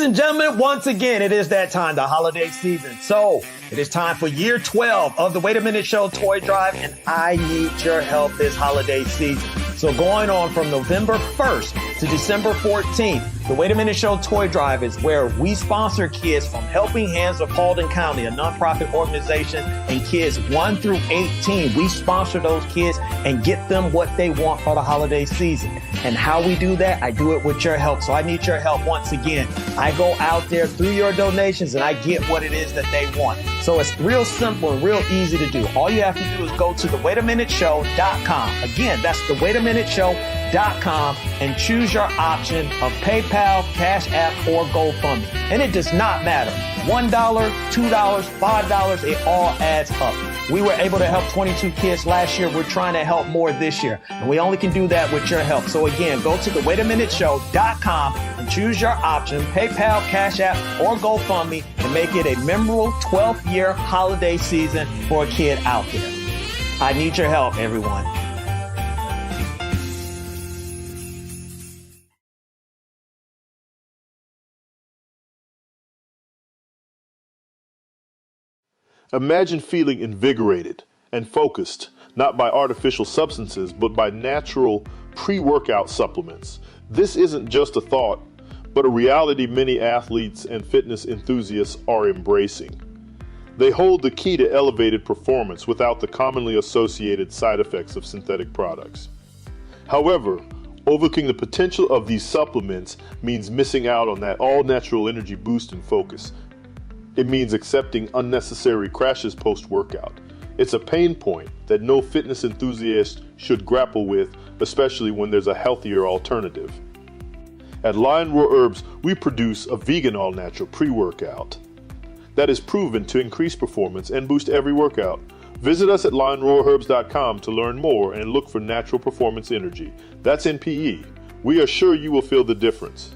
Ladies and gentlemen, once again, it is that time, the holiday season. So it is time for year 12 of the Wait a Minute Show toy drive, and I need your help this holiday season. So going on from November 1st to December 14th, the Wait a Minute Show toy drive is where we sponsor kids from Helping Hands of Paulding County, a nonprofit organization, and kids 1 through 18. We sponsor those kids and get them what they want for the holiday season. And how we do that, I do it with your help. So I need your help once again. I go out there through your donations and I get what it is that they want. So it's real simple and real easy to do. All you have to do is go to thewaitaminuteshow.com. Again, that's thewaitaminuteshow.com and choose your option of PayPal, Cash App, or GoFundMe. And it does not matter. $1, $2, $5, it all adds up. We were able to help 22 kids last year. We're trying to help more this year. And we only can do that with your help. So again, go to thewaitaminuteshow.com and choose your option, PayPal, Cash App, or GoFundMe, and make it a memorable 12th year holiday season for a kid out there. I need your help, everyone. Imagine feeling invigorated and focused, not by artificial substances, but by natural pre-workout supplements. This isn't just a thought, but a reality many athletes and fitness enthusiasts are embracing. They hold the key to elevated performance without the commonly associated side effects of synthetic products. However, overlooking the potential of these supplements means missing out on that all-natural energy boost and focus. It means accepting unnecessary crashes post-workout. It's a pain point that no fitness enthusiast should grapple with, especially when there's a healthier alternative. At Lion Roar Herbs, we produce a vegan all-natural pre-workout that is proven to increase performance and boost every workout. Visit us at lionroarherbs.com to learn more and look for natural performance energy. That's NPE. We are sure you will feel the difference.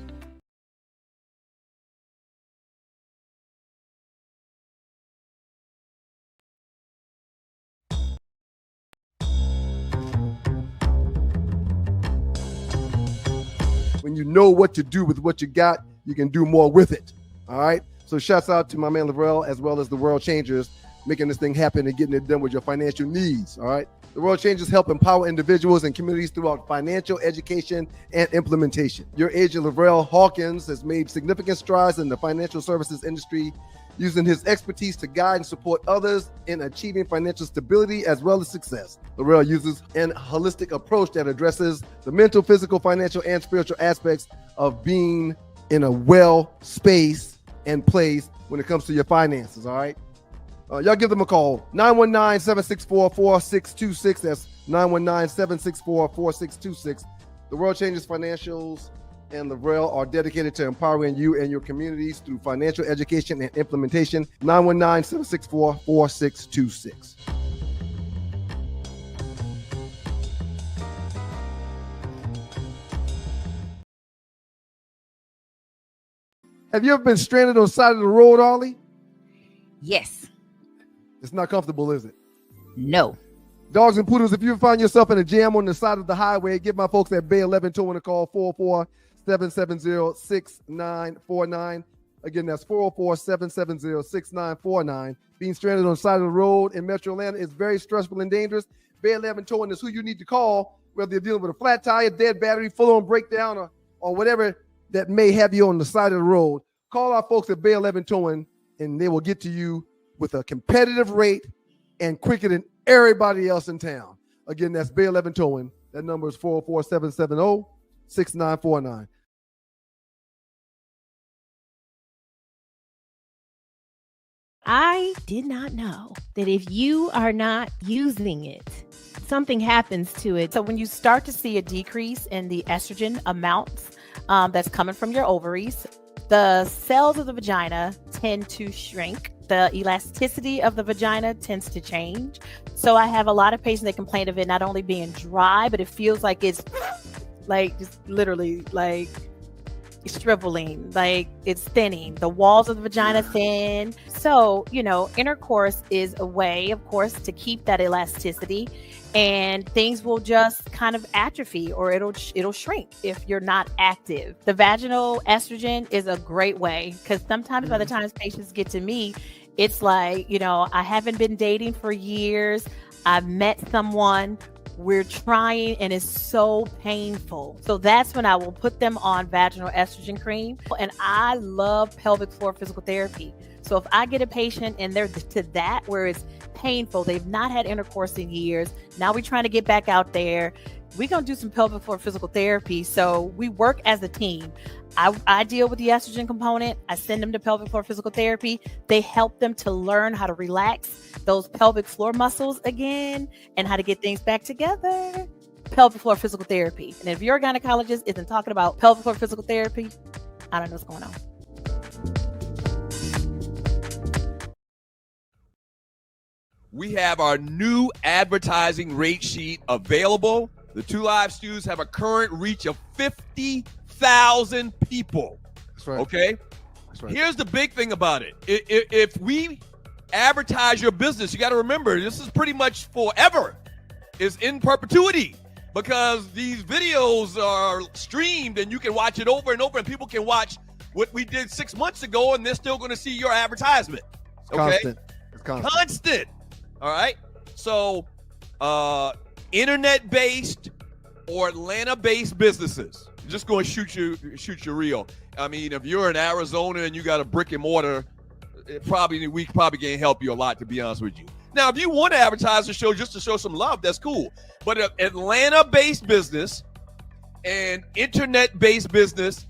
When you know what to do with what you got, you can do more with it. All right. So shouts out to my man Lavrell, as well as the World Changers, making this thing happen and getting it done with your financial needs. All right. The World Changers help empower individuals and communities throughout financial education and implementation. Your agent Lavrell Hawkins has made significant strides in the financial services industry, using his expertise to guide and support others in achieving financial stability as well as success. Lavrell uses an holistic approach that addresses the mental, physical, financial, and spiritual aspects of being in a well space and place when it comes to your finances, all right? Y'all give them a call, 919-764-4626. That's 919-764-4626. The World Changes Financials and Lavrell are dedicated to empowering you and your communities through financial education and implementation. 919-764-4626. Have you ever been stranded on the side of the road, Arlie? Yes. It's not comfortable, is it? No. Dogs and poodles, if you find yourself in a jam on the side of the highway, give my folks at Bay 11 Towing a call, 404-770-6949. Again, that's 404-770-6949. Being stranded on the side of the road in Metro Atlanta is very stressful and dangerous. Bay 11 Towing is who you need to call, whether you're dealing with a flat tire, dead battery, full-on breakdown, or whatever that may have you on the side of the road. Call our folks at Bay 11 Towing, and they will get to you with a competitive rate and quicker than everybody else in town. Again, that's Bay 11 Towing. That number is 404-770-6949. I did not know that if you are not using it, something happens to it. So when you start to see a decrease in the estrogen amounts that's coming from your ovaries, the cells of the vagina tend to shrink. The elasticity of the vagina tends to change. So I have a lot of patients that complain of it not only being dry, but it feels like it's like just literally like shriveling, like it's thinning. The walls of the vagina thin. So, intercourse is a way, of course, to keep that elasticity. and things will just kind of atrophy, or it'll shrink if you're not active. The vaginal estrogen is a great way, because sometimes by the time patients get to me, it's like, I haven't been dating for years. I've met someone, we're trying, and it's so painful. So that's when I will put them on vaginal estrogen cream. And I love pelvic floor physical therapy. So if I get a patient and they're to that where it's painful, they've not had intercourse in years, now we're trying to get back out there, we're going to do some pelvic floor physical therapy. So we work as a team. I deal with the estrogen component. I send them to pelvic floor physical therapy. They help them to learn how to relax those pelvic floor muscles again and how to get things back together. Pelvic floor physical therapy. And if your gynecologist isn't talking about pelvic floor physical therapy, I don't know what's going on. We have our new advertising rate sheet available. The Two Live Stews have a current reach of 50,000 people. That's right. Okay? That's right. Here's the big thing about it. If we advertise your business, you got to remember, this is pretty much forever. It's in perpetuity, because these videos are streamed and you can watch it over and over, and people can watch what we did 6 months ago and they're still going to see your advertisement. Okay? It's constant. Constant. All right. So, internet-based or Atlanta-based businesses, just going to shoot you real. I mean, if you're in Arizona and you got a brick and mortar, we probably can't help you a lot, to be honest with you. Now, if you want to advertise the show just to show some love, that's cool. But an Atlanta-based business and internet-based business,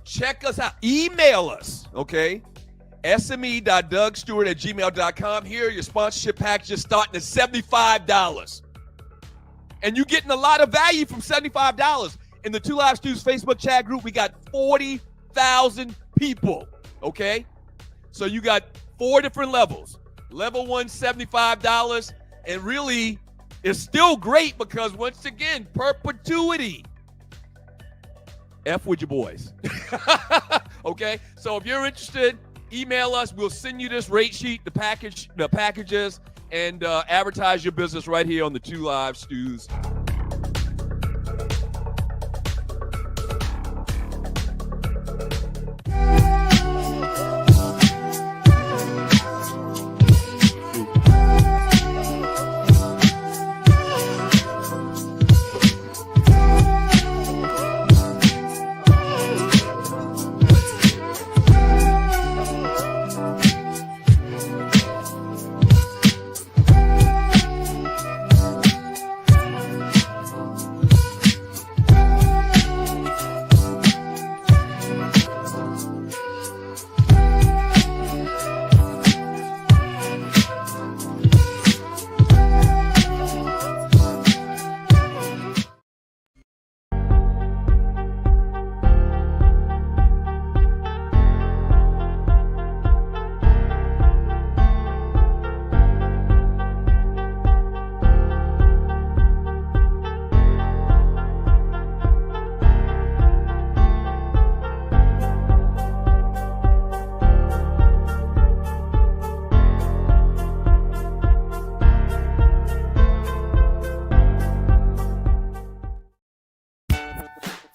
check us out. Email us, okay? sme.dougstewart@gmail.com. Here, your sponsorship packages starting at $75. And you're getting a lot of value from $75. In the Two Live Stews Facebook chat group, we got 40,000 people, okay? So you got 4 different levels. Level 1, $75. And really, it's still great because, once again, perpetuity. F with your boys. Okay? So if you're interested, email us. We'll send you this rate sheet, the packages, and advertise your business right here on the Two Live Stews.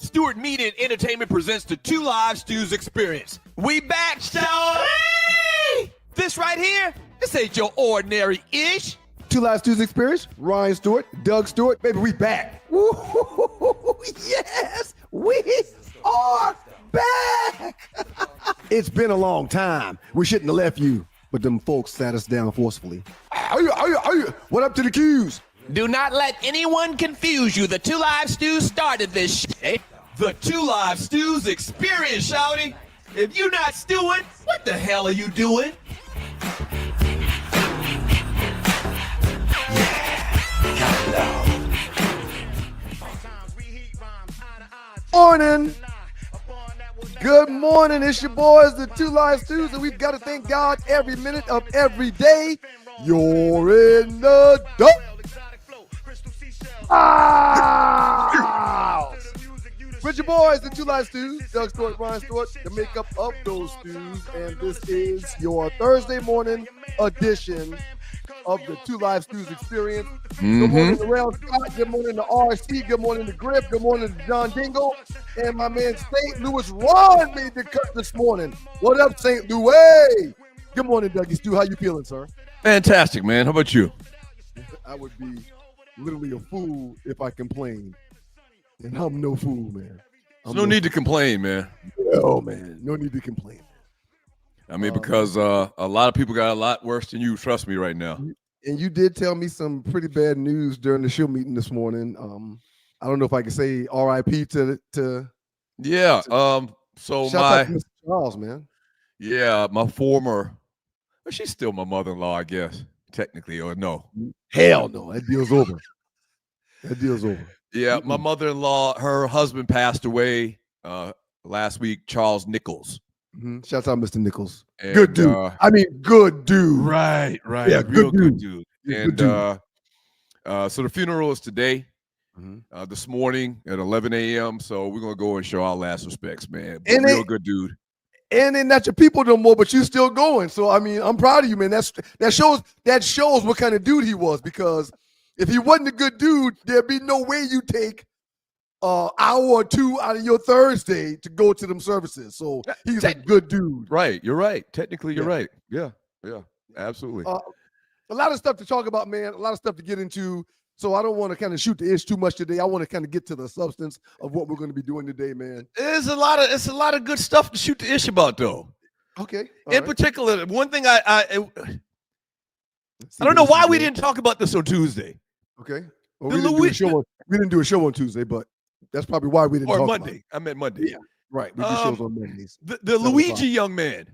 Stewart Media and Entertainment presents the Two Live Stews Experience. We back, y'all. Hey! This right here, this ain't your ordinary-ish. Two Live Stews Experience, Ryan Stewart, Doug Stewart. Baby, we back. Woo-hoo-hoo-hoo-hoo. Yes, we are back. It's been a long time. We shouldn't have left you, but them folks sat us down forcefully. What up to the Qs? Do not let anyone confuse you. The Two Live Stews started this shit. The Two Live Stews Experience, shouty. If you're not stewing, what the hell are you doing? Morning. Good morning. It's your boys, the Two Live Stews, and we've got to thank God every minute of every day. You're in the dope. With your boys, the Two Live Stews, Doug Stewart, Ryan Stewart, the makeup of those stews, and this is your Thursday morning edition of the Two Live Stews experience. Good morning to Rail Scott. Good morning to RC. Good morning to Grip. Good morning to John Dingle. And my man St. Louis Ron made the cut this morning. What up, St. Louis? Good morning, Dougie Stew. How you feeling, sir? Fantastic, man. How about you? I would be literally a fool if I complained. And I'm no fool, man. There's no need to complain, man. No, man. No need to complain. I mean, because a lot of people got a lot worse than you. Trust me right now. And you did tell me some pretty bad news during the show meeting this morning. I don't know if I can say R.I.P. to Yeah. So shout my out to Mr. Charles, man. my former, well, she's still my mother-in-law, I guess, technically, or no. Hell no. That deal's over. That deal's over. Yeah, my mother-in-law, her husband passed away last week, Charles Nichols. Shouts out Mr. Nichols. And, good dude. Good dude. Right. Yeah, Real good dude. Good And dude. so the funeral is today, this morning at 11 a.m. So we're going to go and show our last respects, man. But real good dude. And they're not your people no more, but you still going. So, I mean, I'm proud of you, man. That shows what kind of dude he was, because if he wasn't a good dude, there'd be no way you take an hour or two out of your Thursday to go to them services. So he's a good dude. Right. You're right. Technically, you're right. Yeah. Absolutely. A lot of stuff to talk about, man. A lot of stuff to get into. So I don't want to kind of shoot the ish too much today. I want to kind of get to the substance of what we're going to be doing today, man. It's a lot of good stuff to shoot the ish about, though. Okay. In particular, one thing I don't know why we didn't talk about this on Tuesday. Okay. Well, we didn't do a show on Tuesday, but that's probably why we didn't talk Monday. about it. I meant Monday. Yeah. Right. We do shows on Mondays. The Luigi young man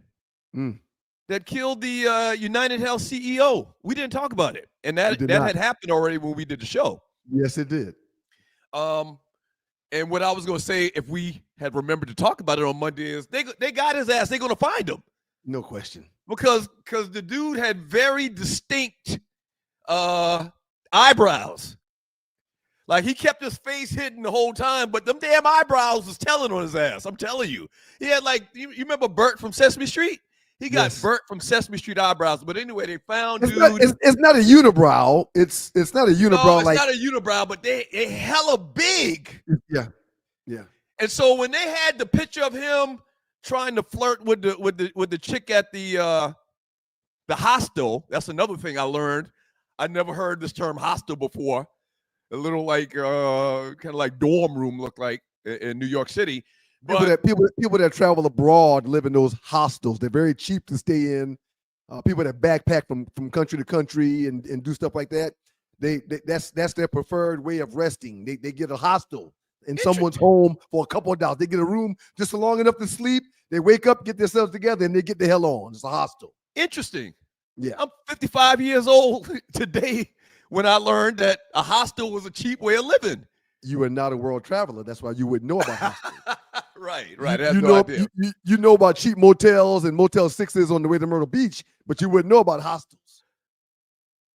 that killed the United Health CEO. We didn't talk about it. And that had happened already when we did the show. Yes, it did. And what I was going to say, if we had remembered to talk about it on Monday, is they got his ass. They're going to find him. No question. Because the dude had very distinct eyebrows. Like, he kept his face hidden the whole time, but them damn eyebrows was telling on his ass. I'm telling you. He had, like, you remember Bert from Sesame Street? He got Bert from Sesame Street eyebrows. But anyway, they found it's not a unibrow. It's not a unibrow. No, it's not a unibrow, but they hella big. Yeah. And so when they had the picture of him trying to flirt with the chick at the hostel, that's another thing I learned. I never heard this term hostel before. A little like kind of like dorm room look like in New York City. But people that travel abroad live in those hostels. They're very cheap to stay in. People that backpack from country to country and do stuff like that. That's their preferred way of resting. They get a hostel in someone's home for a couple of dollars. They get a room just long enough to sleep. They wake up, get themselves together, and they get the hell on. It's a hostel. Interesting. Yeah. I'm 55 years old today when I learned that a hostel was a cheap way of living. You are not a world traveler. That's why you wouldn't know about hostels. Right. I have no idea. You know about cheap motels and Motel 6s on the way to Myrtle Beach, but you wouldn't know about hostels.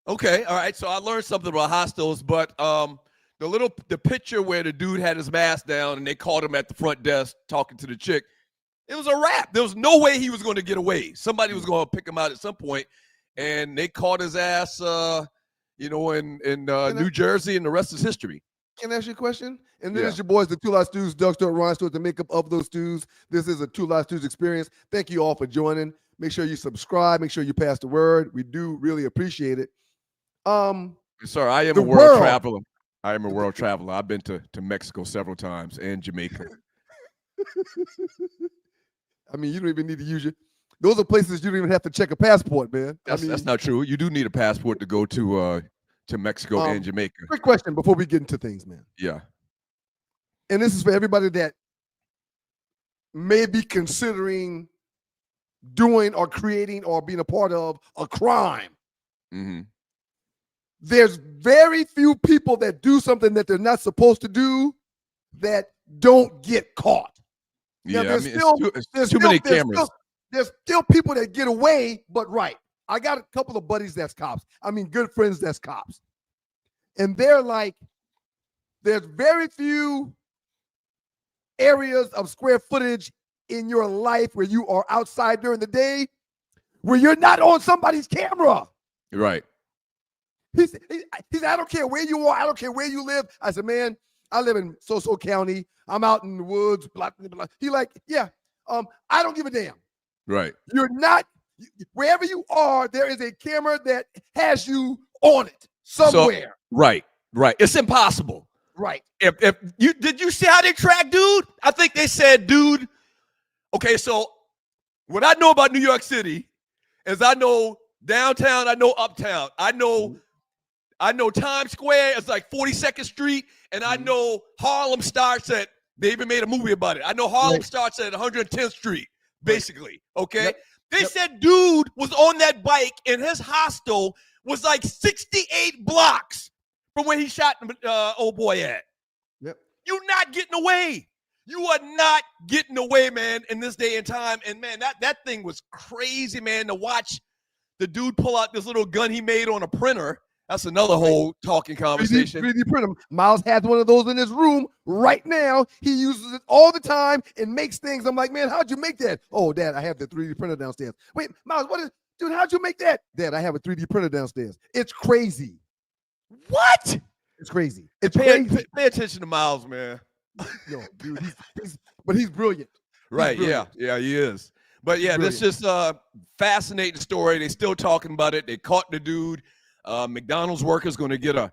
Okay. All right. So I learned something about hostels, but the picture where the dude had his mask down and they caught him at the front desk talking to the chick, it was a wrap. There was no way he was going to get away. Somebody was going to pick him out at some point, and they caught his ass, in New Jersey, and the rest is history. Can I ask you a question? And then it's your boys, the Two Live Stews, Doug Stewart, Ron Stewart, the makeup of those stews. This is a Two Live Stews experience. Thank you all for joining. Make sure you subscribe. Make sure you pass the word. We do really appreciate it. Sir, I am a world traveler. I am a world traveler. I've been to Mexico several times and Jamaica. I mean, you don't even need to use your. Those are places you don't even have to check a passport, man. That's not true. You do need a passport to go to Mexico and Jamaica. Quick question before we get into things, man. Yeah. And this is for everybody that may be considering doing or creating or being a part of a crime. Mm-hmm. There's very few people that do something that they're not supposed to do that don't get caught. Yeah, now, there's too many cameras. There's still people that get away, but right. I got a couple of buddies that's cops. I mean, good friends that's cops. And they're like, there's very few areas of square footage in your life where you are outside during the day where you're not on somebody's camera. Right. He said, I don't care where you are. I don't care where you live. I said, man, I live in so-so county. I'm out in the woods. Blah, blah, blah. He like, yeah, I don't give a damn. Right. You're not, wherever you are, there is a camera that has you on it somewhere. So, right. It's impossible. Right. If you did you see how they track dude? I think they said, dude. Okay, so what I know about New York City is I know downtown, I know uptown, I know Times Square is like 42nd Street, and I know Harlem starts at. They even made a movie about it. I know Harlem starts at 110th Street, basically. Okay, Yep. they said dude was on that bike, and his hostel was like 68 blocks from where he shot old boy at. Yep. You're not getting away. You are not getting away, man, in this day and time. And, man, that thing was crazy, man, to watch the dude pull out this little gun he made on a printer. That's another whole talking conversation. 3D printer. Miles has one of those in his room right now. He uses it all the time and makes things. I'm like, man, how'd you make that? Oh, Dad, I have the 3D printer downstairs. Wait, Miles, dude, how'd you make that? Dad, I have a 3D printer downstairs. It's crazy. What? It's crazy. Pay attention to Miles, man. No, dude, he's brilliant. Right, brilliant. yeah, he is. But yeah, this is a fascinating story. They still talking about it. They caught the dude. McDonald's workers going to get a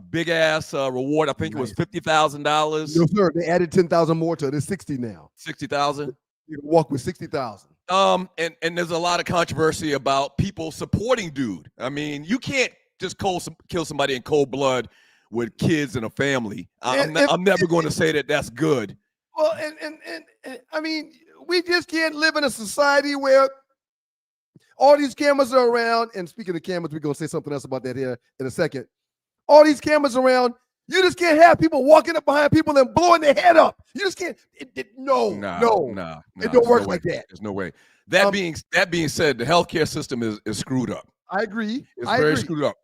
big ass reward. I think it was $50,000. No, sir. They added 10,000 more to it. It's 60 now. 60,000. You can walk with 60,000. And there's a lot of controversy about people supporting dude. I mean, you can't just kill somebody in cold blood with kids and a family. I'm never going to say that that's good. Well, and I mean, we just can't live in a society where all these cameras are around. And speaking of cameras, we're going to say something else about that here in a second. All these cameras around. You just can't have people walking up behind people and blowing their head up. You just can't. No. It don't work like that. There's no way. That being said, the healthcare system is screwed up. I agree. It's very screwed up.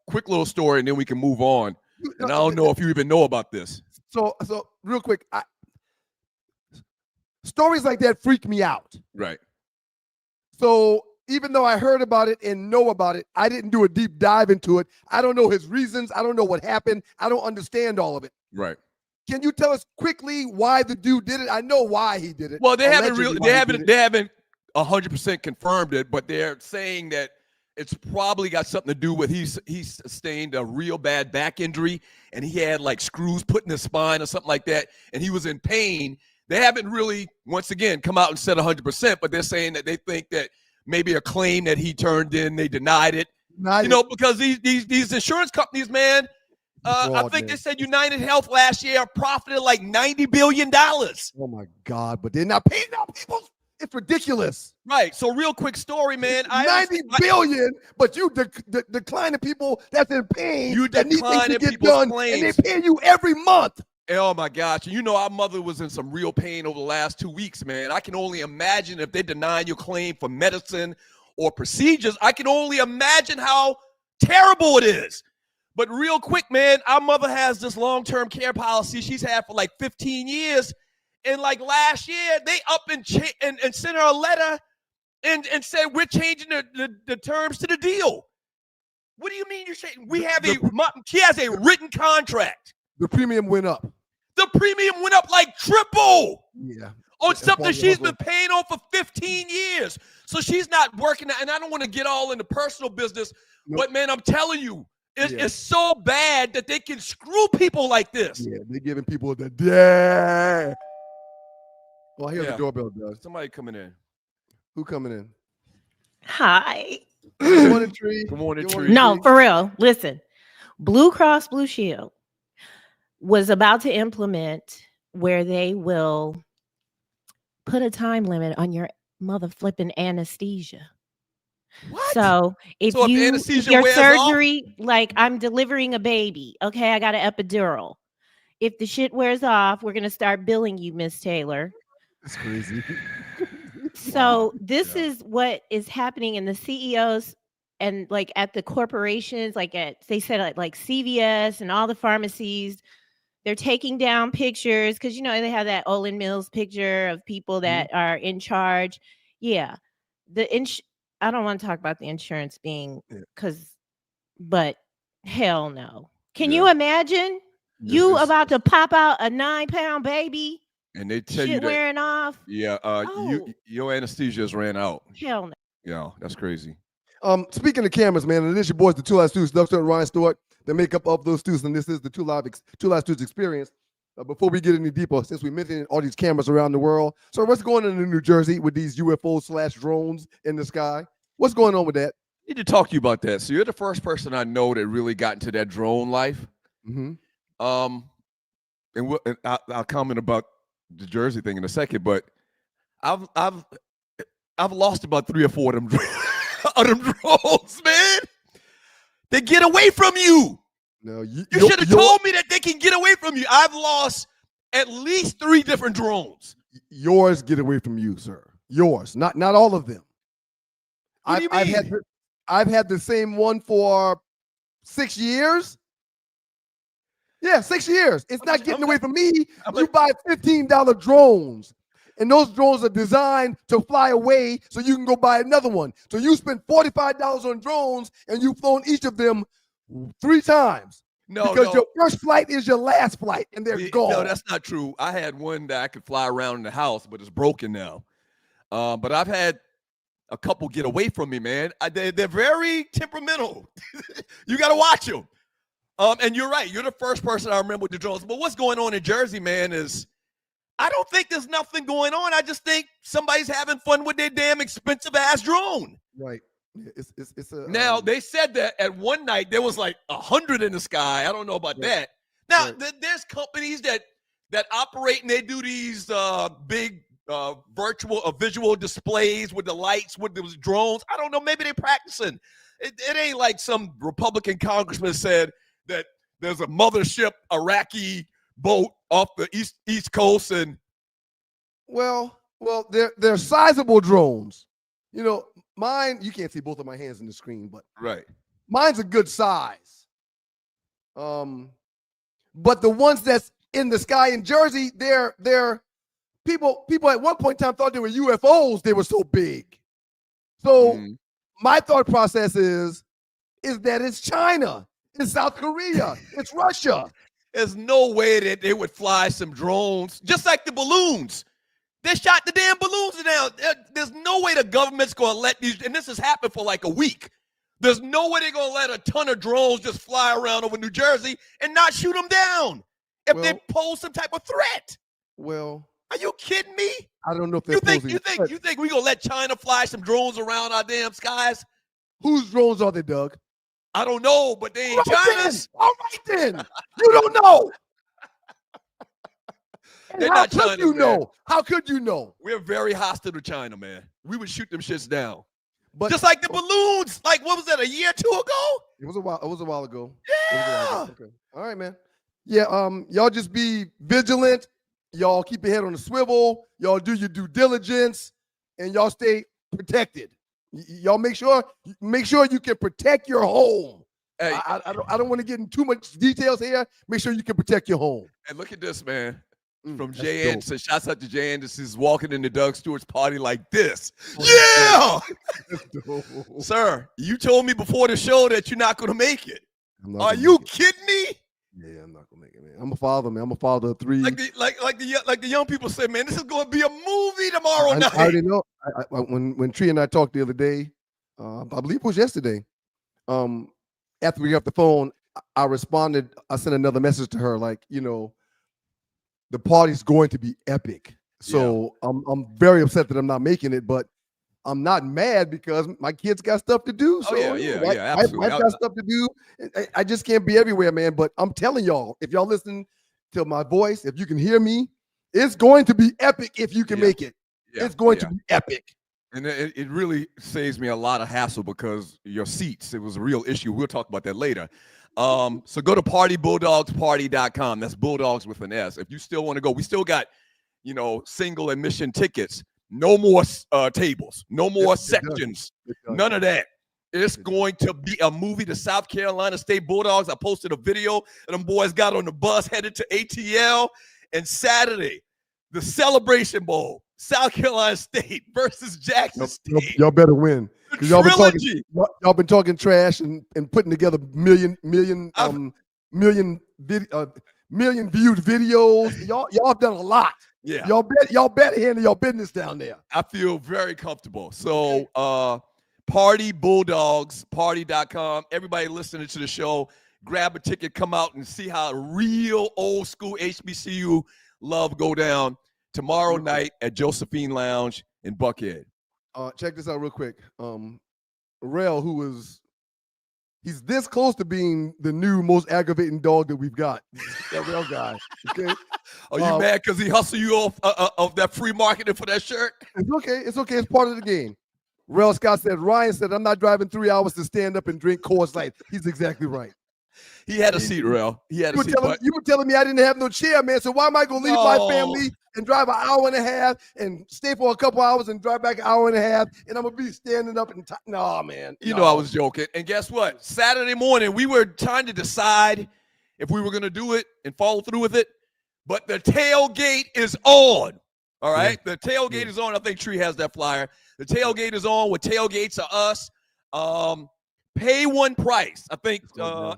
Quick little story, and then we can move on. And I don't know if you even know about this. So real quick, stories like that freak me out. Right. So even though I heard about it and know about it, I didn't do a deep dive into it. I don't know his reasons. I don't know what happened. I don't understand all of it. Right. Can you tell us quickly why the dude did it? I know why he did it. Well, they haven't 100% confirmed it, but they're saying that it's probably got something to do with he sustained a real bad back injury, and he had like screws put in his spine or something like that, and he was in pain. They haven't really, once again, come out and said 100%, but they're saying that they think that maybe a claim that he turned in, they denied it. Because these insurance companies, man, I think they said United Health last year profited like $90 billion. Oh my God, but they're not paying out people. It's ridiculous. Right. So real quick story, man. $90 billion, but you decline the people that's in pain. You that need things decline to get done, claims. and they pay you every month. Oh my gosh. You know, our mother was in some real pain over the last 2 weeks, man. I can only imagine if they deny your claim for medicine or procedures. I can only imagine how terrible it is. But real quick, man, our mother has this long-term care policy she's had for like 15 years. And like last year, they up and sent her a letter and said, we're changing the terms to the deal. What do you mean you're changing? She has a written contract. The premium went up. The premium went up like triple. Yeah. On something she's been paying on for 15 years. So she's not working. And I don't want to get all into personal business, but man, I'm telling you, it's so bad that they can screw people like this. Yeah, they're giving people the day. Well, here's the doorbell does. Somebody coming in. Who coming in? Hi. Good morning, Tree. Good morning, Tree. No, for real. Listen, Blue Cross Blue Shield was about to implement where they will put a time limit on your mother flipping anesthesia. What? So if anesthesia your wears surgery, like I'm delivering a baby, okay, I got an epidural. If the shit wears off, we're gonna start billing you, Miss Taylor. That's crazy. So this is what is happening in the CEOs and like at the corporations, they said at like CVS and all the pharmacies, they're taking down pictures because they have that Olin Mills picture of people that are in charge. Yeah, I don't want to talk about the insurance being but Hell no. Can Yeah. you imagine you It's- about to pop out a 9-pound baby? and they tell you Shit that, wearing off. yeah, Oh, your anesthesia just ran out. hell no. Yeah, that's crazy. Speaking of cameras, man, and this is your boys, the Two Live Students, Dustin and Ryan Stewart, the makeup of those students, and this is the Two Live Students Experience. Before we get any deeper, since we mentioned all these cameras around the world, so what's going on in New Jersey with these UFO/drones in the sky? What's going on with that? I need to talk to you about that. So you're the first person I know that really got into that drone life. Mm-hmm. And I'll comment about the Jersey thing in a second, but I've lost about 3 or 4 of them, of them drones, man. They get away from you. No, You should have told me that they can get away from you. I've lost at least 3 different drones. Yours get away from you, sir. Yours, not all of them. What do you mean? I've had the same one for 6 years. Yeah, 6 years. It's not getting away from me. You buy $15 drones, and those drones are designed to fly away so you can go buy another one. So you spend $45 on drones, and you've flown each of them 3 times. Because your first flight is your last flight, and they're gone. No, that's not true. I had one that I could fly around in the house, but it's broken now. But I've had a couple get away from me, man. They're very temperamental. You got to watch them. And you're right. You're the first person I remember with the drones. But what's going on in Jersey, man, is I don't think there's nothing going on. I just think somebody's having fun with their damn expensive ass drone. Right. It's a now they said that at one night there was like 100 in the sky. I don't know about that. Now there's companies that operate and they do these big visual displays with the lights with those drones. I don't know. Maybe they're practicing. It ain't like some Republican congressman said that there's a mothership Iraqi boat off the east coast and well they're sizable drones. You know, mine, you can't see both of my hands in the screen, but right. Mine's a good size. But the ones that's in the sky in Jersey, they're people at one point in time thought they were UFOs. They were so big. So my thought process is that it's China, it's South Korea, it's Russia. There's no way that they would fly some drones, just like the balloons. They shot the damn balloons down. There's no way the government's going to let these, and this has happened for like a week. There's no way they're going to let a ton of drones just fly around over New Jersey and not shoot them down if they pose some type of threat. Well, are you kidding me? I don't know if you think we're going to let China fly some drones around our damn skies? Whose drones are they, Doug? I don't know, but they ain't China's. All right then. You don't know. They're how not could China, you man. know? How could you know? We're very hostile to China, man. We would shoot them shits down. But just like the balloons. Like, what was that, a year or 2 ago? It was a while ago. Yeah. Okay. All right, man. Yeah, y'all just be vigilant. Y'all keep your head on the swivel. Y'all do your due diligence, and y'all stay protected. Y'all make sure you can protect your home. Hey, I don't want to get into too much details here. Make sure you can protect your home. And look at this, man. From Jay Anderson. Shouts out to Jay Anderson. He's walking into Doug Stewart's party like this. Yeah! Sir, you told me before the show that you're not going to make it. Are you kidding me? Yeah, I'm not gonna make it, man. I'm a father, man. I'm a father of 3. Like the young people say, man, this is going to be a movie tomorrow night. I already know. When Tree and I talked the other day, I believe it was yesterday. After we got off the phone, I responded. I sent another message to her, like, you know, the party's going to be epic. So I'm very upset that I'm not making it, but I'm not mad because my kids got stuff to do. So absolutely. I've got stuff to do. I just can't be everywhere, man. But I'm telling y'all, if y'all listen to my voice, if you can hear me, it's going to be epic if you can make it. It's going to be epic. And it really saves me a lot of hassle because your seats, it was a real issue. We'll talk about that later. So go to partybulldogsparty.com. That's Bulldogs with an S. If you still want to go, we still got, single admission tickets. No more tables. No more sections. None of that. It's going to be a movie. The South Carolina State Bulldogs. I posted a video and them boys got on the bus headed to ATL. And Saturday, the Celebration Bowl, South Carolina State versus Jackson State. Y'all better win. Because y'all been talking trash and putting together million viewed videos. Y'all done a lot. Yeah. Y'all better handle your business down there. I feel very comfortable. So Party Bulldogs, party.com. Everybody listening to the show, grab a ticket, come out and see how real old school HBCU love go down tomorrow night at Josephine Lounge in Buckhead. Check this out real quick. Rel, he's this close to being the new most aggravating dog that we've got. That Rel guy. Okay. Are you mad because he hustled you off of that free marketing for that shirt? It's okay. It's okay. It's part of the game. Rel Scott said, Ryan said, I'm not driving 3 hours to stand up and drink Coors Light. He's exactly right. He had a seat, Rel. He had a seat. You were telling me I didn't have no chair, man. So why am I going to leave my family and drive an hour and a half and stay for a couple hours and drive back an hour and a half, and I'm going to be standing up and no, man. You know I was joking. And guess what? Saturday morning, we were trying to decide if we were going to do it and follow through with it, but the tailgate is on. All right? Yeah. The tailgate is on. I think Tree has that flyer. The tailgate is on with Tailgates Are Us. Pay one price. I think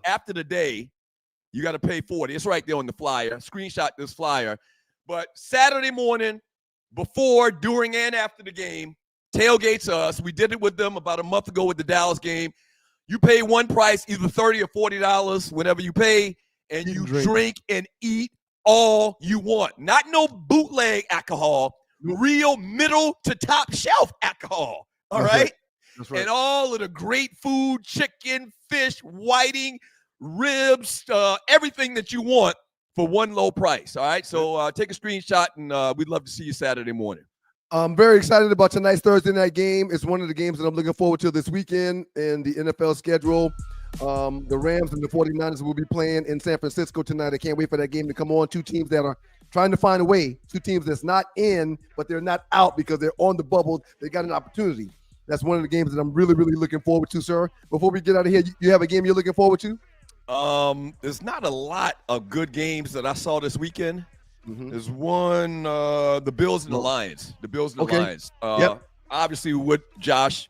after the day, you got to pay $40. It's right there on the flyer. Screenshot this flyer. But Saturday morning, before, during, and after the game, Tailgates Are Us. We did it with them about a month ago with the Dallas game. You pay one price, either $30 or $40, whenever you pay, and you drink and eat all you want. Not no bootleg alcohol, real middle to top shelf alcohol. All right? That's right. And all of the great food, chicken, fish, whiting, ribs, everything that you want for one low price. All right. So take a screenshot, and we'd love to see you Saturday morning. I'm very excited about tonight's Thursday night game. It's one of the games that I'm looking forward to this weekend in the NFL schedule. The Rams and the 49ers will be playing in San Francisco tonight. I can't wait for that game to come on. Two teams that are trying to find a way. Two teams that's not in, but they're not out because they're on the bubble. They got an opportunity. That's one of the games that I'm really, really looking forward to, sir. Before we get out of here, you have a game you're looking forward to? There's not a lot of good games that I saw this weekend. There's one, the Bills and the Lions. The Bills and the Lions. Obviously with Josh,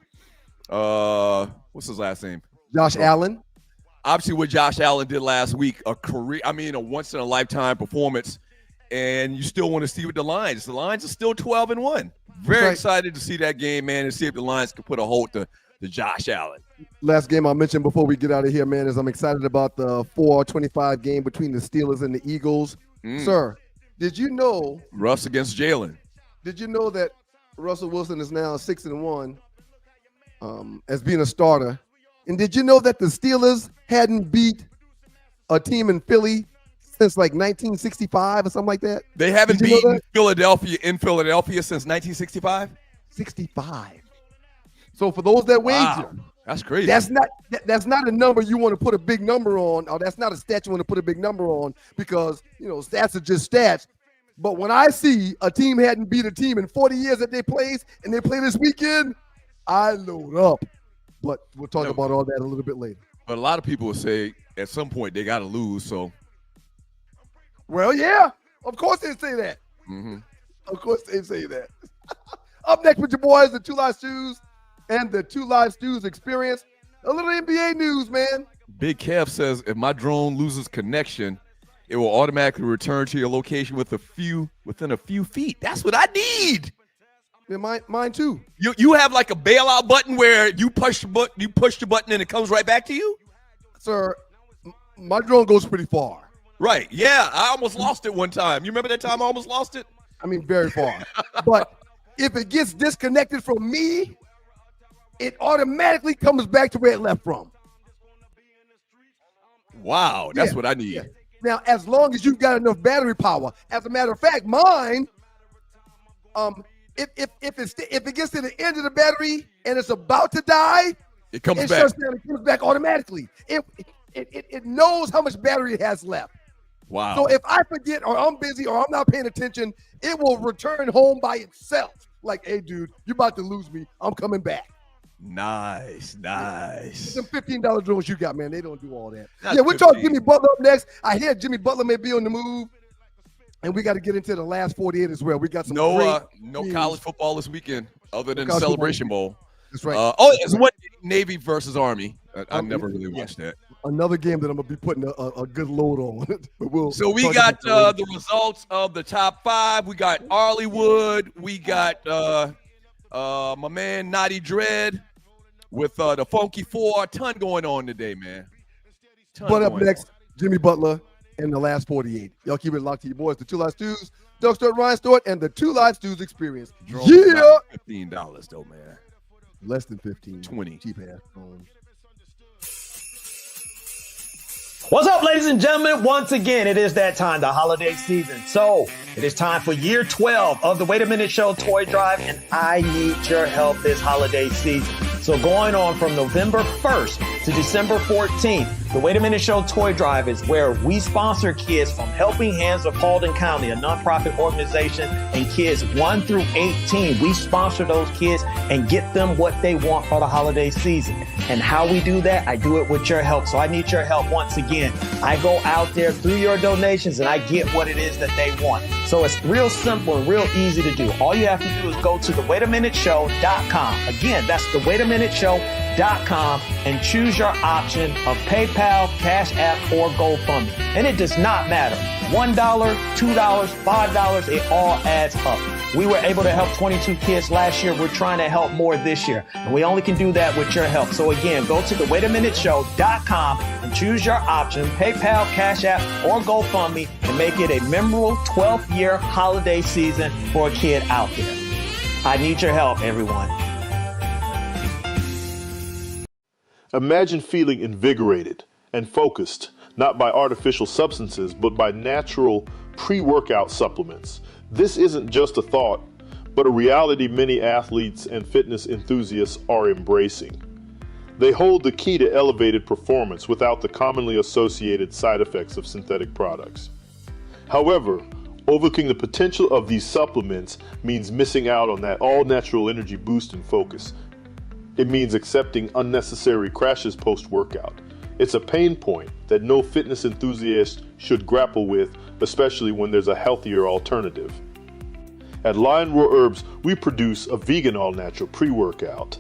what's his last name? Josh Allen. Obviously what Josh Allen did last week, a once-in-a-lifetime performance, and you still want to see with the Lions. The Lions are still 12-1. Very excited to see that game, man, and see if the Lions can put a hold to Josh Allen. Last game I mentioned before we get out of here, man, is I'm excited about the 4:25 game between the Steelers and the Eagles. Sir, did you know Russ against Jalen? Did you know that Russell Wilson is now 6-1 as being a starter? And did you know that the Steelers hadn't beat a team in Philly since like 1965 or something like that? They haven't beaten Philadelphia since 1965? 65. So for those that wager, that's crazy. That's not a number you want to put a big number on, or that's not a stat you want to put a big number on, because stats are just stats. But when I see a team hadn't beat a team in 40 years that they played and they play this weekend, I load up. But we'll talk about all that a little bit later. But a lot of people will say at some point they got to lose. So, well, yeah, of course they say that. Of course they say that. Up next with your boys, the Two Live Stews and the Two Live Stews Experience. A little NBA news, man. Big Kev says if my drone loses connection, it will automatically return to your location within a few feet. That's what I need. Yeah, mine too. You have like a bailout button where you push the button and it comes right back to you? Sir, my drone goes pretty far. Right. Yeah, I almost lost it one time. You remember that time I almost lost it? I mean, very far. But if it gets disconnected from me, it automatically comes back to where it left from. Wow, that's what I need. Yeah. Now, as long as you've got enough battery power. As a matter of fact, mine, if it gets to the end of the battery and it's about to die, it comes back. Shuts down, it comes back automatically. It knows how much battery it has left. Wow. So if I forget or I'm busy or I'm not paying attention, it will return home by itself. Like, hey, dude, you're about to lose me. I'm coming back. Nice. Some $15 drones you got, man. They don't do all that. We're talking Jimmy Butler up next. I hear Jimmy Butler may be on the move. And we got to get into the last 48 as well. We got some no college football this weekend other than the Celebration Bowl. That's right. It's one Navy versus Army. I never really watched that. Another game that I'm gonna be putting a good load on. But So we got the results of the top 5. We got Arlewood. We got my man Naughty Dread with the Funky 4. A ton going on today, man. But up next, Jimmy Butler and the last 48. Y'all keep it locked to your boys. The Two Live Stews, Doug Stewart, Ryan Stewart, and the Two Live Stews Experience. Yeah. $15 though, man. Less than 15. 20. Cheap ass phone. What's up, ladies and gentlemen? Once again, it is that time, the holiday season. So it is time for year 12 of the Wait a Minute Show toy drive, and I need your help this holiday season. So going on from November 1st to December 14th, the Wait a Minute Show toy drive is where we sponsor kids from Helping Hands of Paulding County, a nonprofit organization, and kids 1 through 18. We sponsor those kids and get them what they want for the holiday season. And how we do that, I do it with your help. So I need your help once again. I go out there through your donations and I get what it is that they want. So it's real simple and real easy to do. All you have to do is go to thewaitaminuteshow.com. Again, that's thewaitaminuteshow.com and choose your option of PayPal, Cash App, or GoFundMe. And it does not matter. $1, $2, $5, it all adds up. We were able to help 22 kids last year. We're trying to help more this year. And we only can do that with your help. So again, go to thewaitaminuteshow.com and choose your option, PayPal, Cash App, or GoFundMe, and make it a memorable 12th year holiday season for a kid out there. I need your help, everyone. Imagine feeling invigorated and focused, not by artificial substances, but by natural pre-workout supplements. This isn't just a thought, but a reality many athletes and fitness enthusiasts are embracing. They hold the key to elevated performance without the commonly associated side effects of synthetic products. However, overlooking the potential of these supplements means missing out on that all-natural energy boost and focus. It means accepting unnecessary crashes post-workout. It's a pain point that no fitness enthusiast should grapple with, especially when there's a healthier alternative. At Lion Roar Herbs, we produce a vegan all-natural pre-workout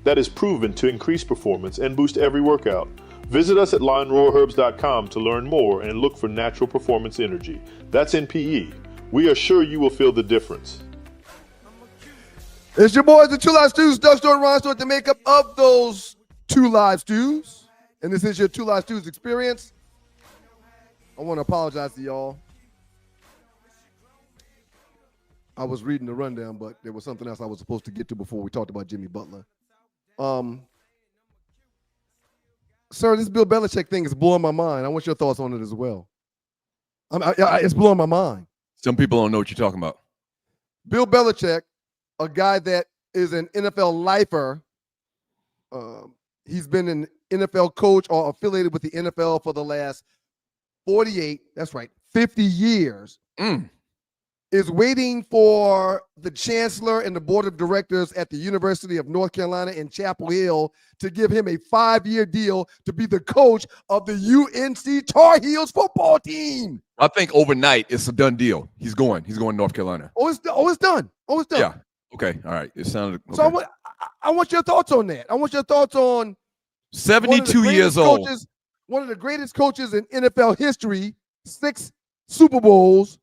that is proven to increase performance and boost every workout. Visit us at lionroarherbs.com to learn more and look for natural performance energy. That's NPE. We are sure you will feel the difference. It's your boys, the Two Live Stews, Doug Stewart, Ryan Stewart, the makeup of those Two Live Stews. And this is your Two Live Stews Experience. I want to apologize to y'all. I was reading the rundown, but there was something else I was supposed to get to before we talked about Jimmy Butler. Sir, this Bill Belichick thing is blowing my mind. I want your thoughts on it as well. It's blowing my mind. Some people don't know what you're talking about. Bill Belichick, a guy that is an NFL lifer. He's been an NFL coach or affiliated with the NFL for the last 50 years. Is waiting for the chancellor and the board of directors at the University of North Carolina in Chapel Hill to give him a 5-year deal to be the coach of the UNC Tar Heels football team. I think overnight it's a done deal. He's going to North Carolina. It's done. Yeah. Okay. All right. It sounded okay. So I want your thoughts on that. I want your thoughts on 72 years old. One of the greatest coaches in NFL history, 6 Super Bowls.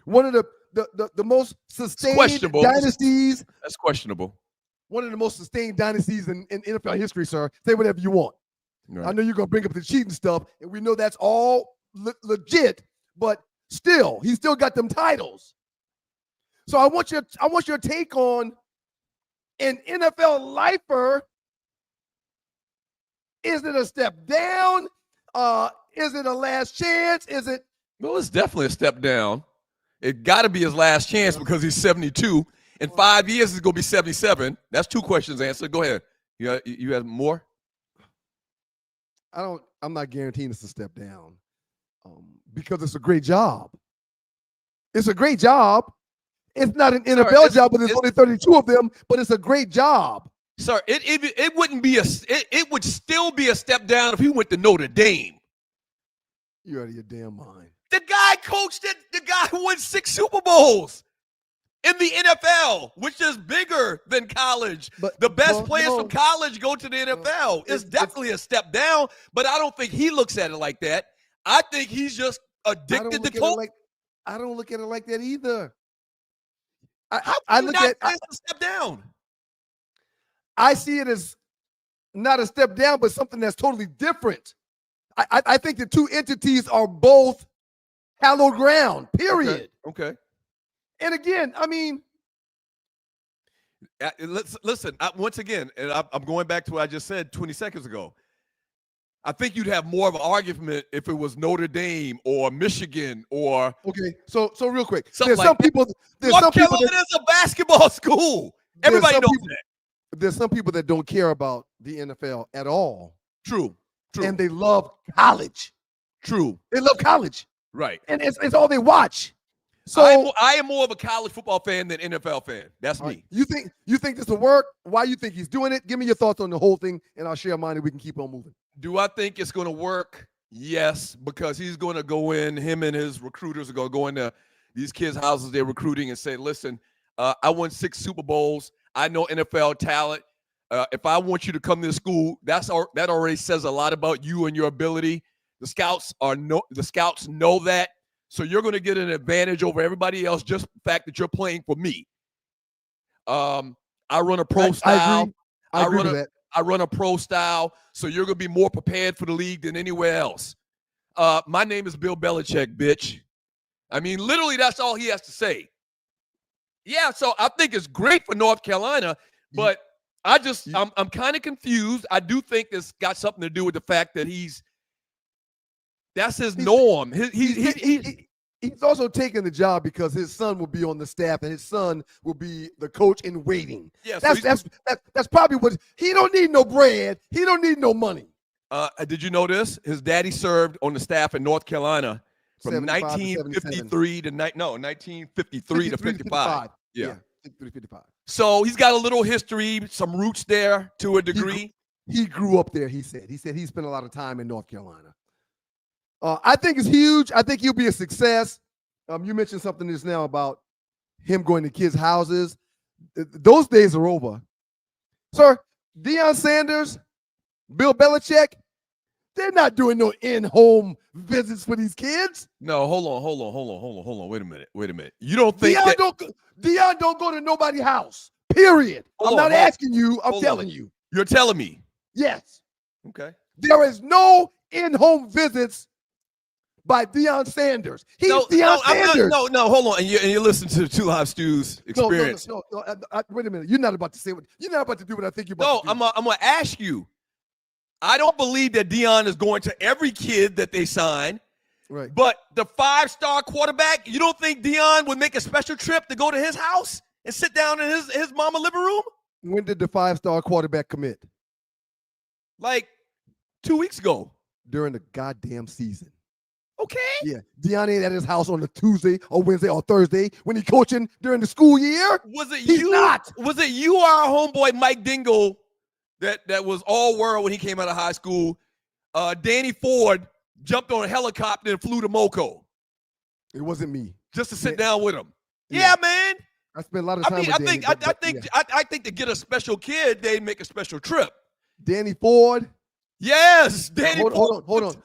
One of the most sustained dynasties. That's questionable. One of the most sustained dynasties in NFL history, sir. Say whatever you want. Right. I know you're going to bring up the cheating stuff, and we know that's all legit, but still, he still got them titles. So I want your take on an NFL lifer. Is it a step down? Is it a last chance? Well, it's definitely a step down. It got to be his last chance because he's 72. In 5 years, he's going to be 77. That's 2 questions answered. Go ahead. You have more? I'm not guaranteeing it's a step down because it's a great job. It's a great job. It's not an NFL job, but there's only 32 of them, but it's a great job. Sir, it wouldn't be it would still be a step down if he went to Notre Dame. You're out of your damn mind. The guy coached it. The guy who won 6 Super Bowls. in the NFL, which is bigger than college. But the best players from college go to the NFL. It's definitely a step down, but I don't think he looks at it like that. I think he's just addicted to coach. I don't look at it like that either. I look at it a step down. I see it as not a step down, but something that's totally different. I think the two entities are both hallowed ground, period. Okay. And again, I mean, listen, once again, and I'm going back to what I just said 20 seconds ago. I think you'd have more of an argument if it was Notre Dame or Michigan or So real quick, there's some people. North Carolina is a basketball school. Everybody knows that. There's some people that don't care about the NFL at all. True. And they love college. True. They love college. Right. And it's all they watch. So I am more of a college football fan than NFL fan. That's me. You think this will work? Why you think he's doing it? Give me your thoughts on the whole thing, and I'll share mine, and we can keep on moving. Do I think it's going to work? Yes, because he's going to go in. Him and his recruiters are going to go into these kids' houses they're recruiting and say, "Listen, I won 6 Super Bowls. I know NFL talent. If I want you to come to this school, that already says a lot about you and your ability. The scouts know that, so you're going to get an advantage over everybody else just the fact that you're playing for me. I run a pro style. I agree with that. I run a pro style, so you're going to be more prepared for the league than anywhere else. My name is Bill Belichick, bitch. I mean, literally, that's all he has to say. Yeah, so I think it's great for North Carolina, but I'm kind of confused. I do think it's got something to do with the fact that that's his norm. He's also taking the job because his son will be on the staff and his son will be the coach in waiting. Yeah, that's probably what he don't need no bread. He don't need no money. Did you know this? His daddy served on the staff in North Carolina from 1953 to 1953 to 55. Yeah. 55. So he's got a little history, some roots there to a degree. He grew up there, he said. He said he spent a lot of time in North Carolina. I think it's huge. I think he'll be a success. You mentioned something just now about him going to kids' houses. Those days are over. Sir, Deion Sanders, Bill Belichick, they're not doing no in-home visits for these kids. No, hold on. Wait a minute. You don't think Deion don't go to nobody's house, period. I'm not asking you. I'm telling you. You're telling me. Yes. Okay. There is no in-home visits by Deion Sanders. He's Deion Sanders. No, hold on. And you listen to the Two Live Stews experience. No, wait a minute. You're not about to say what you're not about to do what I think you're about to do. No, I'm going to ask you. I don't believe that Deion is going to every kid that they sign. Right. But the 5-star quarterback, you don't think Deion would make a special trip to go to his house and sit down in his mama living room? When did the 5-star quarterback commit? Like 2 weeks ago. During the goddamn season. Okay. Yeah. Deion ain't at his house on a Tuesday or Wednesday or Thursday when he's coaching during the school year. Was it He's you? Not. Was it you or our homeboy Mike Dingle that was all world when he came out of high school? Danny Ford jumped on a helicopter and flew to Moco. It wasn't me. Just to sit down with him. Yeah, man. I spent a lot of time with Danny. I think to get a special kid, they make a special trip. Danny Ford. Yes, Danny Ford. Hold on.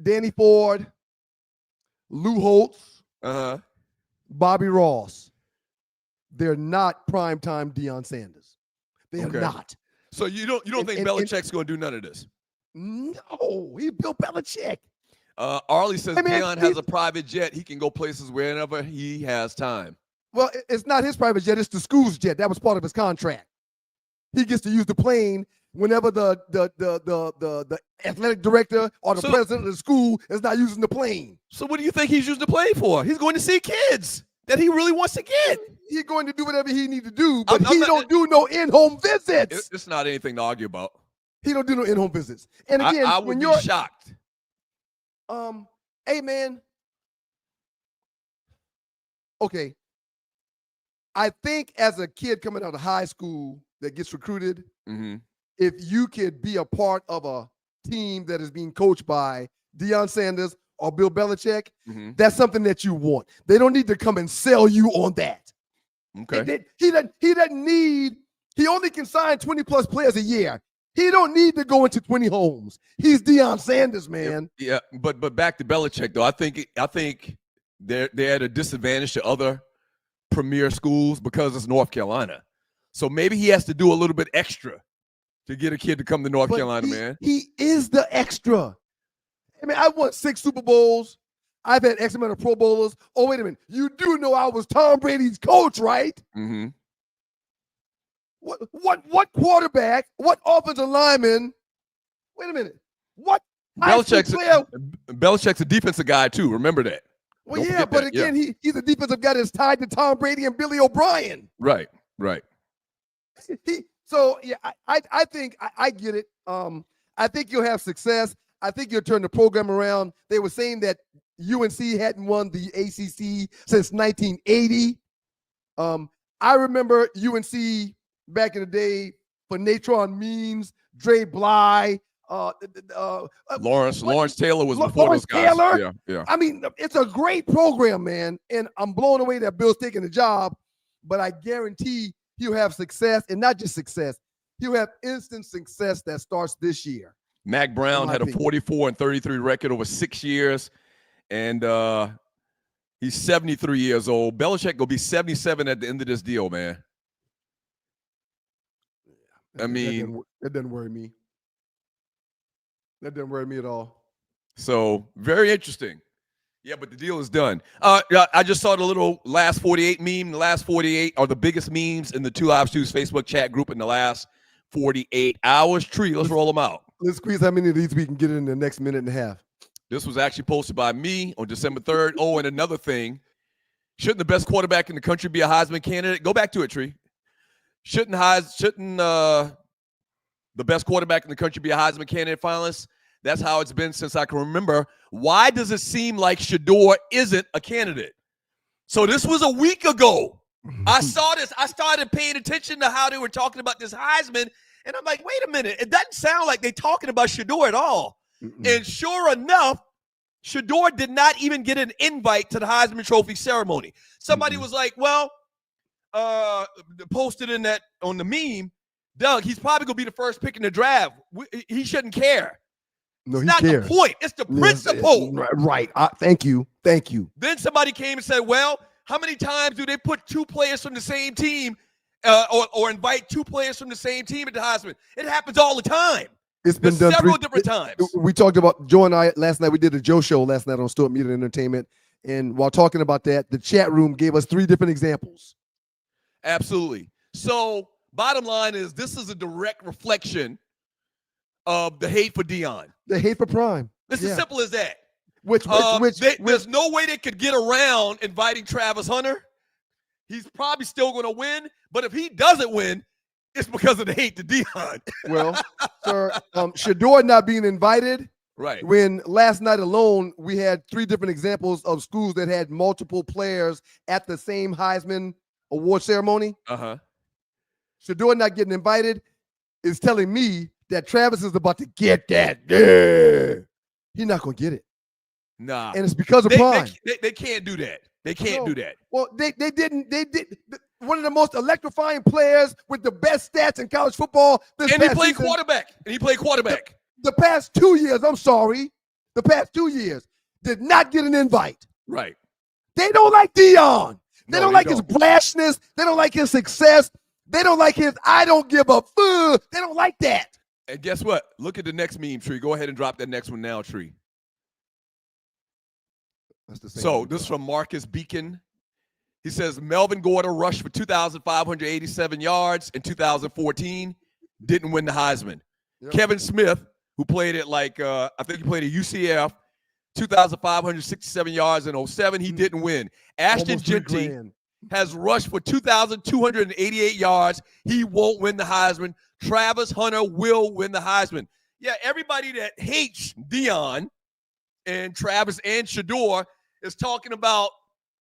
Danny Ford, Lou Holtz, Bobby Ross. They're not primetime Deion Sanders. They are not. So you don't think Belichick's going to do none of this? No, he's Bill Belichick. Arlie says Deion has a private jet. He can go places wherever he has time. Well, it's not his private jet. It's the school's jet. That was part of his contract. He gets to use the plane whenever the athletic director or the president of the school is not using the plane. So what do you think he's using the plane for? He's going to see kids that he really wants to get. He's going to do whatever he needs to do, but he don't do no in-home visits. It's not anything to argue about. He don't do no in-home visits. And again, I would be shocked. Hey man. Okay. I think as a kid coming out of high school that gets recruited, if you could be a part of a team that is being coached by Deion Sanders or Bill Belichick, that's something that you want. They don't need to come and sell you on that. Okay. He doesn't need. He only can sign 20+ players a year. He don't need to go into 20 homes. He's Deion Sanders, man. Yeah, but back to Belichick though. I think they're at a disadvantage to other premier schools because it's North Carolina. So maybe he has to do a little bit extra to get a kid to come to North Carolina, man. He is the extra. I mean, I won 6 Super Bowls. I've had X amount of Pro Bowlers. Oh, wait a minute. You do know I was Tom Brady's coach, right? Mm-hmm. What quarterback, what offensive lineman, wait a minute, what Belichick's a defensive guy too, remember that. Well, yeah, but again, he's a defensive guy that's tied to Tom Brady and Billy O'Brien. Right. I think I get it. I think you'll have success. I think you'll turn the program around. They were saying that UNC hadn't won the ACC since 1980. I remember UNC back in the day for Natron Means, Dre Bly, Lawrence Taylor was before Lawrence those guys. Taylor? Yeah. I mean, it's a great program, man. And I'm blown away that Bill's taking the job, but I guarantee he'll have success, and not just success. He'll have instant success that starts this year. Mac Brown had a 44-33 record over 6 years, and he's 73 years old. Belichick will be 77 at the end of this deal, man. I mean, that doesn't worry me. That doesn't worry me at all. So very interesting. Yeah, but the deal is done. I just saw the little last 48 meme. The last 48 are the biggest memes in the Two Live Stews Facebook chat group in the last 48 hours. Tree, let's roll them out. Let's squeeze how many of these we can get in the next minute and a half. This was actually posted by me on December 3rd. Oh, and another thing. Shouldn't the best quarterback in the country be a Heisman candidate? Go back to it, Tree. Shouldn't the best quarterback in the country be a Heisman candidate finalist? That's how it's been since I can remember. Why does it seem like Shedeur isn't a candidate? So this was a week ago. I saw this. I started paying attention to how they were talking about this Heisman, and I'm like, wait a minute. It doesn't sound like they're talking about Shedeur at all. And sure enough, Shedeur did not even get an invite to the Heisman Trophy ceremony. Somebody was like, well, posted in that on the meme, Doug, he's probably going to be the first pick in the draft. He shouldn't care. No, it's not cares. the point. It's the principle. Right. Thank you. Then somebody came and said, well, how many times do they put 2 players from the same team or invite 2 players from the same team at the Heisman? It happens all the time. It's been done several different times. We talked about Joe and I last night. We did a Joe show last night on Stuart Media Entertainment. And while talking about that, the chat room gave us 3 different examples. Absolutely. So bottom line is this is a direct reflection of the hate for Deion. The hate for Prime. It's as simple as that. There's no way they could get around inviting Travis Hunter. He's probably still going to win. But if he doesn't win, it's because of the hate to Deion. Well, sir, Shedeur not being invited. Right. When last night alone, we had 3 different examples of schools that had multiple players at the same Heisman award ceremony. Shedeur not getting invited is telling me that Travis is about to get that. Yeah. He's not going to get it. Nah. And it's because of Prime. They can't do that. They can't do that. Well, they didn't. They did. One of the most electrifying players with the best stats in college football. And he played quarterback. The past 2 years, the past 2 years did not get an invite. Right. They don't like Deion. They don't like his brashness. They don't like his success. They don't like his I don't give a fuck. They don't like that. And guess what? Look at the next meme, Tree. Go ahead and drop that next one now, Tree. That's the same so this is from Marcus Beacon. He says Melvin Gordon rushed for 2,587 yards in 2014, didn't win the Heisman. Yep. Kevin Smith, who played at I think he played at UCF, 2,567 yards in 2007, he didn't win. Ashton Genty has rushed for 2,288 yards. He won't win the Heisman. Travis Hunter will win the Heisman. Yeah, everybody that hates Deion and Travis and Shedeur is talking about,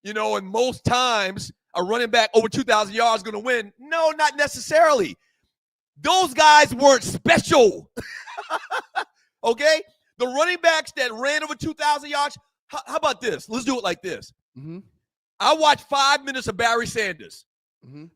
and most times a running back over 2,000 yards is going to win. No, not necessarily. Those guys weren't special. Okay? The running backs that ran over 2,000 yards, how about this? Let's do it like this. I watched 5 minutes of Barry Sanders.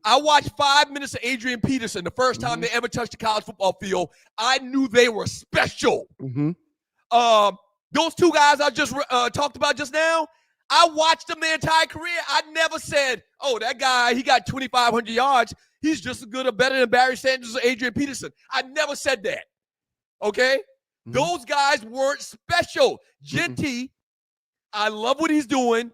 I watched 5 minutes of Adrian Peterson the first time they ever touched the college football field. I knew they were special. Those 2 guys I just talked about just now, I watched them their entire career. I never said, oh, that guy, he got 2,500 yards. He's just as good or better than Barry Sanders or Adrian Peterson. I never said that. Okay? Those guys weren't special. Genty, I love what he's doing.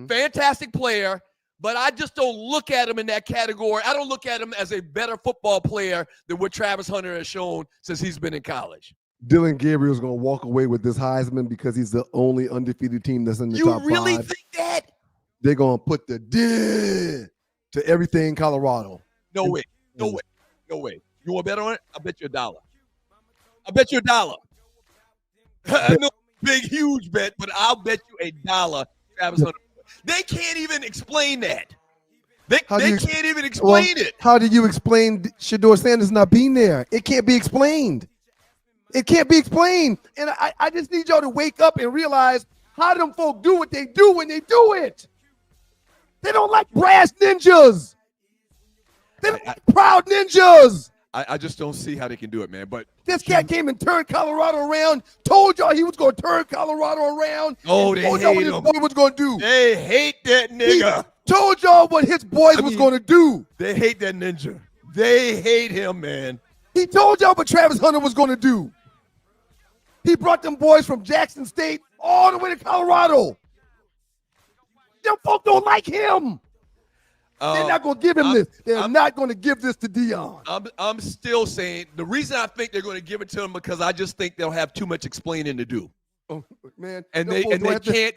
Fantastic player. But I just don't look at him in that category. I don't look at him as a better football player than what Travis Hunter has shown since he's been in college. Dylan Gabriel's going to walk away with this Heisman because he's the only undefeated team that's in the top 5. You really think that? They're going to put the "did" to everything Colorado. No way. No way. No way. You want to bet on it? I'll bet you $1. I'll bet you $1. No big, huge bet, but I'll bet you $1 Travis Hunter. They can't even explain that. They can't even explain it. How do you explain Shedeur Sanders not being there? It can't be explained. It can't be explained. And I just need y'all to wake up and realize how them folk do what they do when they do it. They don't like brass ninjas. They don't like proud ninjas. I just don't see how they can do it, man. But this cat came and turned Colorado around, told y'all he was going to turn Colorado around. Oh, they told hate y'all what his him. boy was going to do. They hate that nigga. He told y'all what his boys was going to do. They hate that ninja. They hate him, man. He told y'all what Travis Hunter was going to do. He brought them boys from Jackson State all the way to Colorado. Them folk don't like him. They're not going to give him this. They're not going to give this to Dion. I'm still saying the reason I think they're going to give it to him because I just think they'll have too much explaining to do. Oh, man. And they can't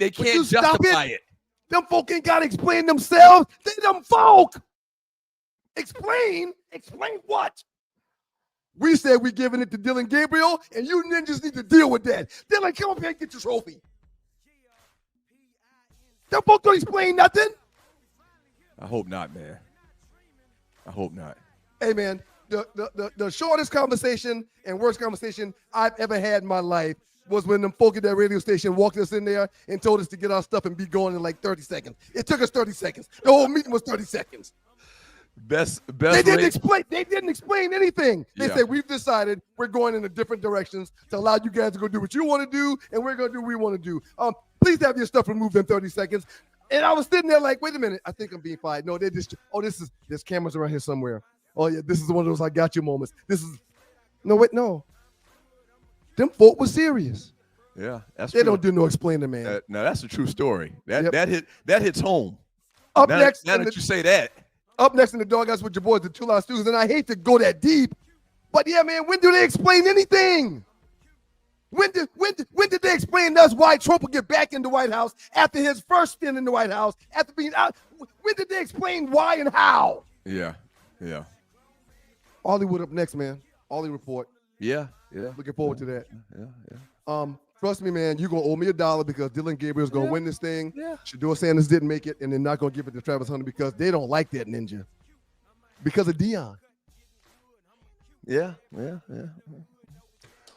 justify it. Them folk ain't got to explain themselves. They them folk. Explain? Explain what? We said we're giving it to Dylan Gabriel, and you ninjas need to deal with that. Dylan, come up here and get your trophy. Them folk don't explain nothing. I hope not, man. I hope not. Hey, man, the shortest conversation and worst conversation I've ever had in my life was when them folk at that radio station walked us in there and told us to get our stuff and be going in like 30 seconds. It took us 30 seconds. The whole meeting was 30 seconds. Best. They didn't explain. They didn't explain anything. They Yeah. said we've decided we're going in a different directions to allow you guys to go do what you want to do, and we're going to do what we want to do. Please have your stuff removed in 30 seconds. And I was sitting there like, wait a minute, I think I'm being fired. No, they just, there's cameras around here somewhere. Oh yeah, this is one of those I got you moments. No. Them folk was serious. Yeah, that's They true. don't do no explaining, man. No, that's a true story. Yep. That hits home. Up now, next, now that you say that. Up next in the Doghouse with your boys, the Two Loud Stews, and I hate to go that deep, but yeah, man, when do they explain anything? When did they explain to us why Trump will get back in the White House after his first stint in the White House, after being out? When did they explain why and how? Yeah. Arlewood up next, man. Arlie report. Yeah. Looking forward to that. Yeah. Trust me, man, you're going to owe me $1 because Dylan Gabriel's going to win this thing. Yeah. Shedeur Sanders didn't make it, and they're not going to give it to Travis Hunter because they don't like that ninja. Because of Dion. Yeah.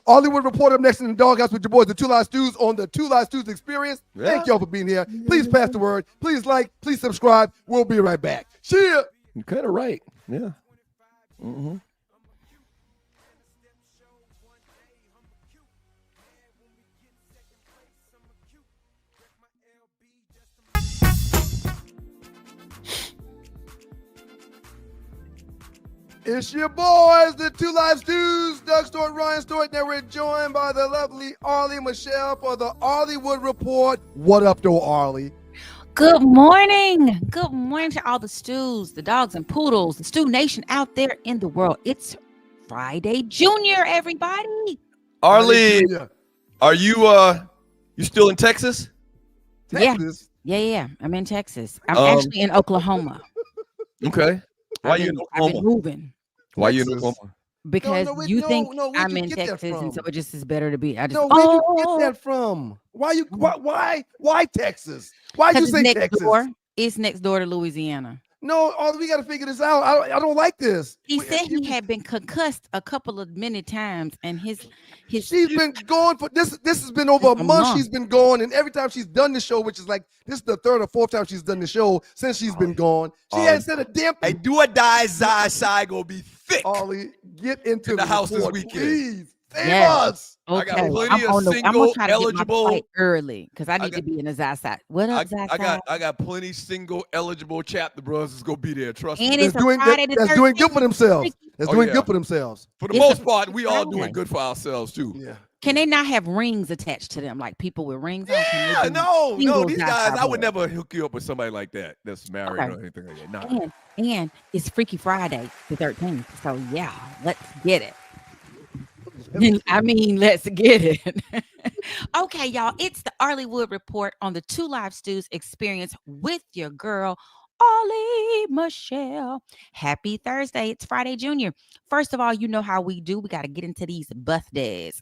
Arlewood report up next in the Doghouse with your boys, the Two Loud Stews, on the Two Loud Stews Experience. Yeah. Thank y'all for being here. Please pass the word. Please like. Please subscribe. We'll be right back. See ya. You're kind of right. Yeah. Mm-hmm. It's your boys, the Two Live Stews, Doug Stewart, Ryan Stewart. Now we're joined by the lovely Arlie Michelle for the Arlewood Report. What up, though, Arlie? Good morning. Good morning to all the stews, the dogs and poodles, the stew nation out there in the world. It's Friday Junior, everybody. Arlie, Yeah. are you still in Texas? Texas. Yeah. I'm in Texas. I'm actually in Oklahoma. Okay. Why are you in I've been Oklahoma? moving Why are you in Texas? Oklahoma? because wait, you no, think where'd I'm you in get that Texas, from? and so it just is better to be. I just No, where'd you get that from? Why Texas? Why'd you because say it's next Texas? door. It's next door to Louisiana. No, we got to figure this out. I don't like this. He said he had been concussed a couple of many times, and his she's been going for this. This has been over a month. She's been gone, and every time she's done the show, which is like this is the third or fourth time she's done the show since she's been gone. She hasn't said a damn thing. Hey, do or die, side gonna be thick. Ollie, get into in the house this report, weekend. Please save Yes. us. Okay. I got plenty of I'm single gonna try to eligible. get my flight early because I need to be in the Zai. What up, Zai? I got plenty single eligible chapter brothers gonna be there. Trust me. And it's That's doing good for themselves. That's doing good for themselves. For the most part, we all doing good for ourselves too. Yeah. Can they not have rings attached to them, like people with rings on? Yeah, no, these guys, I would never hook you up with somebody like that that's married or anything like that. Nah. And it's Freaky Friday, the 13th. So yeah, let's get it. I mean, let's get it. Okay, y'all. It's the Arlewood Report on the Two Live Stews experience with your girl, Ollie Michelle. Happy Thursday. It's Friday Junior. First of all, you know how we do. We got to get into these birthdays.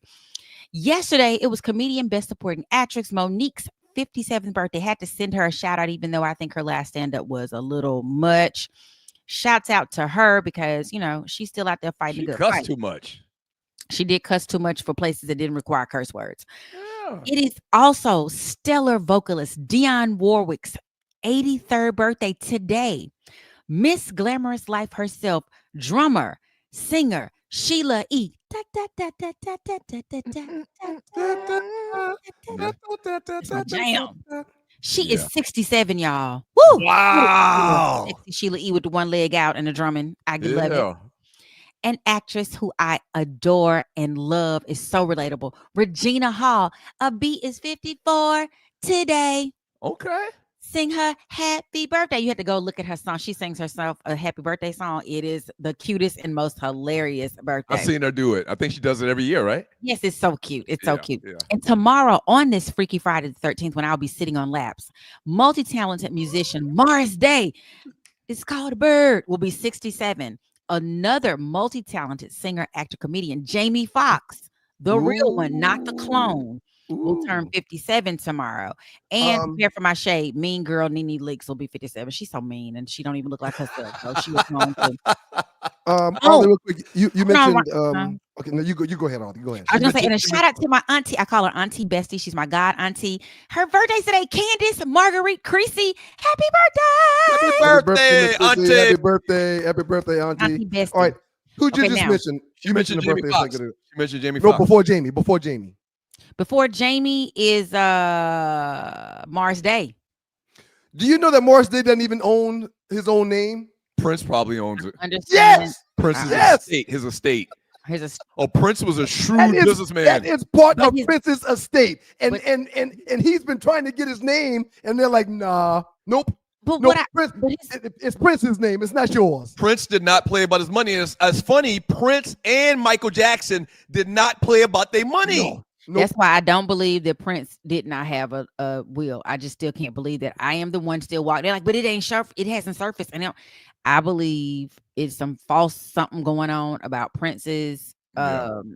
Yesterday, it was comedian Best Supporting Actress Monique's 57th birthday. Had to send her a shout out, even though I think her last stand up was a little much. Shouts out to her because, you know, she's still out there fighting a good fight. She cussed too much. She did cuss too much for places that didn't require curse words. Yeah. It is also stellar vocalist Dionne Warwick's 83rd birthday today. Miss Glamorous Life herself, drummer, singer Sheila E. Jam. She is 67, y'all. Woo! Wow. Sexy Sheila E. with the one leg out and the drumming. I love it. An actress who I adore and love is so relatable. Regina Hall. A beat is 54 today. Okay. Sing her happy birthday. You had to go look at her song. She sings herself a happy birthday song. It is the cutest and most hilarious birthday. I've seen her do it. I think she does it every year, right? Yes, it's so cute. It's so cute. Yeah. And tomorrow on this Freaky Friday the 13th, when I'll be sitting on laps, multi-talented musician Morris Day, it's called a bird, will be 67. Another multi-talented singer, actor, comedian, Jamie Foxx, the real one, not the clone, will turn 57 tomorrow. And prepare for my shade, mean girl Nene Leakes will be 57. She's so mean and she don't even look like herself. So she was clone too. Real quick, you mentioned okay, no, you go ahead, Audie. Go ahead. I was gonna say, and a shout out to my auntie. I call her Auntie Bestie. She's my god auntie. Her birthday's today. Candace Marguerite Creasy. Happy birthday! Happy birthday, Auntie! Happy birthday, Auntie. Auntie Bestie. All right, who'd you just mention? You mentioned the Jamie birthday. Foxx. You mentioned Jamie No, Foxx. before Jamie. Before Jamie is Mars Day. Do you know that Morris Day doesn't even own his own name? Prince probably owns it. Understand? Prince's estate. Oh, Prince was a shrewd businessman. That is part of Prince's estate, and he's been trying to get his name, and they're like, nah, nope. It's Prince's name. It's not yours. Prince did not play about his money. As funny, Prince and Michael Jackson did not play about their money. No. Nope. That's why I don't believe that Prince did not have a will. I just still can't believe that. I am the one still walking. They're like, but it ain't sharp. It hasn't surfaced. And I believe it's some false something going on about Prince's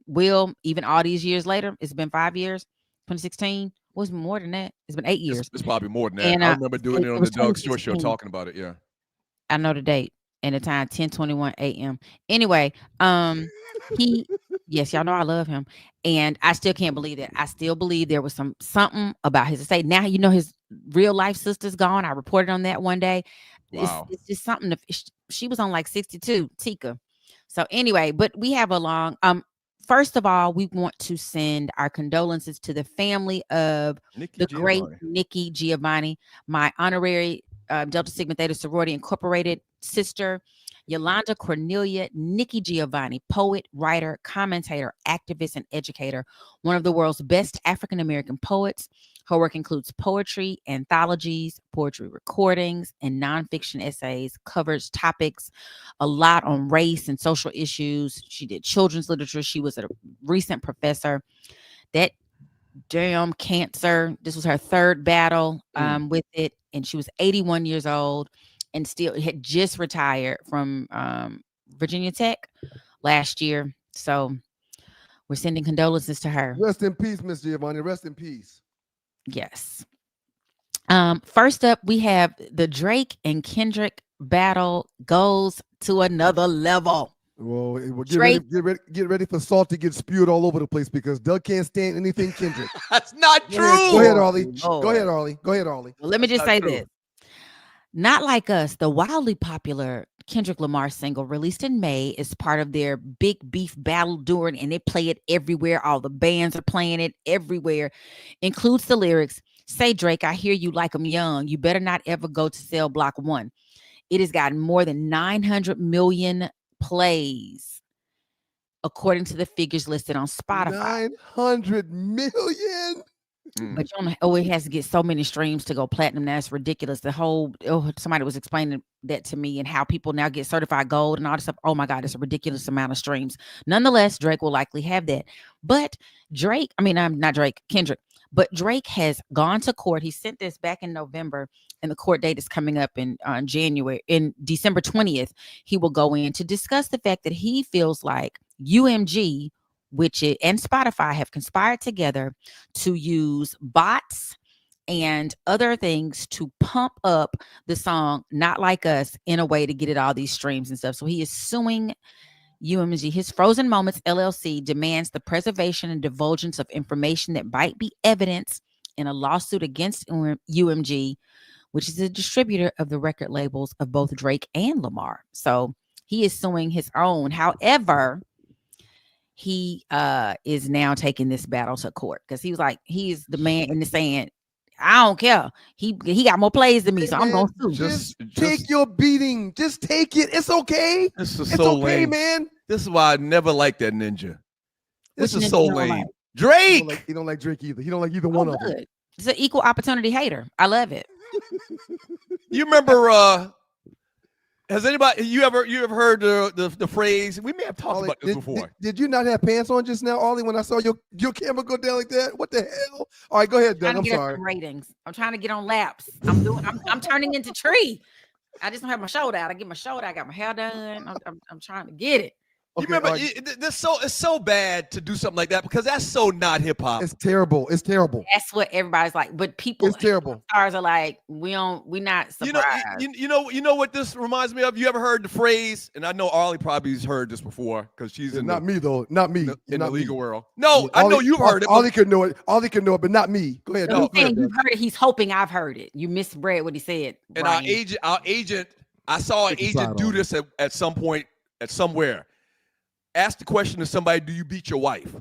will. Even all these years later, it's been 5 years. 2016 was more than that. It's been 8 years. It's probably more than that. And, I remember doing it on the Doug Short Show talking about it. Yeah, I know the date and the time, 10:21 a.m. Anyway, yes, y'all know I love him, and I still can't believe that. I still believe there was something about his estate. Now you know his real life sister's gone. I reported on that one day. Wow. It's just something. She was on like 62, Tika. So anyway, but we have a long. First of all, we want to send our condolences to the family of great Nikki Giovanni, my honorary Delta Sigma Theta Sorority Incorporated sister, Yolanda Cornelia Nikki Giovanni, poet, writer, commentator, activist, and educator, one of the world's best African-American poets. Her work includes poetry, anthologies, poetry recordings, and nonfiction essays, covers topics a lot on race and social issues. She did children's literature. She was a recent professor. That damn cancer, this was her third battle with it, and she was 81 years old and still had just retired from Virginia Tech last year. So we're sending condolences to her. Rest in peace, Miss Giovanni. Rest in peace. Yes. First up, we have the Drake and Kendrick battle goes to another level. Well, get ready for salt to get spewed all over the place because Doug can't stand anything Kendrick. That's not true. Go ahead, Arlie. Lord. Go ahead, Arlie. Go ahead, Arlie. Well, let me just say this. Not Like Us, the wildly popular Kendrick Lamar single released in May is part of their big beef battle during, and they play it everywhere. All the bands are playing it everywhere. Includes the lyrics, "Say Drake, I hear you like I'm young. You better not ever go to cell block 1." It has gotten more than 900 million plays, according to the figures listed on Spotify. 900 million. But it has to get so many streams to go platinum. That's ridiculous. Somebody was explaining that to me and how people now get certified gold and all this stuff. Oh my God, it's a ridiculous amount of streams. Nonetheless, Drake will likely have that. But Kendrick. But Drake has gone to court. He sent this back in November, and the court date is coming up in December 20th. He will go in to discuss the fact that he feels like UMG and Spotify have conspired together to use bots and other things to pump up the song Not Like Us in a way to get it all these streams and stuff. So he is suing UMG. His Frozen Moments LLC demands the preservation and divulgence of information that might be evidence in a lawsuit against UMG, which is a distributor of the record labels of both Drake and Lamar. So he is suing his own. However, he is now taking this battle to court because he was like, he's the man in the saying, I don't care. He got more plays than me, so I'm gonna sue. Just take your beating. Just take it. It's okay. This is it's so okay, lame, man. This is why I never liked that ninja. This is so lame. Drake. He don't like Drake either. He don't like either one of them. It's an equal opportunity hater. I love it. You remember? Has anybody you ever heard the phrase? We may have talked about this before. Did you not have pants on just now, Ollie? When I saw your camera go down like that, what the hell? All right, go ahead, Doug. I'm sorry. Ratings. I'm trying to get on laps. I'm turning into Tree. I just don't have my shoulder out. I get my shoulder. I got my hair done. I'm trying to get it. Okay, you remember, it's so bad to do something like that because that's so not hip hop. It's terrible. It's terrible. That's what everybody's like. But people, it's terrible. Stars are like, we're not surprised. You know what this reminds me of? You ever heard the phrase? And I know Arlie probably has heard this before because she's not me though. Not me in the legal world. No, yeah, I know you've heard it. Ollie could know it. Ollie could know it, but not me. Go ahead. No, you've heard it. He's hoping I've heard it. You misread what he said. And Brian. our agent, I saw an agent do this at some point at somewhere. Ask the question to somebody, do you beat your wife?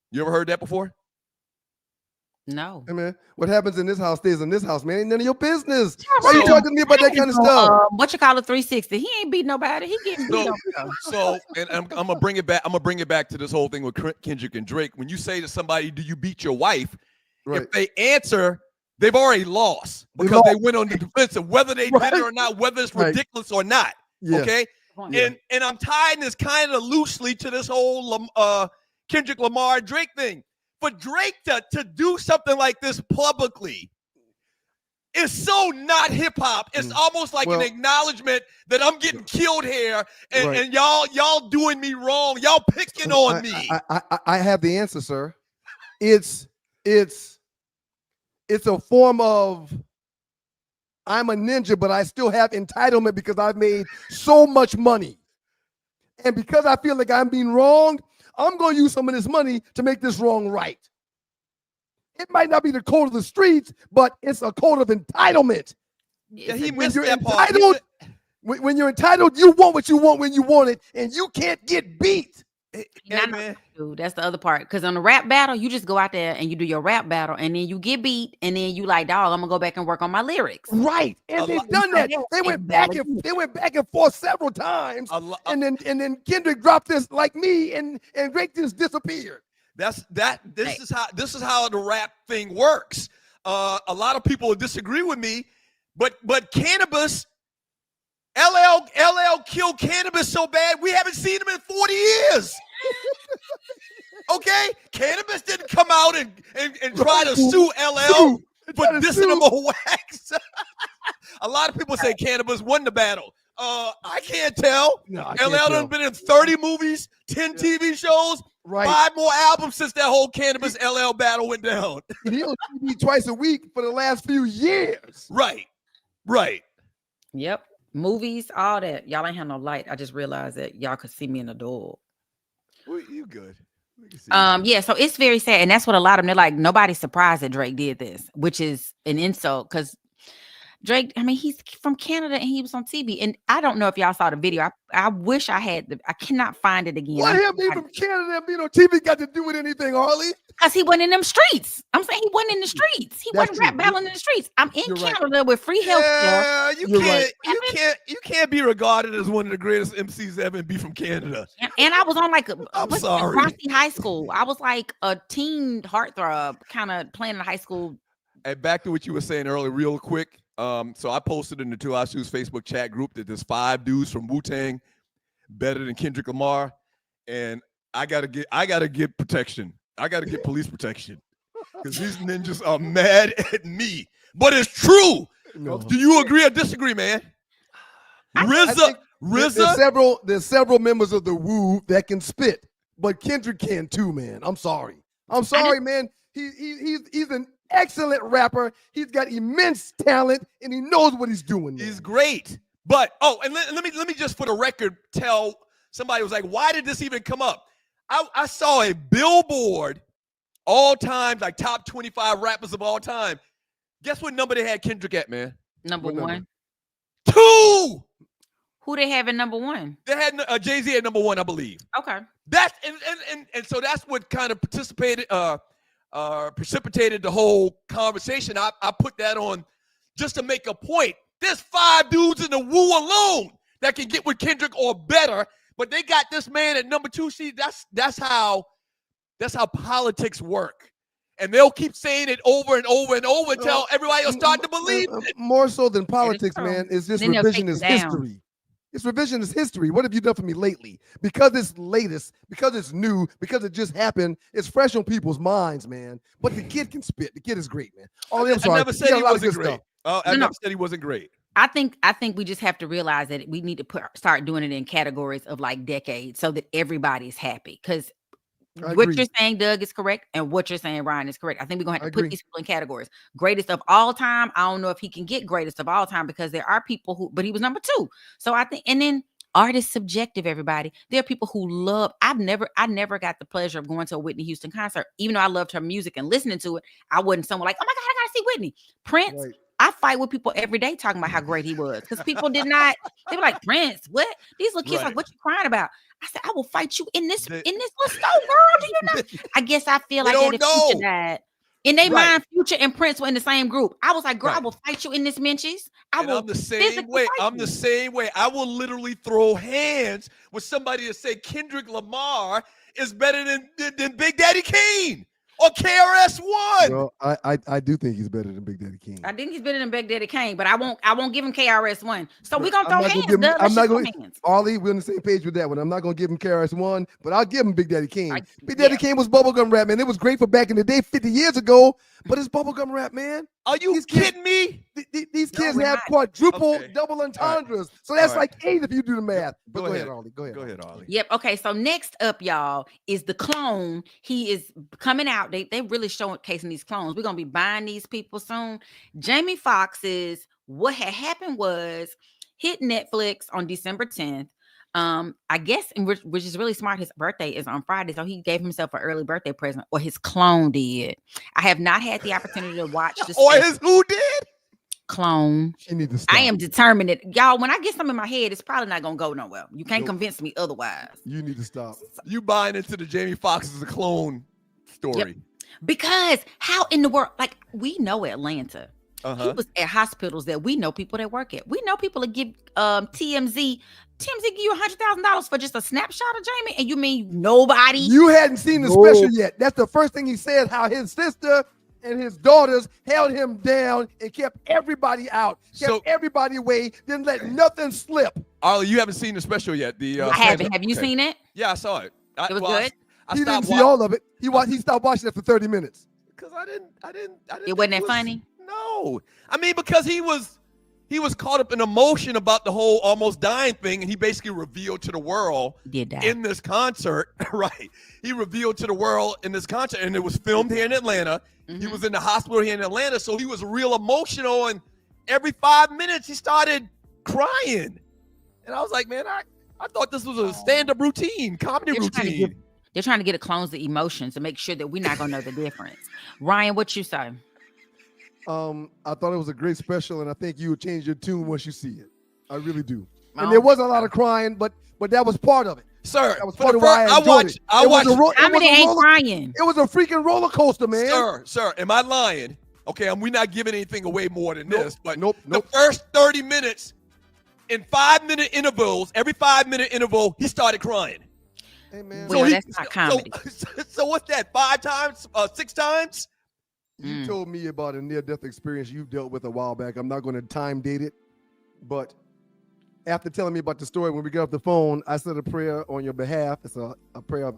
You ever heard that before? No. Hey, man, what happens in this house stays in this house, man. Ain't none of your business. Why are you talking to me about that kind of stuff? What you call a 360? He ain't beat nobody. He getting beat up. So, and I'm gonna bring it back. I'm gonna bring it back to this whole thing with Kendrick and Drake. When you say to somebody, do you beat your wife? Right. If they answer, they've already lost because they went on the defensive, whether they did it or not, whether it's ridiculous or not. Yeah. Okay. And I'm tying this kind of loosely to this whole Kendrick Lamar Drake thing. For Drake to do something like this publicly is so not hip hop. It's almost like an acknowledgement that I'm getting killed here, and y'all doing me wrong. Y'all picking on me. I have the answer, sir. It's a form of I'm a ninja, but I still have entitlement because I've made so much money. And because I feel like I'm being wronged, I'm going to use some of this money to make this wrong right. It might not be the code of the streets, but it's a code of entitlement. Yeah, he missed that part. When you're entitled, you want what you want when you want it, and you can't get beat. Dude, that's the other part. Because on the rap battle, you just go out there and you do your rap battle, and then you get beat, and then you like, dog, I'm gonna go back and work on my lyrics. Right, and they've done that. They went back and forth several times, and then Kendrick dropped this like me, and Drake just disappeared. This is how the rap thing works. A lot of people disagree with me, but cannabis. LL killed cannabis so bad we haven't seen him in 40 years. Okay? Cannabis didn't come out and try to sue LL for dissing him on wax. A lot of people say cannabis won the battle. I can't tell. No, LL done been in 30 movies, 10 TV shows, 5 more albums since that whole cannabis LL battle went down. He on TV twice a week for the last few years. Right. Yep. Movies, all that. Y'all ain't have no light. I just realized that y'all could see me in the door. Well, you good. We can see Yeah, so it's very sad. And that's what a lot of them, they're like, nobody's surprised that Drake did this, which is an insult because Drake, I mean, he's from Canada and he was on TV. And I don't know if y'all saw the video. I wish I had I cannot find it again. What him being from Canada and being on TV got to do with anything, Harley? Because he wasn't in them streets. I'm saying he wasn't in the streets. He That's wasn't rap true. battling in the streets. I'm in You're right. Canada with free health care. Yeah, You're right. you can't be regarded as one of the greatest MCs ever and be from Canada. And I was on like I'm what's sorry. Rossi High School. I was like a teen heartthrob, kind of playing in high school. And back to what you were saying earlier, real quick. So I posted in the 2 Hour Shoes Facebook chat group that there's 5 dudes from Wu-Tang better than Kendrick Lamar, and I gotta get protection. I gotta get police protection because these ninjas are mad at me. But it's true. No. Do you agree or disagree, man? RZA. There's several members of the Wu that can spit, but Kendrick can too, man. I'm sorry, man. He's an excellent rapper. He's got immense talent, and he knows what he's doing. Man. He's great. But and let me just for the record tell somebody was like, why did this even come up? I saw a Billboard all time, like top 25 rappers of all time. Guess what number they had Kendrick at, man? Number one. 2. Who they have in number one? They had Jay-Z at number 1, I believe. Okay. That's and so that's what kind of precipitated the whole conversation. I put that on just to make a point. There's 5 dudes in the Wu alone that can get with Kendrick or better, but they got this man at number 2. See, that's how politics work. And they'll keep saying it over and over and over until everybody will start to believe it. More so than politics, man, is just revisionist history. It's revisionist history. What have you done for me lately? Because it's latest, because it's new, because it just happened, it's fresh on people's minds, man. But the kid can spit. The kid is great, man. I never said he wasn't great. I never said he wasn't great. I think we just have to realize that we need to start doing it in categories of like decades so that everybody's happy. Because what you're saying, Doug, is correct, and what you're saying, Ryan, is correct. I think we're gonna have to put these people in categories. Greatest of all time. I don't know if he can get greatest of all time because there are people who, but he was number 2. So I think, and then art is subjective, everybody. There are people who love, I never got the pleasure of going to a Whitney Houston concert. Even though I loved her music and listening to it, I wasn't someone like, oh my God, I gotta see Whitney. Prince. Right. I fight with people every day talking about how great he was because people did not. They were like, Prince, what? These little kids like, what you crying about? I said, I will fight you in this little store, girl. Do you know? I guess I feel like that if Future died. In their mind, Future and Prince were in the same group. I was like, girl, I will fight you in this Menchie's. I'm the same way. I'm the same way. I will literally throw hands with somebody to say Kendrick Lamar is better than Big Daddy Kane. Or KRS-One. Well, I do think he's better than Big Daddy Kane. I think he's better than Big Daddy Kane, but I won't give him KRS-One. So we're gonna throw hands. I'm not going to. Ollie, we're on the same page with that one. I'm not going to give him KRS-One, but I'll give him Big Daddy Kane. Big Daddy Kane was bubblegum rap, man. It was great for back in the day, 50 years ago. But it's bubblegum rap, man. Are you kidding me? These kids have quadruple double entendres. Right. So that's like 8 if you do the math. But go ahead, Ollie. Go ahead, Ollie. Yep. Okay. So next up, y'all, is the clone. He is coming out. They really showcasing these clones. We're gonna be buying these people soon. Jamie Foxx's what had happened was hit Netflix on December 10th. I guess, which is really smart, his birthday is on Friday, so he gave himself an early birthday present, or his clone did. I have not had the opportunity to watch this. Or his who did? Clone. She need to stop. I am determined that, y'all, when I get something in my head, it's probably not gonna go nowhere. You can't convince me otherwise. You need to stop. You buying into the Jamie Foxx is a clone story. Yep. Because how in the world, like, we know Atlanta. He was at hospitals that we know people that work at. We know people that give TMZ give you $100,000 for just a snapshot of Jamie, and you mean nobody? You hadn't seen the special yet. That's the first thing he said, how his sister and his daughters held him down and kept everybody out, kept everybody away, didn't let nothing slip. Arlie, you haven't seen the special yet. I haven't. Have you seen it? Yeah, I saw it. It was good? He didn't see all of it. He stopped watching it for 30 minutes. Because I didn't. It wasn't that funny? No. I mean, because he was caught up in emotion about the whole almost dying thing, and he basically revealed to the world in this concert, right? He revealed to the world in this concert, and it was filmed here in Atlanta. He was in the hospital here in Atlanta, so he was real emotional, and every 5 minutes he started crying. And I was like, man, I thought this was a stand-up routine, comedy routine. They're trying to get a clones of emotions to make sure that we're not going to know the difference. Ryan, what you say? I thought it was a great special, and I think you would change your tune once you see it. I really do. And there was a lot of crying, but that was part of it. Sir, that was part of why I enjoyed it. How many ain't crying? It was a freaking roller coaster, man. Sir, am I lying? Okay, we're not giving anything away more than this, but the first 30 minutes in 5-minute intervals, every 5-minute interval, he started crying. Hey, man. Well, that's not comedy. So what's that, 5 times, 6 times? You told me about a near-death experience you dealt with a while back. I'm not going to time date it, but after telling me about the story, when we got off the phone, I said a prayer on your behalf. It's a prayer of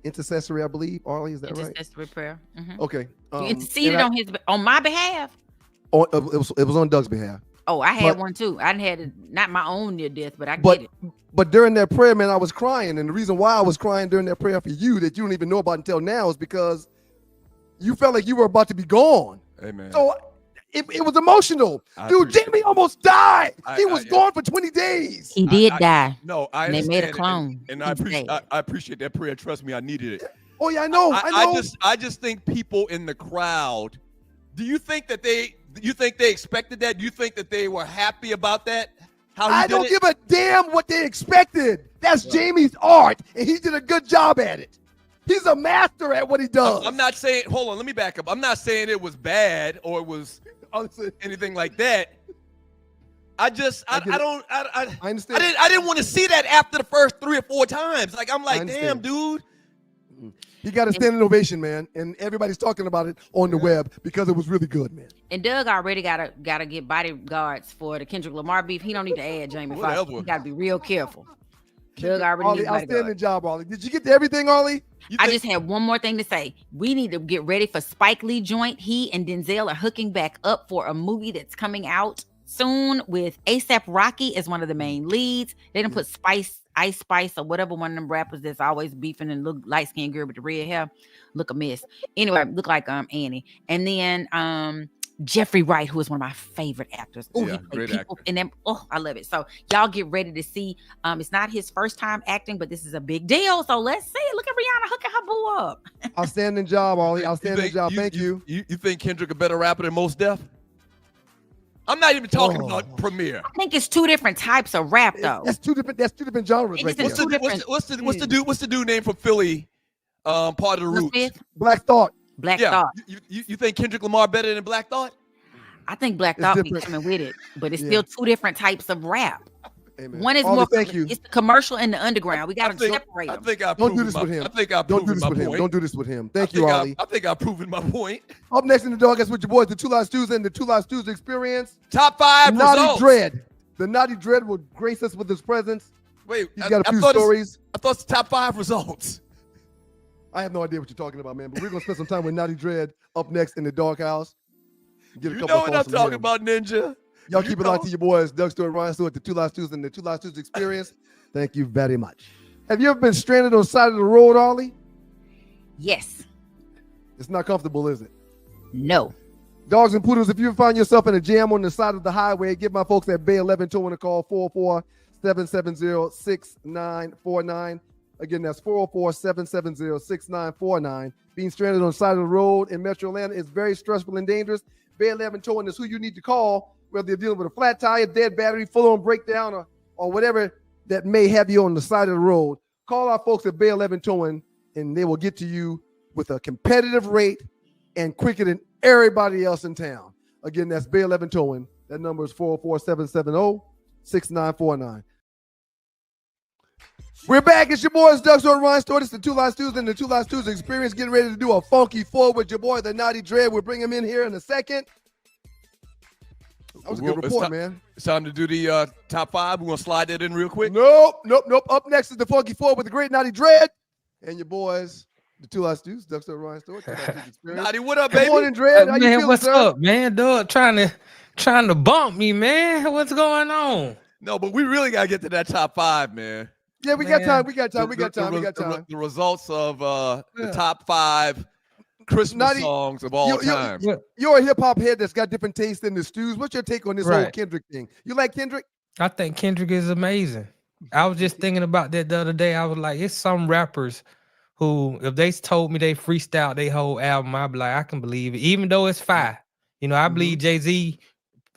intercessory, I believe. Arlie, is that right? Intercessory prayer. Mm-hmm. Okay. You interceded on my behalf? It was on Doug's behalf. Oh, I had one too. I had it, not my own near death, but I get it. But during that prayer, man, I was crying. And the reason why I was crying during that prayer for you that you don't even know about until now is because you felt like you were about to be gone. Amen. So it was emotional. Dude, Jamie almost died. He was gone for 20 days. He did die. No, I understand. They made a clone. And I appreciate that prayer. Trust me, I needed it. Oh, yeah, I know. I just think people in the crowd, do you think they expected that? Do you think that they were happy about that? I don't give a damn what they expected. That's Jamie's art, and he did a good job at it. He's a master at what he does. I'm not saying, hold on, let me back up. I'm not saying it was bad or it was anything like that. I understand. I didn't want to see that after the first 3 or 4 times. Like, I'm like, damn, dude. He got a standing ovation, man, and everybody's talking about it on the web because it was really good, man. And Doug already gotta get bodyguards for the Kendrick Lamar beef. He don't need to add Jamie Foxx. He gotta be real careful. Doug already needs bodyguards. Outstanding job, Ollie. Did you get to everything, Ollie? I just had one more thing to say. We need to get ready for Spike Lee joint. He and Denzel are hooking back up for a movie that's coming out soon with A$AP Rocky as one of the main leads. They done put Ice Spice or whatever one of them rappers that's always beefing and look light-skinned girl with the red hair. Look a mess. Anyway, look like Annie. And then Jeffrey Wright, who is one of my favorite actors. Oh, he played people in them. Oh, I love it. So y'all get ready to see. It's not his first time acting, but this is a big deal. So let's see. Look at Rihanna hooking her boo up. Outstanding job, Ollie. Outstanding job. Thank you. You think Kendrick a better rapper than Mos Def? I'm not even talking about Premier. I think it's 2 different types of rap, though. That's two different genres. Right there. What's the dude name from Philly? Part of the Roots. Black Thought. Black Thought. You think Kendrick Lamar better than Black Thought? I think Black Thought be coming with it, but it's still 2 different types of rap. Amen. One is more. It's the commercial and the underground. We got to separate them. Don't do this with him. Don't do this with him. Thank you, Ollie. I think I've proven my point. Up next in the Doghouse with your boys, the Two Lives Tuesday and the Two Lives Tuesday Experience. Top 5 results. The Naughty Dread will grace us with his presence. Wait, he's got a few stories. I thought it's top 5 results. I have no idea what you're talking about, man. But we're gonna spend some time with Naughty Dread up next in the Doghouse. You know what I'm talking about, Ninja. Y'all keep it locked to your boys, Doug Stewart, Ryan Stewart, the Two Lives Tuesday and the Two Lives Tuesday Experience. Thank you very much. Have you ever been stranded on the side of the road, Ollie? Yes. It's not comfortable, is it? No. Dogs and poodles, if you find yourself in a jam on the side of the highway, give my folks at Bay 11 Towing a call, 404-770-6949. Again, that's 404-770-6949. Being stranded on the side of the road in Metro Atlanta is very stressful and dangerous. Bay 11 Towing is who you need to call, whether you're dealing with a flat tire, dead battery, full-on breakdown, or whatever that may have you on the side of the road. Call our folks at Bay 11 Towing, and they will get to you with a competitive rate and quicker than everybody else in town. Again, that's Bay 11 Towing. That number is 404-770-6949. We're back. It's your boys, Doug Stewart, Ryan Stewart. It's the Two Lives Tuesday and the Two Lives Tuesday Experience. Getting ready to do a funky 4 with your boy, the Naughty Dread. We'll bring him in here in a second. That was a good report, man. It's time to do the top 5. We're going to slide that in real quick. Nope. Up next is the funky 4 with the great Naughty Dread. And your boys, the Two Lives Tuesday, Doug Stewart, Ryan Stewart. Naughty, what up, baby? Good morning, Dread. How you feeling, what's sir? up, man? Doug trying to bump me, man. What's going on? No, but we really got to get to that top 5, man. Yeah, we got time. We got time. The results of the top 5 Christmas songs of all time. You're a hip hop head that's got different tastes than the stews. What's your take on this whole Kendrick thing? You like Kendrick? I think Kendrick is amazing. I was just thinking about that the other day. I was like, it's some rappers who, if they told me they freestyle their whole album, I'd be like, I can believe it, even though it's fire. You know, I believe Jay-Z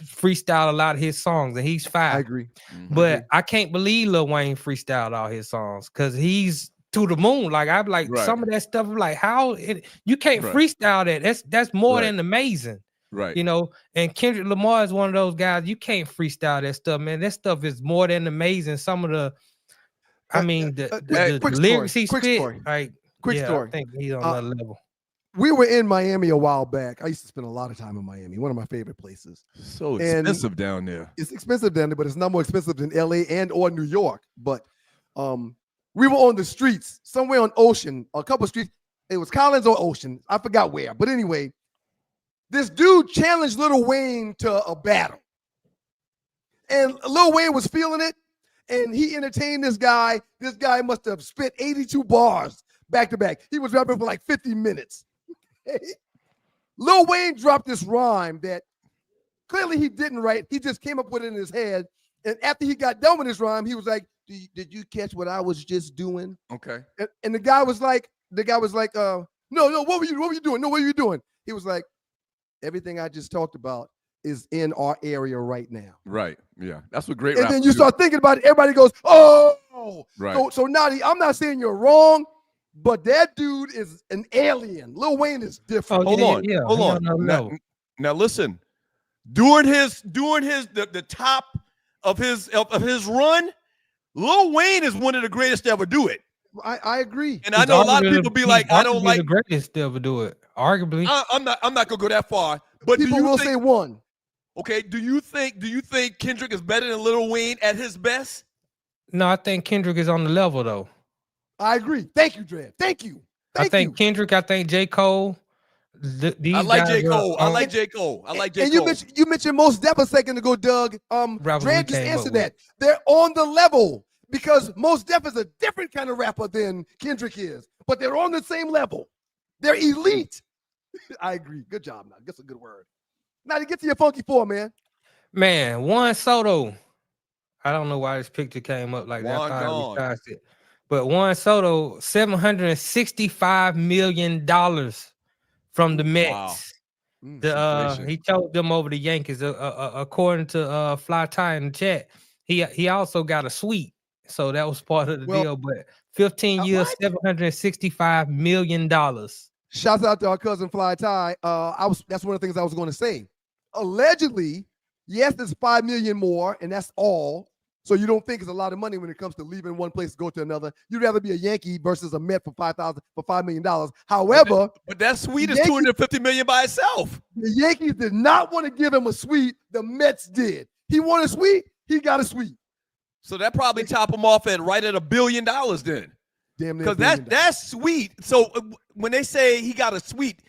freestyle a lot of his songs, and he's fire. I agree. But I can't believe Lil Wayne freestyled all his songs because he's to the moon. Like I'm like some of that stuff. Like you can't freestyle that. That's more than amazing. Right. You know, and Kendrick Lamar is one of those guys, you can't freestyle that stuff, man. That stuff is more than amazing. Some of the, I mean, the lyrics he spit, like, quick story. I think he's on another level. We were in Miami a while back. I used to spend a lot of time in Miami, one of my favorite places. So expensive down there. It's expensive down there, but it's not more expensive than LA and or New York. But we were on the streets, somewhere on Ocean, a couple of streets. It was Collins or Ocean. I forgot where. But anyway, this dude challenged Lil Wayne to a battle. And Lil Wayne was feeling it, and he entertained this guy. This guy must have spit 82 bars back to back. He was rapping for like 50 minutes. Lil Wayne dropped this rhyme that clearly he didn't write. He just came up with it in his head. And after he got done with his rhyme, he was like, did you catch what I was just doing? Okay. And the guy was like, no, what were you doing? No, what were you doing? He was like, everything I just talked about is in our area right now. Right. Yeah. That's what great. And then you start thinking about it. Everybody goes, oh. Right. So Nadi, I'm not saying you're wrong, but that dude is an alien. Lil Wayne is different. Hold on. Now listen. During the top of his run, Lil Wayne is one of the greatest to ever do it. I agree. And I know a lot of people be like, I don't like the greatest to ever do it. Arguably. I'm not gonna go that far. But people will say one. Okay, do you think Kendrick is better than Lil Wayne at his best? No, I think Kendrick is on the level though. I agree. Thank you, Dre. Thank you. I think Kendrick, I think J. Cole. I like J. Cole. I like J. Cole. And you mentioned Mos Def a second ago, Doug. Dre just answered that. They're on the level because Mos Def is a different kind of rapper than Kendrick is, but they're on the same level. They're elite. I agree. Good job. Now, that's a good word. Now to get to your Funky Four, man. Man, Juan Soto. I don't know why this picture came up like that. I thought it. But Juan Soto, $765 million from the Mets. Wow. He told them over the Yankees. According to Fly Tie in the chat, he also got a suite. So that was part of the deal. But 15 years, $765 million. Shouts out to our cousin Fly Tie. That's one of the things I was going to say. Allegedly, yes, there's $5 million more, and that's all. So you don't think it's a lot of money when it comes to leaving one place to go to another. You'd rather be a Yankee versus a Met for $5 million. However, but that suite is $250 million by itself. The Yankees did not want to give him a suite. The Mets did. He wanted a suite. He got a suite. So that probably top him off at $1 billion then. Damn, because that's sweet. So when they say he got a suite,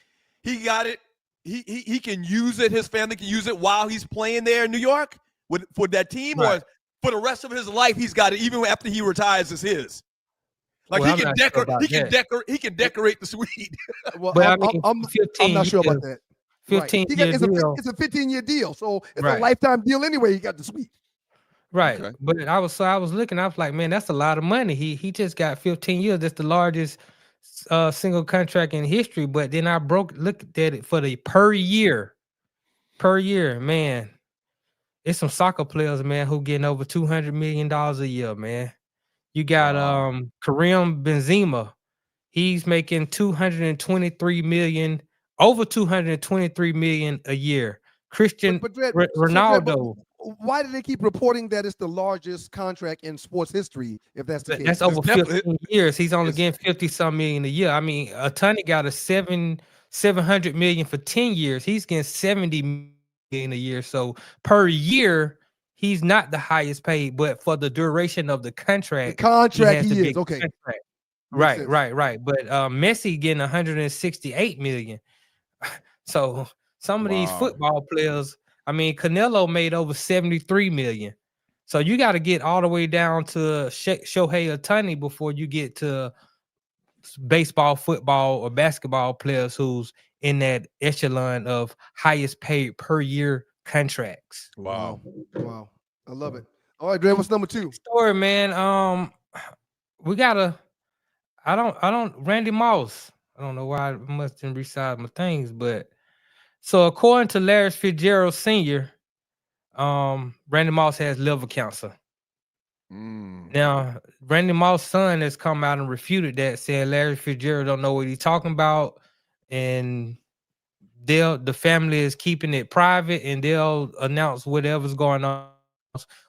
he got it. He can use it. His family can use it while he's playing there in New York for that team, or for the rest of his life he's got it. Even after he retires, it's his. Like he can decorate the suite. Well, I'm not sure about that. 15 year deal. It's a 15-year deal, so it's a lifetime deal anyway. He got the suite. Right. Okay. But I was looking, I was like, man, that's a lot of money. He just got 15 years. That's the largest single contract in history. But then I looked at it for the per year, man. It's some soccer players, man, who getting over $200 million a year, man. You got Karim Benzema. He's making $223 million, over $223 million a year. Cristiano Ronaldo. Why do they keep reporting that it's the largest contract in sports history? If that's the case, that's over 15 years. He's only getting 50-some million a year. I mean, Tony got a $700 million for 10 years. He's getting $70 million a year. So per year, he's not the highest paid, but for the duration of the contract, he is okay. Contract. Right. But Messi getting $168 million. So some of these football players. I mean, Canelo made over $73 million. So you got to get all the way down to Shohei Ohtani before you get to baseball, football, or basketball players who's in that echelon of highest paid per year contracts. Wow. I love it. All right, Dre, what's number 2? Story, man. We gotta. I don't. Randy Moss. I don't know why I must have resized my things, but so according to Larry Fitzgerald Sr., Randy Moss has liver cancer. Now, Randy Moss' son has come out and refuted that, saying Larry Fitzgerald don't know what he's talking about, and the family is keeping it private, and they'll announce whatever's going on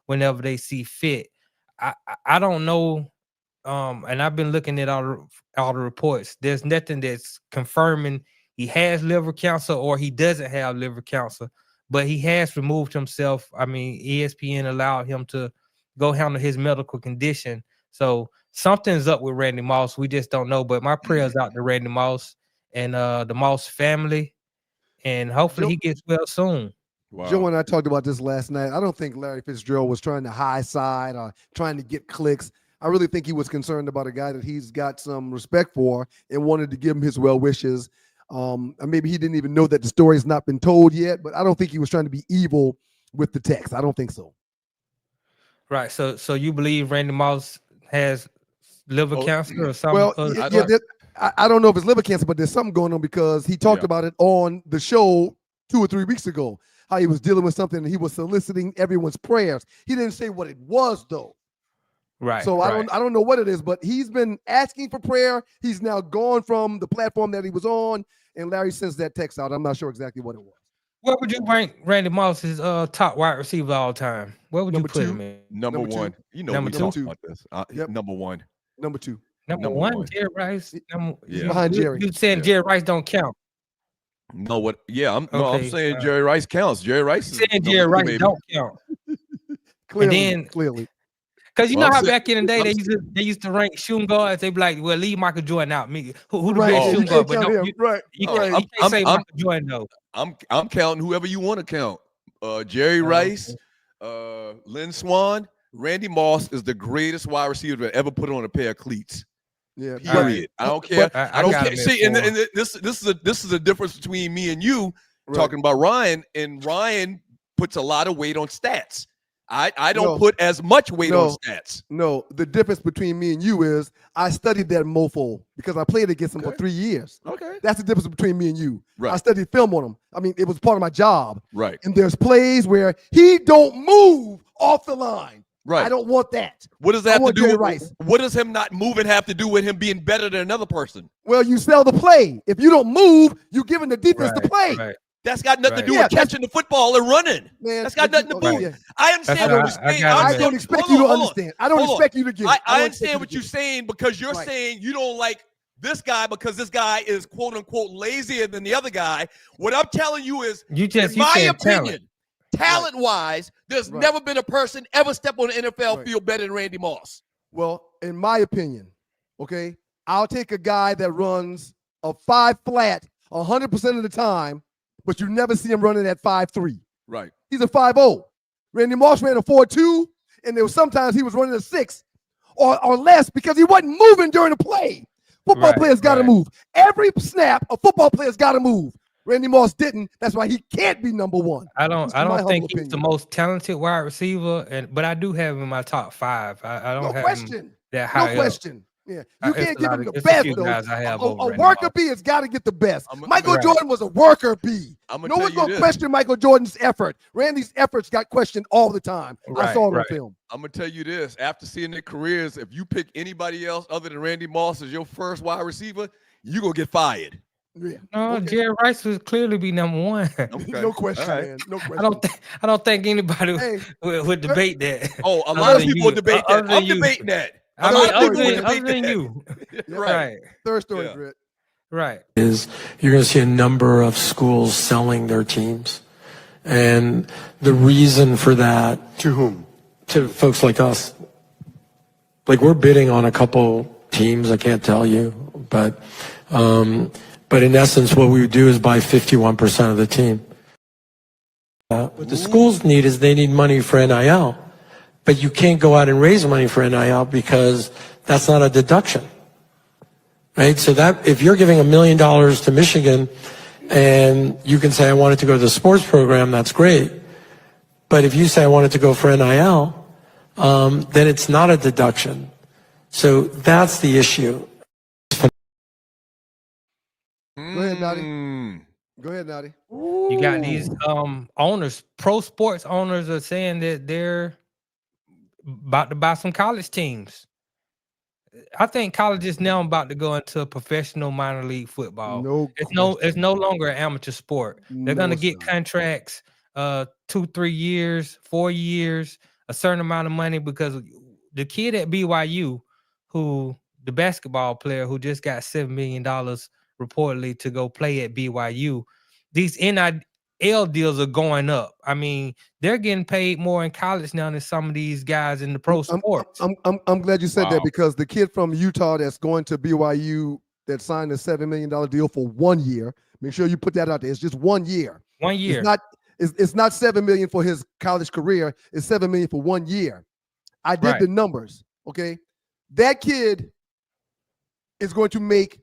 whenever they see fit. I don't know, and I've been looking at all the reports. There's nothing that's confirming he has liver cancer or he doesn't have liver cancer, but he has removed himself. I mean, ESPN allowed him to go handle his medical condition. So something's up with Randy Moss. We just don't know. But my prayers out to Randy Moss and the Moss family, and hopefully he gets well soon. Wow. Joe and I talked about this last night. I don't think Larry Fitzgerald was trying to high side or trying to get clicks. I really think he was concerned about a guy that he's got some respect for and wanted to give him his well wishes. And maybe he didn't even know that the story has not been told yet, but I don't think he was trying to be evil with the text. I don't think so. Right. So you believe Randy Moss has liver cancer or something? Well, I don't know if it's liver cancer, but there's something going on because he talked about it on the show 2 or 3 weeks ago, how he was dealing with something and he was soliciting everyone's prayers. He didn't say what it was though. Right. So I don't know what it is, but he's been asking for prayer. He's now gone from the platform that he was on, and Larry sends that text out. I'm not sure exactly what it was. What would you rank Randy Moss's top wide receiver all time? What would you put him in? Number 1. You know, number 2 about this. Number 1. Number 2. Number 1. Jerry Rice. Behind Jerry. You saying Jerry Rice don't count? No, what? Yeah, I'm saying Jerry Rice counts. Jerry Rice is saying Jerry Rice don't count. Clearly. Because you know how back in the day they used to rank shooting guards. They be like, well, leave Michael Jordan out. Who the best shooting guard? But no, you can't say Michael Jordan though. I'm counting whoever you want to count. Jerry Rice, Lynn Swann, Randy Moss is the greatest wide receiver to ever put on a pair of cleats. Yeah. Period. I don't care. I don't care. See, and this is a difference between me and you talking about Ryan. And Ryan puts a lot of weight on stats. I don't put as much weight on stats. No, the difference between me and you is I studied that mofo because I played against him for 3 years. Okay. That's the difference between me and you. Right. I studied film on him. I mean, it was part of my job. Right. And there's plays where he don't move off the line. Right. I don't want that. What does that have to do with Rice? What does him not moving have to do with him being better than another person? Well, you sell the play. If you don't move, you're giving the defense the play. Right. That's got nothing to do with catching the football and running. Man, that's got nothing to do with it. I understand what you're saying. I don't expect you to understand. I don't expect you to get it. I understand what you're saying because you're saying you don't like this guy because this guy is quote unquote lazier than the other guy. What I'm telling you is, in my opinion, talent wise, there's never been a person ever step on the NFL field better than Randy Moss. Well, in my opinion, okay, I'll take a guy that runs a 5 flat 100% of the time, but you never see him running at 5.3. Right. He's a 5.0. Randy Moss ran a 4.2, and there was sometimes he was running a 6 or less because he wasn't moving during the play. Football players got to move. Every snap, a football player's got to move. Randy Moss didn't. That's why he can't be number 1. I don't think he's the most talented wide receiver, but I do have him in my top 5. I don't have him that high. No question. Yeah, you can't give him the best though. A worker bee has got to get the best. Michael Jordan was a worker bee. No one's going to question Michael Jordan's effort. Randy's efforts got questioned all the time. I saw it on film. I'm going to tell you this. After seeing their careers, if you pick anybody else other than Randy Moss as your first wide receiver, you're going to get fired. Yeah. No, Jerry Rice would clearly be number 1. No question, man. No question. I don't think anybody would debate that. Oh, a lot of people debate that. I'm debating that. Other than you. Right. Third story, Britt. Right. Is you're going to see a number of schools selling their teams. And the reason for that. To whom? To folks like us. Like we're bidding on a couple teams, I can't tell you. But in essence, what we would do is buy 51% of the team. What the schools need is they need money for NIL. But you can't go out and raise money for NIL because that's not a deduction, right? So that if you're giving $1 million to Michigan and you can say, I wanted to go to the sports program, that's great. But if you say I wanted to go for NIL, then it's not a deduction. So that's the issue. Go ahead, Nadi. Go ahead, Nadi. You got these owners, pro sports owners are saying that they're about to buy some college teams. I think college is now about to go into professional minor league football. It's no longer an amateur sport. They're gonna get contracts 2-3 years, 4 years, a certain amount of money, because the kid at BYU, the basketball player who just got $7 million reportedly to go play at BYU, these NIL deals are going up. I mean, they're getting paid more in college now than some of these guys in the pro sports. I'm glad you said that, because the kid from Utah that's going to BYU that signed a $7 million deal for 1 year. Make sure you put that out there. It's just 1 year. 1 year. It's not $7 million for his college career. It's $7 million for 1 year. I did the numbers. Okay, that kid is going to make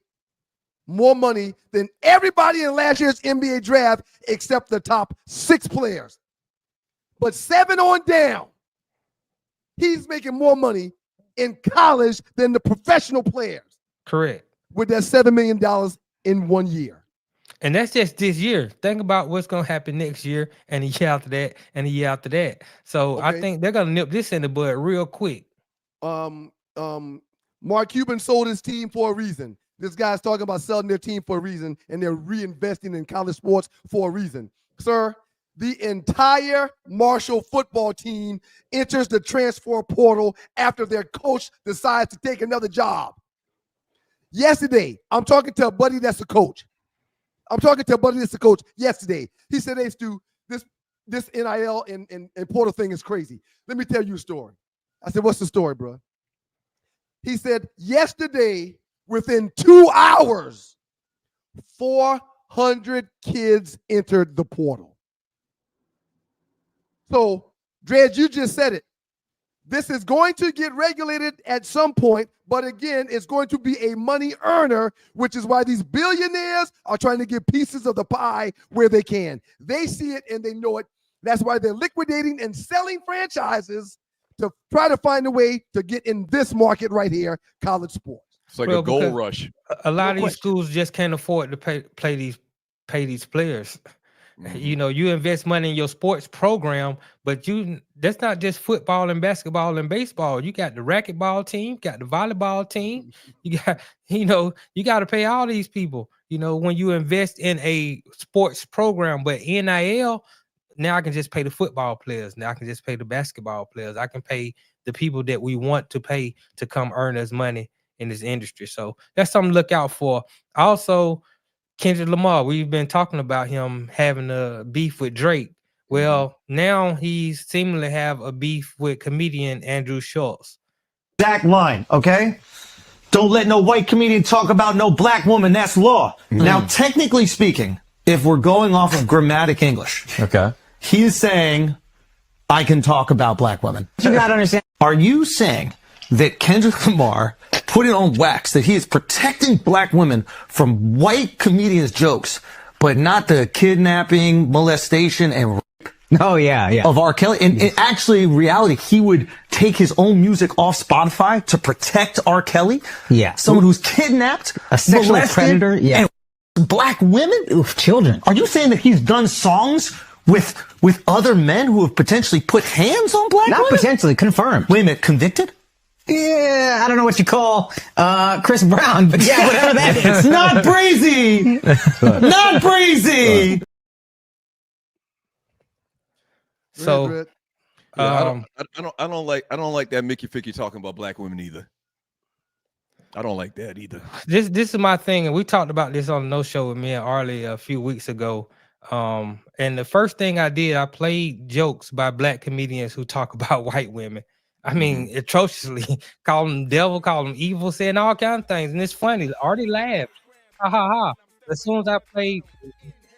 more money than everybody in last year's NBA draft except the top 6 players. But 7 on down, he's making more money in college than the professional players. Correct. With that $7 million in 1 year. And that's just this year. Think about what's going to happen next year and the year after that and the year after that. So I think they're going to nip this in the bud real quick. Mark Cuban sold his team for a reason. This guy's talking about selling their team for a reason, and they're reinvesting in college sports for a reason. Sir, the entire Marshall football team enters the transfer portal after their coach decides to take another job. Yesterday, I'm talking to a buddy that's a coach. Yesterday. He said, "Hey, Stu, this NIL and portal thing is crazy. Let me tell you a story." I said, "What's the story, bro?" He said, yesterday, within 2 hours, 400 kids entered the portal. So, Dredge, you just said it. This is going to get regulated at some point, but again, it's going to be a money earner, which is why these billionaires are trying to get pieces of the pie where they can. They see it and they know it. That's why they're liquidating and selling franchises to try to find a way to get in this market right here, college sports. It's like a gold rush. A lot of these schools just can't afford to pay these players. Mm-hmm. You know, you invest money in your sports program, but that's not just football and basketball and baseball. You got the racquetball team, got the volleyball team. You got to pay all these people, when you invest in a sports program. But NIL, now I can just pay the football players. Now I can just pay the basketball players. I can pay the people that we want to pay to come earn us money in this industry. So that's something to look out for. Also, Kendrick Lamar, we've been talking about him having a beef with Drake. Well, now he seemingly have a beef with comedian Andrew Schultz. Exact line, okay? Don't let no white comedian talk about no black woman. That's law. Now, technically speaking, if we're going off of grammatic English, okay, he's saying I can talk about black women. You gotta understand. Are you saying that Kendrick Lamar put it on wax that he is protecting black women from white comedians' jokes, but not the kidnapping, molestation, and rape of R. Kelly? And actually, in reality, he would take his own music off Spotify to protect R. Kelly? Yeah. Someone who's kidnapped, a sexual predator, and black women? Children. Are you saying that he's done songs with other men who have potentially put hands on black women? Not potentially, confirmed. Wait a minute, convicted? Yeah, I don't know what you call Chris Brown, but yeah, whatever that is. Not brazy. Not brazy. So, I don't like that Mickey Ficky talking about black women either. I don't like that either. This is my thing, and we talked about this on the No Show with me and Arlie a few weeks ago. And the first thing I did, I played jokes by black comedians who talk about white women. I mean, atrociously, call them devil, call them evil, saying all kinds of things. And it's funny. Already laughed. Ha ha ha. As soon as I played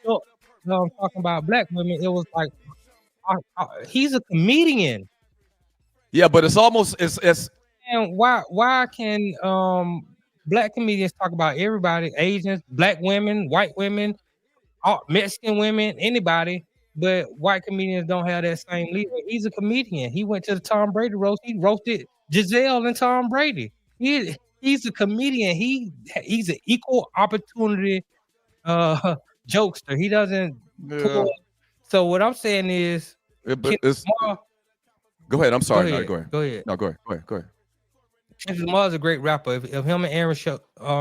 talking about black women, it was like, he's a comedian. Yeah, but it's almost it's and why can black comedians talk about everybody, Asians, black women, white women, Mexican women, anybody, but white comedians don't have that same leeway. He's a comedian. He went to the Tom Brady roast. He roasted Giselle and Tom Brady. He's a comedian. He's an equal opportunity jokester. He doesn't pull. So what I'm saying is, go ahead. I'm sorry. Go ahead. No, go ahead. Kendrick Lamar's a great rapper. If him and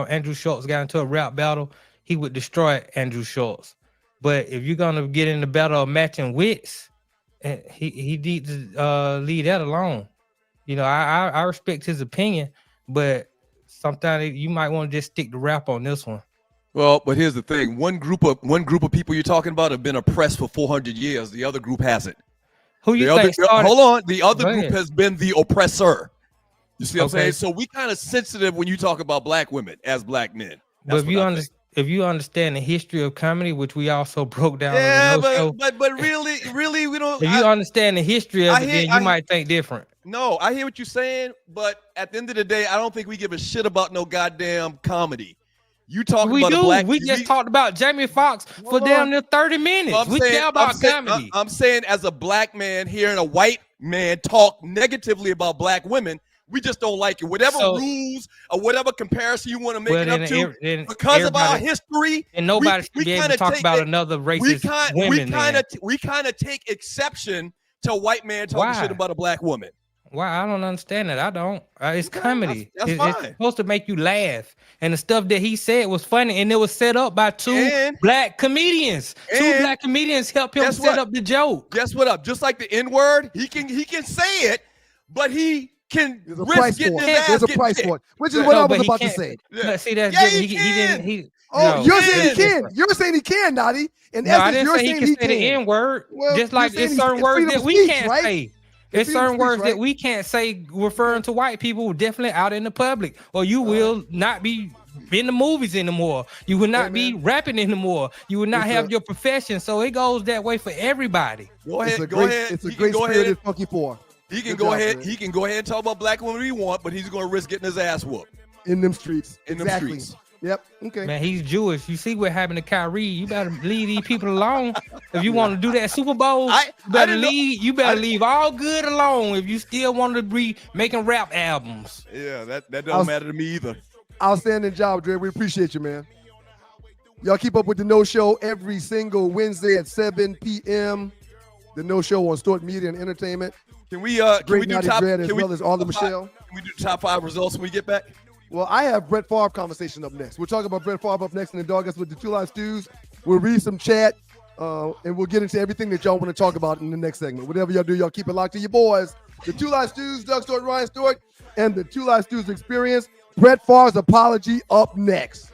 Andrew Schultz got into a rap battle, he would destroy Andrew Schultz. But if you're gonna get in the battle of matching wits, he needs to leave that alone. You know, I respect his opinion, but sometimes you might want to just stick to rap on this one. Well, but here's the thing: one group of people you're talking about have been oppressed for 400 years. The other group hasn't. Who you think started? Hold on. The other group has been the oppressor. You see what I'm saying? So we kind of sensitive when you talk about black women as black men. But if you understand the history of comedy, which we also broke down, but really, we don't. If you understand the history of it, then you might think different. No, I hear what you're saying, but at the end of the day, I don't think we give a shit about no goddamn comedy. You talk about a black. We just talked about Jamie Foxx for damn near 30 minutes. We care about comedy. I'm saying, as a black man hearing a white man talk negatively about black women, we just don't like it. Whatever rules or whatever comparison you want to make it up to, because of our history, and nobody should be able to talk about another racist women. We kind of take exception to a white man talking shit about a black woman. Why? I don't understand that. I don't. It's comedy. That's it's fine. supposed to make you laugh. And the stuff that he said was funny, and it was set up by two black comedians. Two black comedians helped him set up the joke. Guess what up? Just like the N-word, he can say it, but he can risk getting his ass. There's a price for it, which is what I was about to say. See, that's he didn't. You're saying he can. You're saying he can, Nadi. In essence, you're saying he can say the N-word. Just like there's certain words that we can't say. There's certain words that we can't say referring to white people definitely out in the public, or you will not be in the movies anymore. You will not be rapping anymore. You will not have your profession. So it goes that way for everybody. Go ahead. It's a great spirited Funky Four. He can go ahead. He can go ahead and talk about black women he want, but he's going to risk getting his ass whooped in them streets. Them streets. Yep. Okay. Man, he's Jewish. You see what happened to Kyrie. You better leave these people alone. If you want to do that Super Bowl, you better leave all good alone if you still want to be making rap albums. Yeah, that don't matter to me either. Outstanding job, Dre. We appreciate you, man. Y'all keep up with the No Show every single Wednesday at 7 p.m. The No Show on Stewart Media and Entertainment. Can we do top? As well as all the Michelle. Can we do top 5 results when we get back? Well, I have Brett Favre conversation up next. We'll talk about Brett Favre up next in the Dog Us with the Two Live Stews. We'll read some chat, and we'll get into everything that y'all want to talk about in the next segment. Whatever y'all do, y'all keep it locked to your boys. The Two Live Stews, Doug Stewart, Ryan Stewart, and the Two Live Stews Experience. Brett Favre's apology up next.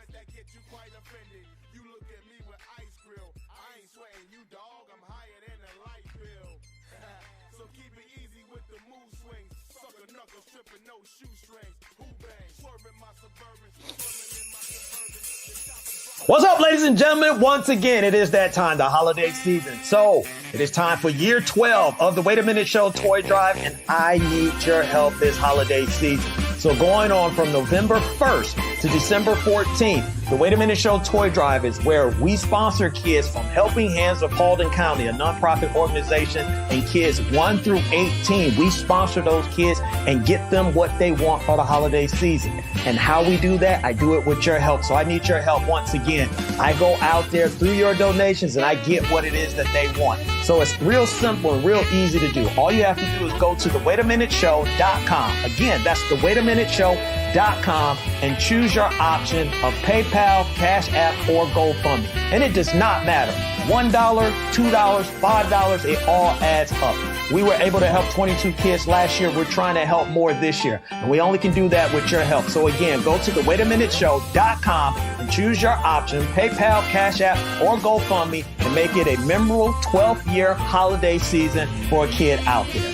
What's up, ladies and gentlemen? Once again, it is that time, the holiday season. So it is time for year 12 of the Wait a Minute Show toy drive, and I need your help this holiday season. So going on from November 1st to December 14th, the Wait a Minute Show toy drive is where we sponsor kids from Helping Hands of Paulding County, a nonprofit organization, and kids 1 through 18. We sponsor those kids and get them what they want for the holiday season. And how we do that, I do it with your help. So I need your help once again. I go out there through your donations and I get what it is that they want. So it's real simple and real easy to do. All you have to do is go to thewaitaminuteshow.com. Again, that's thewaitaminuteshow.com and choose your option of PayPal, Cash App, or GoFundMe. And it does not matter. $1, $2, $5, it all adds up. We were able to help 22 kids last year. We're trying to help more this year. And we only can do that with your help. So again, go to thewaitaminuteshow.com and choose your option, PayPal, Cash App, or GoFundMe, and make it a memorable 12th year holiday season for a kid out there.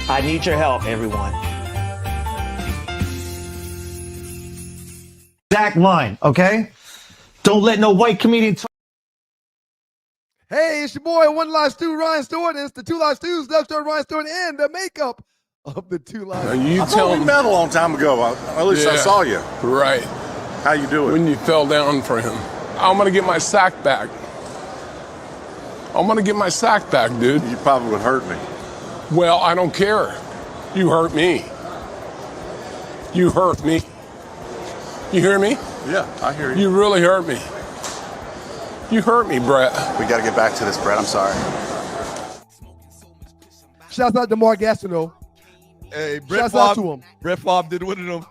I need your help, everyone. Exact line, okay? Don't let no white comedian talk. Hey, it's your boy, One Live Stew, Ryan Stewart, and it's the Two Live Stews, Doug Stewart, Ryan Stewart, and the makeup of the Two Live Stews. I thought we met a long time ago. At least I saw you. Right. How you doing? When you fell down for him. I'm going to get my sack back. I'm going to get my sack back, dude. You probably would hurt me. Well, I don't care. You hurt me. You hurt me. You hear me? Yeah, I hear you. You really hurt me. You hurt me, Brett. We got to get back to this, Brett. I'm sorry. Shouts out to Mark Gastineau. Hey, Brett Shouts out to Favre. him. Brett Favre did one of them.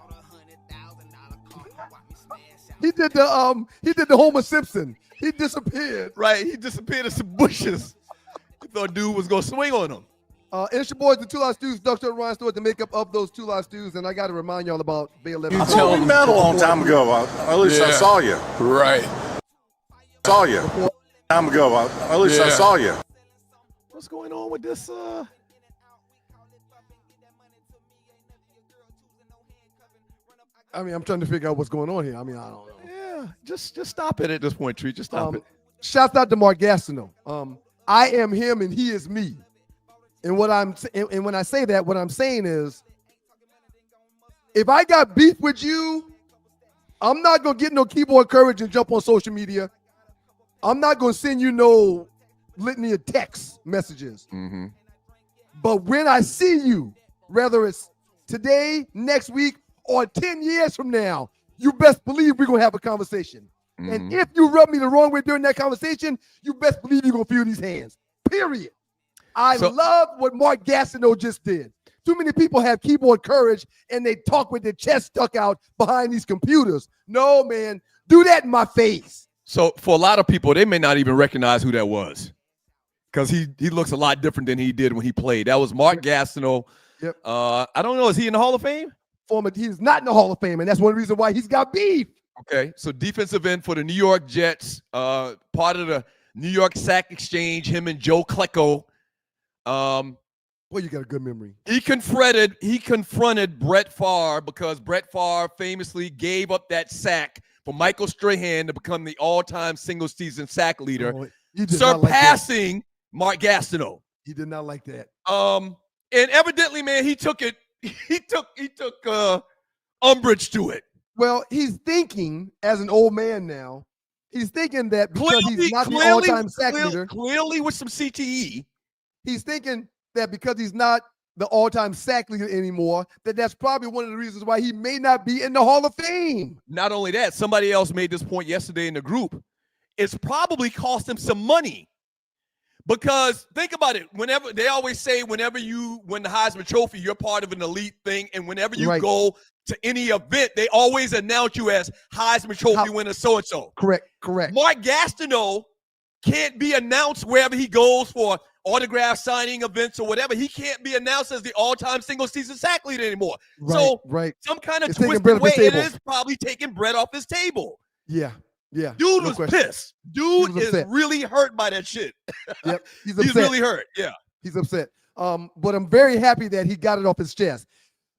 He did the Homer Simpson. He disappeared. Right, he disappeared in some bushes. He thought dude was gonna swing on him. And it's your boys, the Two Live Stews, Dr. Ryan Stewart, the makeup of those Two Live Stews, and I got to remind y'all about Bail I saw you met a long time ago. At least I saw you. Right. Saw you. Time ago. At least I saw you. What's going on with this? I mean, I'm trying to figure out what's going on here. I mean, I don't know. Yeah, just stop it at this point, Tree. Just stop it. Shouts out to Mark Gastineau. I am him and he is me. And when I say that, what I'm saying is, if I got beef with you, I'm not gonna get no keyboard courage and jump on social media. I'm not gonna send you no litany of text messages. Mm-hmm. But when I see you, whether it's today, next week, or 10 years from now, you best believe we're gonna have a conversation. Mm-hmm. And if you rub me the wrong way during that conversation, you best believe you're gonna feel these hands. Period. I love what Mark Gastineau just did. Too many people have keyboard courage and they talk with their chest stuck out behind these computers. No, man, do that in my face. So for a lot of people, they may not even recognize who that was, because he looks a lot different than he did when he played. That was Mark Gastineau. Yep. I don't know. Is he in the Hall of Fame? He's not in the Hall of Fame, and that's one reason why he's got beef. Okay, so defensive end for the New York Jets, part of the New York Sack Exchange, him and Joe Klecko. Boy, you got a good memory. He confronted Brett Favre because Brett Favre famously gave up that sack for Michael Strahan to become the all-time single-season sack leader, surpassing Mark Gastineau. He did not like that. And evidently, man, he took it. He took umbrage to it. Well, he's thinking as an old man now. He's thinking that because he's not the all-time sack leader, clearly with some CTE, he's thinking that because he's not the all-time sack leader anymore, that's probably one of the reasons why he may not be in the Hall of Fame. Not only that, somebody else made this point yesterday in the group. It's probably cost him some money. Because think about it, whenever they always say, whenever you win the Heisman Trophy, you're part of an elite thing. And whenever you go to any event, they always announce you as Heisman Trophy winner so-and-so. Correct. Mark Gastineau can't be announced wherever he goes for autograph signing events or whatever. He can't be announced as the all-time single-season sack leader anymore. Some kind of twisted way, it is probably taking bread off his table. Yeah. Dude was pissed. Dude is really hurt by that shit. Yep. He's really hurt. Yeah. He's upset. But I'm very happy that he got it off his chest.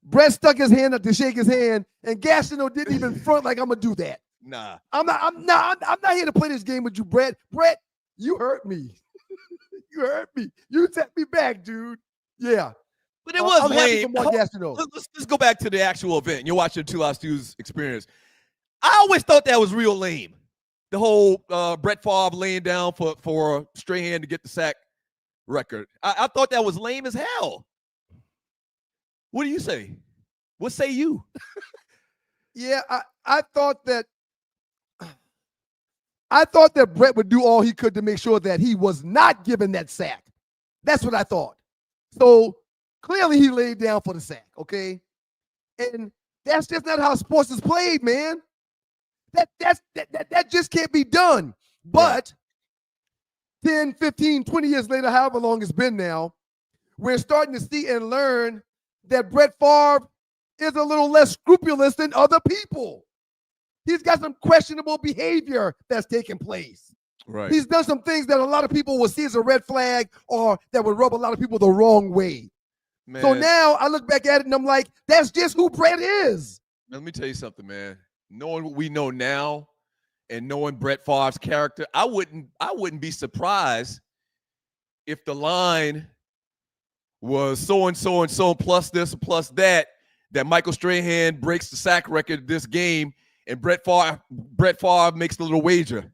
Brett stuck his hand up to shake his hand, and Gastineau didn't even front like I'm gonna do that. Nah. I'm not here to play this game with you, Brett. Brett, you hurt me. You hurt me. You set me back, dude. Yeah. But it was lame. Let's go back to the actual event. You're watching Two Live Stews experience. I always thought that was real lame. The whole Brett Favre laying down for Strahan to get the sack record. I thought that was lame as hell. What do you say? What say you? Yeah, I thought that Brett would do all he could to make sure that he was not given that sack. That's what I thought. So clearly he laid down for the sack, okay? And that's just not how sports is played, man. That just can't be done. But 10, 15, 20 years later, however long it's been now, we're starting to see and learn that Brett Favre is a little less scrupulous than other people. He's got some questionable behavior that's taking place. Right. He's done some things that a lot of people will see as a red flag or that would rub a lot of people the wrong way. Man. So now I look back at it and I'm like, that's just who Brett is. Let me tell you something, man. Knowing what we know now and knowing Brett Favre's character, I wouldn't be surprised if the line was so-and-so and so plus this plus that Michael Strahan breaks the sack record this game and Brett Favre makes the little wager.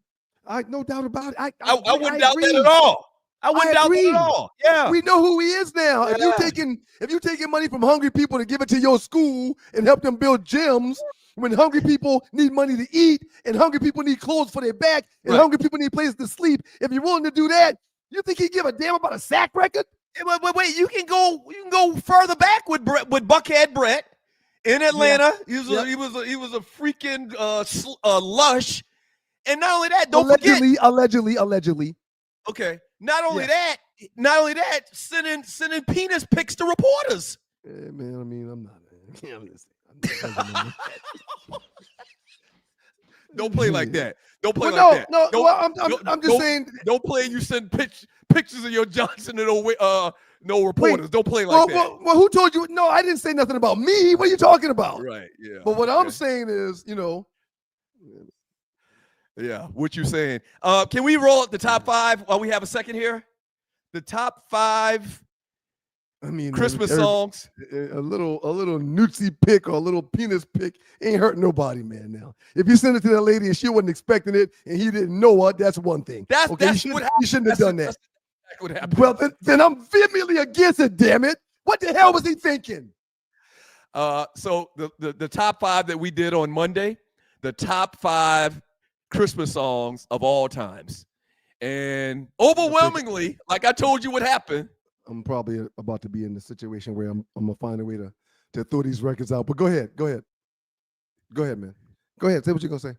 No doubt about it. I wouldn't doubt that at all. I wouldn't doubt that at all. Yeah. We know who he is now. Yeah. If you taking money from hungry people to give it to your school and help them build gyms, when hungry people need money to eat and hungry people need clothes for their back and hungry people need places to sleep, if you're willing to do that, you think he'd give a damn about a sack record? Wait, you can go further back with Buckhead Brett in Atlanta. He was a freaking lush. And not only that, Allegedly. Okay. Not only that, sending penis pics to reporters. Yeah, man, I mean, I'm not. Don't play like that. Don't play well, like that. No, well, I'm just saying. Don't play and you send pictures of your Johnson to no reporters. Wait, don't play like that. Well, who told you? No, I didn't say nothing about me. What are you talking about? Right, yeah. But what I'm saying is, Yeah, what you saying? Can we roll up the top 5 while we have a second here? The top 5 Christmas songs. A little nudesy pick or a little penis pick ain't hurting nobody, man. Now, if you send it to that lady and she wasn't expecting it and he didn't know what, that's one thing. That's what happened. You shouldn't have done that. That's what happened. Well, then I'm vehemently against it. Damn it! What the hell was he thinking? So the top 5 that we did on Monday, the top 5 Christmas songs of all times, and overwhelmingly, like I told you, what happened. I'm probably about to be in the situation where I'm gonna find a way to throw these records out. But go ahead, man. Go ahead. Say what you're gonna say.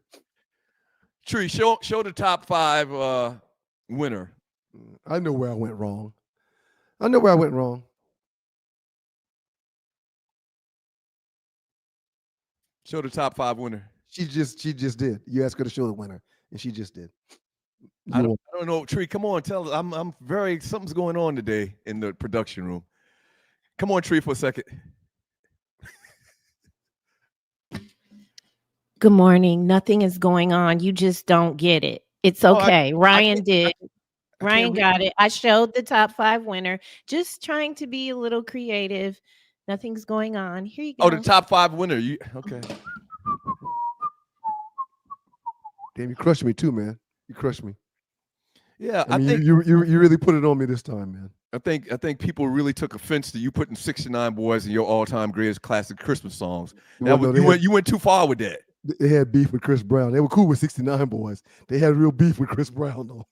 Tree, show the top 5 winner. I know where I went wrong. Show the top 5 winner. She just did. You asked her to show the winner, and she just did. I don't know, Tree. Come on, tell. I'm very. Something's going on today in the production room. Come on, Tree, for a second. Good morning. Nothing is going on. You just don't get it. It's okay. Ryan did. Ryan got it. I showed the top 5 winner. Just trying to be a little creative. Nothing's going on. Here you go. Oh, the top 5 winner. Okay. Damn, you crushed me too, man. You crushed me. Yeah, I think you really put it on me this time, man. I think people really took offense to you putting 69 Boys in your all-time greatest classic Christmas songs. You went too far with that. They had beef with Chris Brown. They were cool with 69 Boys. They had real beef with Chris Brown, though.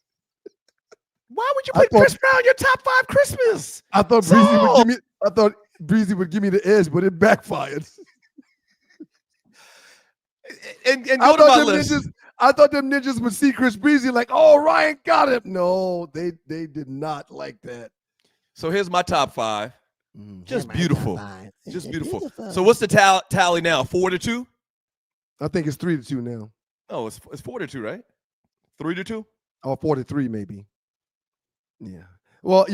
Why would you put Chris Brown in your top 5 Christmas? I thought Breezy would give me the edge, but it backfired. and go to my list. I thought them ninjas would see Chris Breezy like, oh, Ryan got him. No, they did not like that. So here's my top 5. Just beautiful. Just beautiful. So what's the tally now? 4-2? I think it's 3-2 now. Oh, it's 4-2, right? 3-2? Or 4-3 maybe. Yeah. Well,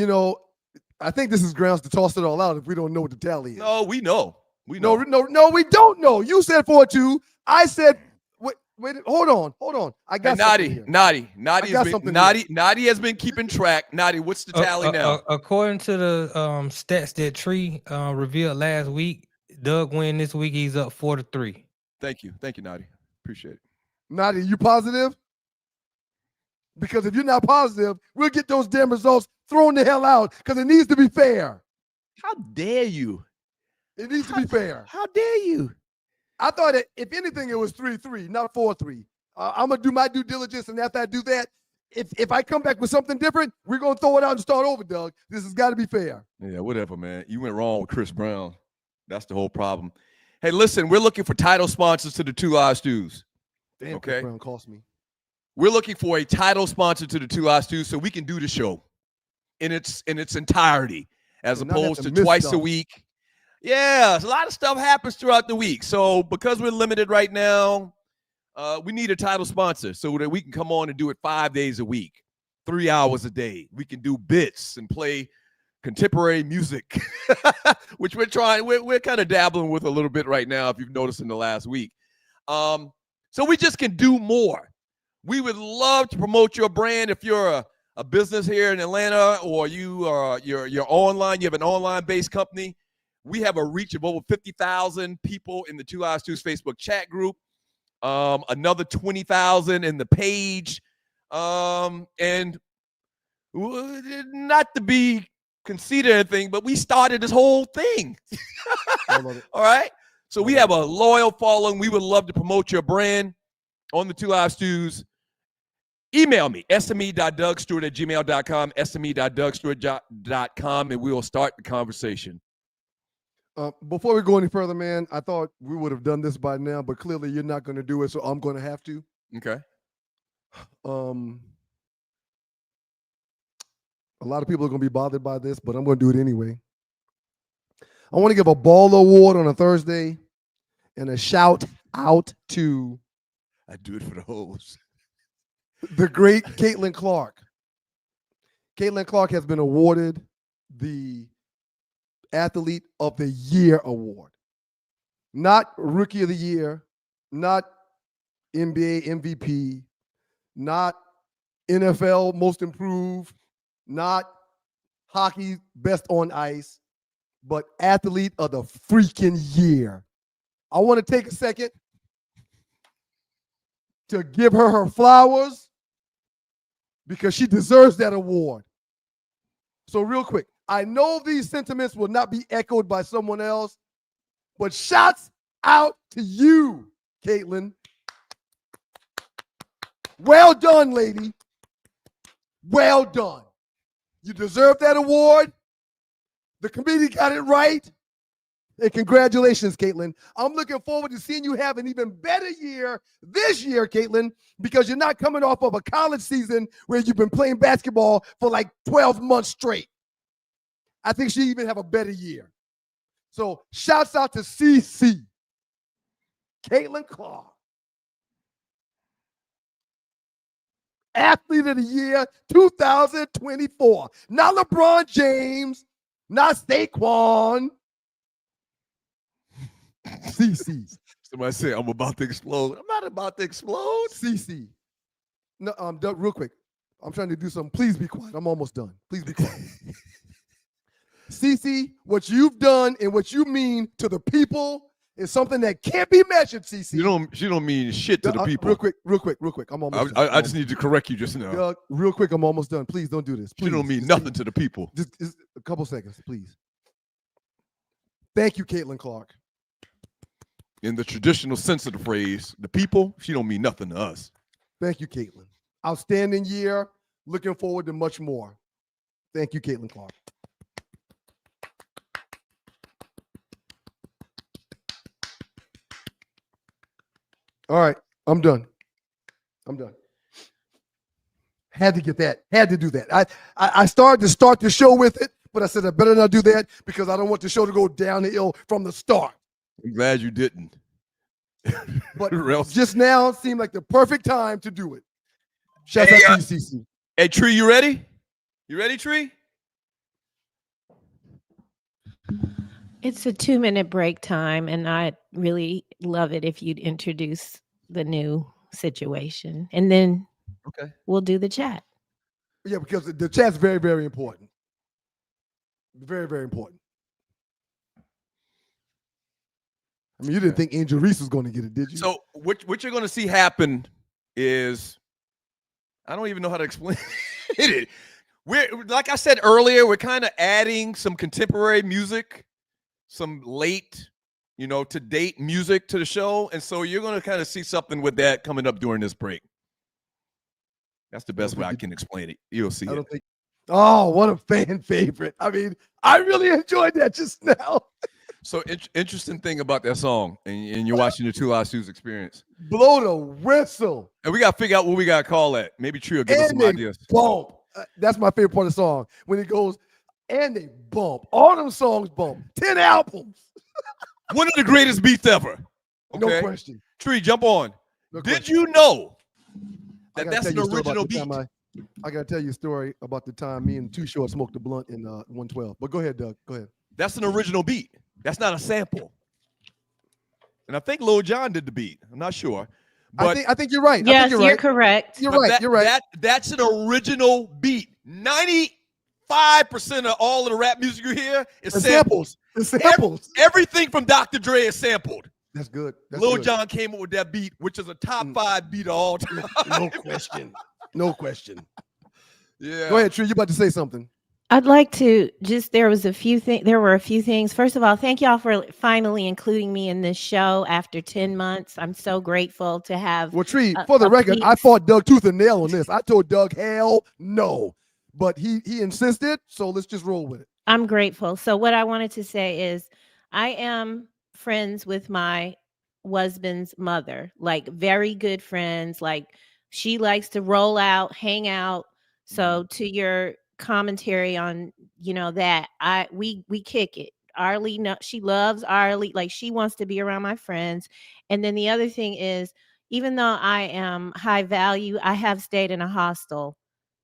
I think this is grounds to toss it all out if we don't know what the tally is. No, we know. No, we don't know. You said 4-2. I said wait, hold on. I got something here. Naughty has been keeping track. Naughty, what's the tally now? According to the stats that Tree revealed last week, Doug win this week. He's up 4-3. Thank you, Naughty. Appreciate it. Naughty, you positive? Because if you're not positive, we'll get those damn results thrown the hell out because it needs to be fair. How dare you? It needs to be fair. How dare you? I thought if anything, it was 3-3, not 4-3. I'm going to do my due diligence, and after I do that, if I come back with something different, we're going to throw it out and start over, Doug. This has got to be fair. Yeah, whatever, man. You went wrong with Chris Brown. That's the whole problem. Hey, listen, we're looking for title sponsors to the Two Live Stews. Damn, okay? Chris Brown cost me. We're looking for a title sponsor to the Two Live Stews so we can do the show in its entirety as opposed to twice a week. Yeah, a lot of stuff happens throughout the week. So because we're limited right now, we need a title sponsor so that we can come on and do it 5 days a week, 3 hours a day. We can do bits and play contemporary music, which we're kind of dabbling with a little bit right now, if you've noticed in the last week. So we just can do more. We would love to promote your brand if you're a business here in Atlanta or you're online, you have an online-based company. We have a reach of over 50,000 people in the Two Live Stews Facebook chat group, another 20,000 in the page. And Not to be conceited or anything, but we started this whole thing. All right. So we have a loyal following. We would love to promote your brand on the Two Live Stews. Email me, sme.dougstewart@gmail.com, sme.dougstewart.com, and we will start the conversation. Before we go any further, man, I thought we would have done this by now, but clearly you're not going to do it, so I'm going to have to. Okay. A lot of people are going to be bothered by this, but I'm going to do it anyway. I want to give a ball award on a Thursday and a shout out to I do it for the hoes. The great Caitlin Clark. Caitlin Clark has been awarded the Athlete of the Year award. Not Rookie of the Year, not NBA MVP, not NFL Most Improved, not Hockey Best on Ice, but Athlete of the freaking Year. I want to take a second to give her flowers because she deserves that award. So real quick, I know these sentiments will not be echoed by someone else, but shouts out to you, Caitlin. Well done, lady. Well done. You deserve that award. The committee got it right. And congratulations, Caitlin. I'm looking forward to seeing you have an even better year this year, Caitlin, because you're not coming off of a college season where you've been playing basketball for like 12 months straight. I think she even have a better year. So shouts out to CC. Caitlin Clark. Athlete of the Year 2024. Not LeBron James, not Saquon. CC. Somebody said, I'm about to explode. I'm not about to explode. CC. No, Doug, real quick. I'm trying to do something. Please be quiet. I'm almost done. Please be quiet. CC, what you've done and what you mean to the people is something that can't be measured, CC. She don't mean shit to the people. Real quick. I'm almost done. I just need to correct you just now. Doug, real quick, I'm almost done. Please don't do this. Please. She don't mean nothing to the people. Just a couple seconds, please. Thank you, Caitlin Clark. In the traditional sense of the phrase, the people, she don't mean nothing to us. Thank you, Caitlin. Outstanding year. Looking forward to much more. Thank you, Caitlin Clark. All right, I'm done. Had to get that. Had to do that. I started the show with it, but I said I better not do that because I don't want the show to go downhill from the start. I'm glad you didn't. But just now seemed like the perfect time to do it. Shout out to CC. Hey, Tree, you ready? You ready, Tree? It's a 2-minute break time, and I'd really love it if you'd introduce the new situation, and then we'll do the chat. Yeah, because the chat's very, very important. Very, very important. I mean, you didn't think Angel Reese was going to get it, did you? So what you're going to see happen is, I don't even know how to explain it. We're, like I said earlier, we're kind of adding some contemporary music, some late, to date music to the show. And so you're going to kind of see something with that coming up during this break. That's the best way I can explain it. You'll see it. Oh, what a fan favorite. I mean, I really enjoyed that just now. So interesting thing about that song, and you're watching the Two Live Stews experience. Blow the whistle. And we got to figure out what we got to call that. Maybe Tree will give us some ideas. Bump. That's my favorite part of the song. When it goes, and they bump. All them songs bump. 10 albums. One of the greatest beats ever. Okay? No question. Tree, jump on. No Did question. you know that that's an original beat? I got to tell you a story about the time me and Too Short smoked a blunt in 112. But go ahead, Doug. Go ahead. That's an original beat. That's not a sample. And I think Lil Jon did the beat. I'm not sure. But I think you're right. Yes, you're correct. You're right. You're right. That's an original beat. 95% of all of the rap music you hear is samples. It's samples. Everything from Dr. Dre is sampled. That's good. Lil Jon came up with that beat, which is a top 5 beat of all time. No question. No question. Yeah. Go ahead, Tree. You about to say something? I'd like to just there were a few things. First of all, thank y'all for finally including me in this show after 10 months. I'm so grateful to have. Well, Tree, for the record, I fought Doug tooth and nail on this. I told Doug hell no, but he insisted, so let's just roll with it. I'm grateful. So what I wanted to say is I am friends with my husband's mother, like very good friends. Like she likes to roll out, hang out. So to your commentary on, that we kick it. Arlie, no, she loves Arlie. Like she wants to be around my friends. And then the other thing is, even though I am high value, I have stayed in a hostel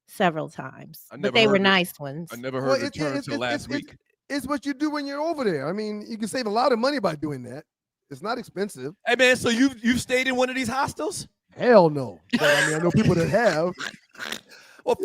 several times, but they were nice ones. I never heard the term until last week. It's what you do when you're over there. I mean, you can save a lot of money by doing that. It's not expensive. Hey man, so you've stayed in one of these hostels? Hell no. But I mean, I know people that have. Well,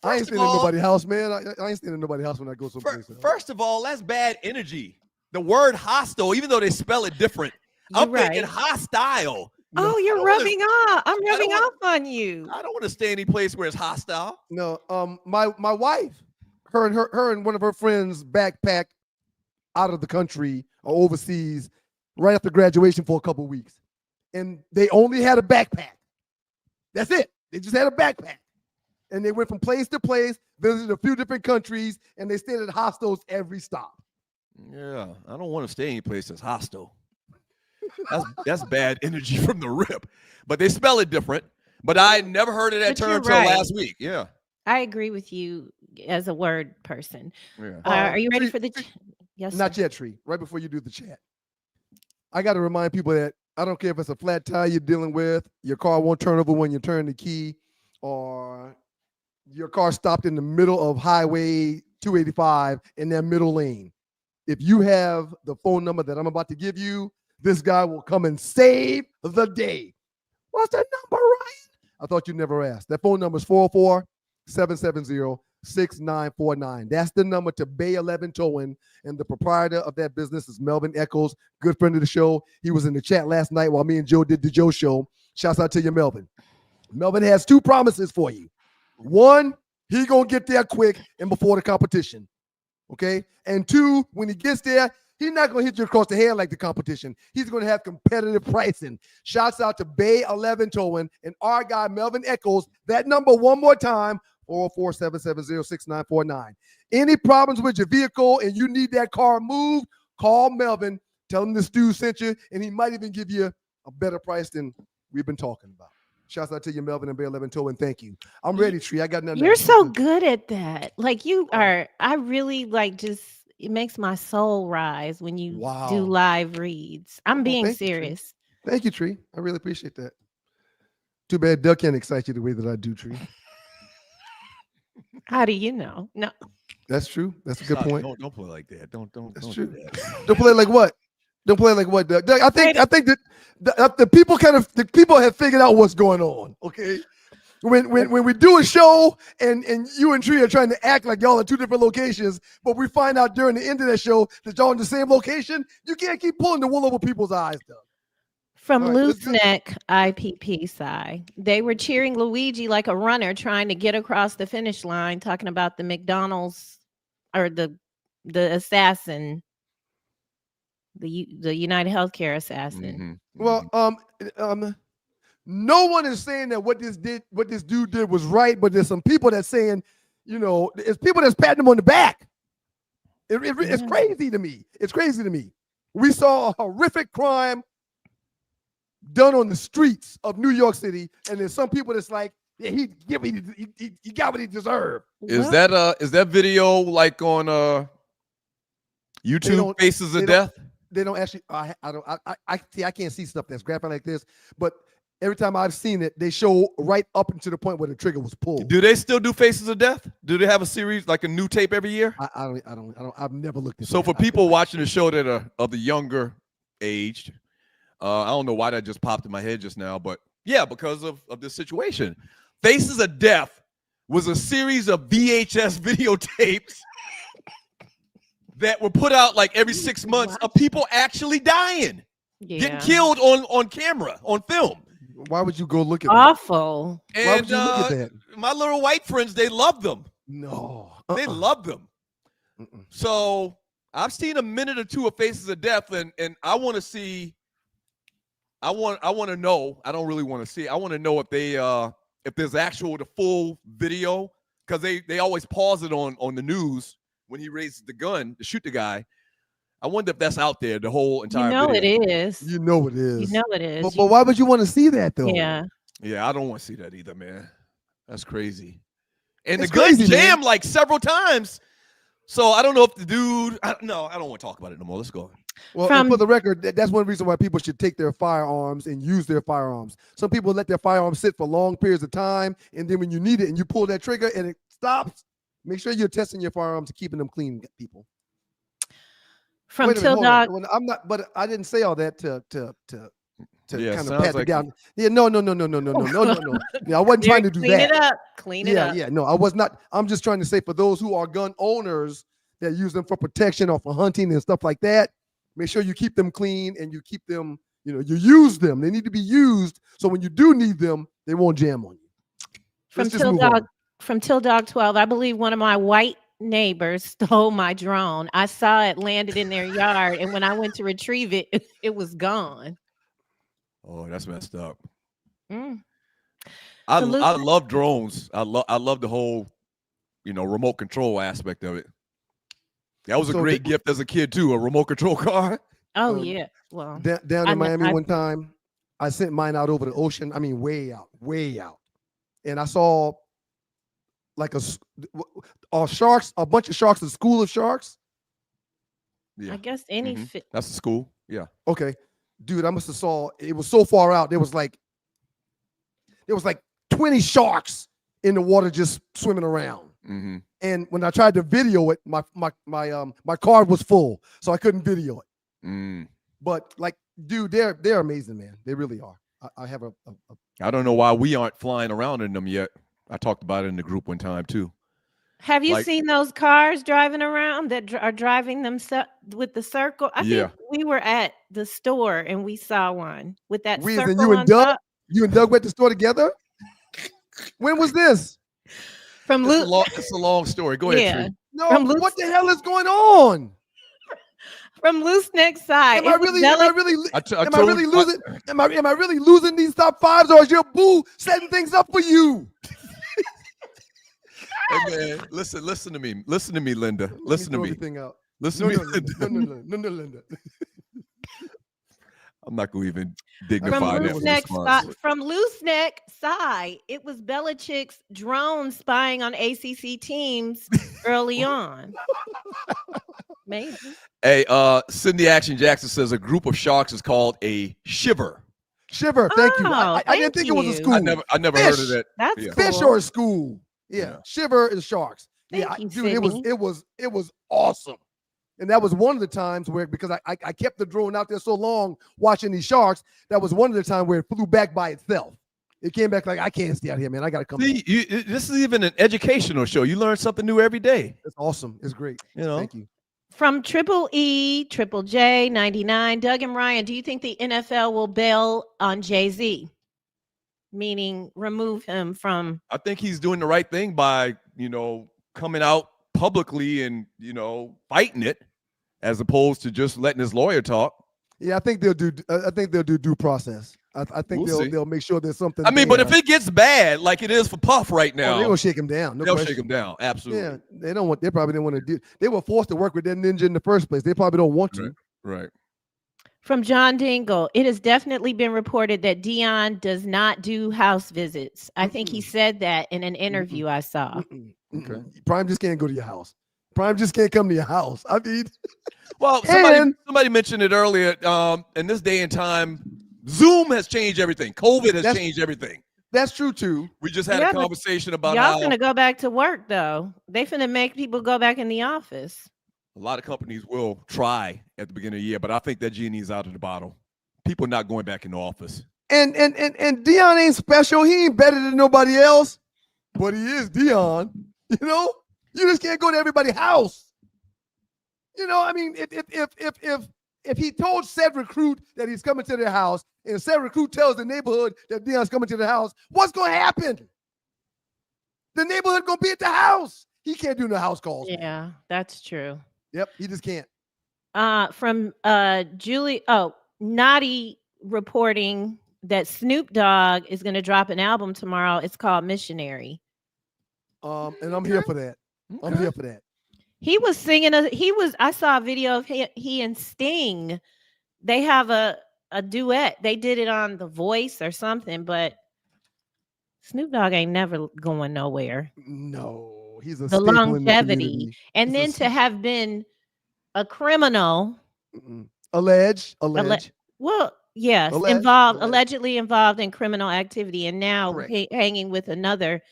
I ain't staying in nobody's house, man. I ain't staying in nobody's house when I go someplace else. First of all, that's bad energy. The word hostile, even though they spell it different, I'm thinking hostile. Oh, you're rubbing off. I'm rubbing off on you. I don't want to stay any place where it's hostile. No, my wife, her and one of her friends backpacked out of the country or overseas right after graduation for a couple of weeks, and they only had a backpack. That's it. They just had a backpack. And they went from place to place, visited a few different countries, and they stayed at hostels every stop. Yeah, I don't want to stay any place that's hostile. That's bad energy from the rip. But they spell it different. But I had never heard of that term until last week. Yeah. I agree with you as a word person. Yeah. Are you ready for the yes? Not yet, Tree. Right before you do the chat. I got to remind people that I don't care if it's a flat tire you're dealing with, your car won't turn over when you turn the key, or your car stopped in the middle of Highway 285 in that middle lane. If you have the phone number that I'm about to give you, this guy will come and save the day. What's the number, Ryan? I thought you never asked. That phone number is 404-770-6949. That's the number to Bay 11 Towing, and the proprietor of that business is Melvin Eccles, good friend of the show. He was in the chat last night while me and Joe did the Joe show. Shouts out to you, Melvin. Melvin has two promises for you. One, he gonna get there quick and before the competition, okay? And two, when he gets there, he's not gonna hit you across the head like the competition. He's gonna have competitive pricing. Shouts out to Bay 11 Towing and our guy Melvin Eccles. That number one more time, 404-770-6949. Any problems with your vehicle and you need that car moved, call Melvin. Tell him this dude sent you, and he might even give you a better price than we've been talking about. Shouts out to you, Melvin and Bay 11 Towing. Thank you. I'm ready, Tree. I got nothing. You're so good at that. Like you are. I really it makes my soul rise when you do live reads. I'm being serious. Thank you, Tree. I really appreciate that. Too bad Doug can't excite you the way that I do, Tree. How do you know? No. That's true. That's a good point. Don't play like that. Don't That's don't true. do that. Don't play like what? Don't play like what, Doug? Doug, I think that the people have figured out what's going on. Okay. When we do a show and you and Tree are trying to act like y'all are two different locations, but we find out during the end of that show that y'all in the same location, you can't keep pulling the wool over people's eyes, Doug. From Loose Neck IPP side, they were cheering Luigi like a runner trying to get across the finish line, talking about the McDonald's or the assassin, the United Healthcare assassin. Mm-hmm. Well, no one is saying that what this dude did was right, but there's some people that's saying, it's people that's patting him on the back. It's crazy to me. It's crazy to me. We saw a horrific crime done on the streets of New York City, and there's some people that's like, yeah, he got what he deserved. Is that video like on YouTube Faces of Death? They don't actually. I can't see stuff that's graphic like this, but every time I've seen it, they show right up into the point where the trigger was pulled. Do they still do Faces of Death? Do they have a series like a new tape every year? I don't. I've never looked at. So for people watching the show that are of the younger age, I don't know why that just popped in my head just now, but yeah, because of this situation. Faces of Death was a series of VHS videotapes that were put out like every 6 months of people actually dying, getting killed on camera, on film. Why would you go look at Awful. that? Why And would you look at that? my little white friends, they love them. No. They love them. So I've seen a minute or two of Faces of Death, and I want to see. I want to know. I don't really want to see. I want to know if they if there's the full video, because they always pause it on the news when he raises the gun to shoot the guy. I wonder if that's out there, the whole entire video. It is. You know it is. You know it is. But why would you want to see that though? Yeah. Yeah, I don't want to see that either, man. That's crazy. And It's the gun crazy, jammed man. like several times. So I don't know if the dude. I don't want to talk about it no more. Let's go. Well, and for the record, that's one reason why people should take their firearms and use their firearms. Some people let their firearms sit for long periods of time, and then when you need it and you pull that trigger and it stops, make sure you're testing your firearms and keeping them clean, people. From Wait a minute, Till hold Dog. on. I'm not, but I didn't say all that to Yeah, kind of sounds pat like it down. Yeah, no. Yeah, I wasn't trying to do Clean that. it up. Clean it up. Yeah, no, I was not. I'm just trying to say for those who are gun owners that use them for protection or for hunting and stuff like that, make sure you keep them clean and you keep them, you use them. They need to be used so when you do need them, they won't jam on you. From Till Dog 12, I believe one of my white neighbors stole my drone. I saw it landed in their yard, and when I went to retrieve it, it was gone. Oh, that's messed up. Mm. I love drones. I love the whole, remote control aspect of it. That was a great gift as a kid too, a remote control car. Oh yeah. Well, down in Miami one time, I sent mine out over the ocean. I mean, way out. And I saw like a bunch of sharks, a school of sharks. Yeah. I guess any That's the school. Yeah. Okay. Dude, I must have saw it was so far out. There was like 20 sharks in the water just swimming around. Mm-hmm. And when I tried to video it, my card was full, so I couldn't video it. Mm. But dude, they're amazing, man. They really are. I have a I don't know why we aren't flying around in them yet. I talked about it in the group one time too. Have you seen those cars driving around that are driving them with the circle? I think we were at the store and we saw one with that circle you on top. You and Doug went to the store together? When was this? From Luke. It's a long story. Go ahead, Tree. No, what the hell is going on? From Loose Neck side. Am I really losing these top fives, or is your boo setting things up for you? Hey man, listen to me. Listen to me, Linda. Listen to me. Listen to me, Linda. No, Linda. I'm not going to even dignify that. From Loose Neck side, it was Belichick's drone spying on ACC teams early on. Maybe. Hey, Cindy Action Jackson says a group of sharks is called a shiver. Shiver, thank you. I didn't think it was a school. I never heard of that. That's cool. Fish or a school. Yeah. Shiver is sharks. Thank you, dude, it was awesome. And that was one of the times where, because I kept the drone out there so long watching these sharks, that was one of the times where it flew back by itself. It came back like, I can't stay out here, man. I got to come back. This is even an educational show. You learn something new every day. It's awesome. It's great. Thank you. From Triple E, Triple J, 99, Doug and Ryan, do you think the NFL will bail on Jay-Z? Meaning remove him from... I think he's doing the right thing by, coming out publicly and, fighting it, as opposed to just letting his lawyer talk. Yeah, I think they'll do due process. I think they'll make sure there's something. I mean, but if it gets bad, like it is for Puff right now, they're gonna shake him down. They'll shake him down. Absolutely. Yeah, they probably didn't want to do. They were forced to work with that ninja in the first place. They probably don't want to. Right. From John Dingle, it has definitely been reported that Dion does not do house visits. I think he said that in an interview I saw. Okay. Prime just can't go to your house. Prime just can't come to your house. I mean, well, somebody mentioned it earlier. In this day and time, Zoom has changed everything. COVID has changed everything. That's true too. We just had a conversation about y'all gonna go back to work though. They finna make people go back in the office. A lot of companies will try at the beginning of the year, but I think that genie is out of the bottle. People are not going back in the office. And Dion ain't special. He ain't better than nobody else, but he is Dion. You just can't go to everybody's house. I mean, if if he told said recruit that he's coming to their house, and said recruit tells the neighborhood that Deion's coming to the house, what's going to happen? The neighborhood going to be at the house. He can't do no house calls. Yeah, that's true. Yep, he just can't. From Julie, Naughty reporting that Snoop Dogg is going to drop an album tomorrow. It's called Missionary. And I'm here for that. I'm here for that. He was singing. I saw a video of he and Sting. They have a duet. They did it on The Voice or something. But Snoop Dogg ain't never going nowhere. No, he's the longevity, and then to have been a criminal, alleged. Well, yes, allegedly involved in criminal activity, and now hanging with another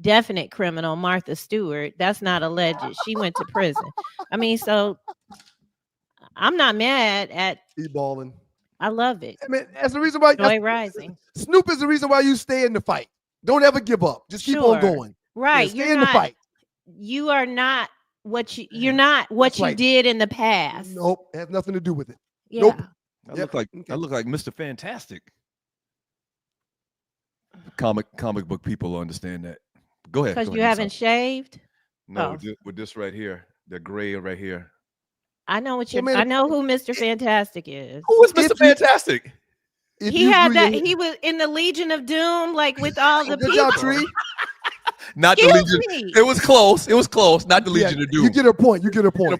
definite criminal, Martha Stewart. That's not alleged. She went to prison. I mean, so I'm not mad at balling. I love it. I mean, that's the reason why Joy Rising. Snoop is the reason why you stay in the fight. Don't ever give up. Just keep on going. Right. Stay in the fight. You are not what you're not what you did in the past. Nope. It has nothing to do with it. Yeah. Nope. I look like Mr. Fantastic. Comic book people will understand that. Go ahead. Because you haven't shaved? No, with this right here. The gray right here. I know what I know who Mr. Fantastic is. Who is Mr. Fantastic? He had that. He was in the Legion of Doom, like with all the people. Job, Tree. Not the Legion. It was close. It was close. Not the Legion of Doom. You get a point.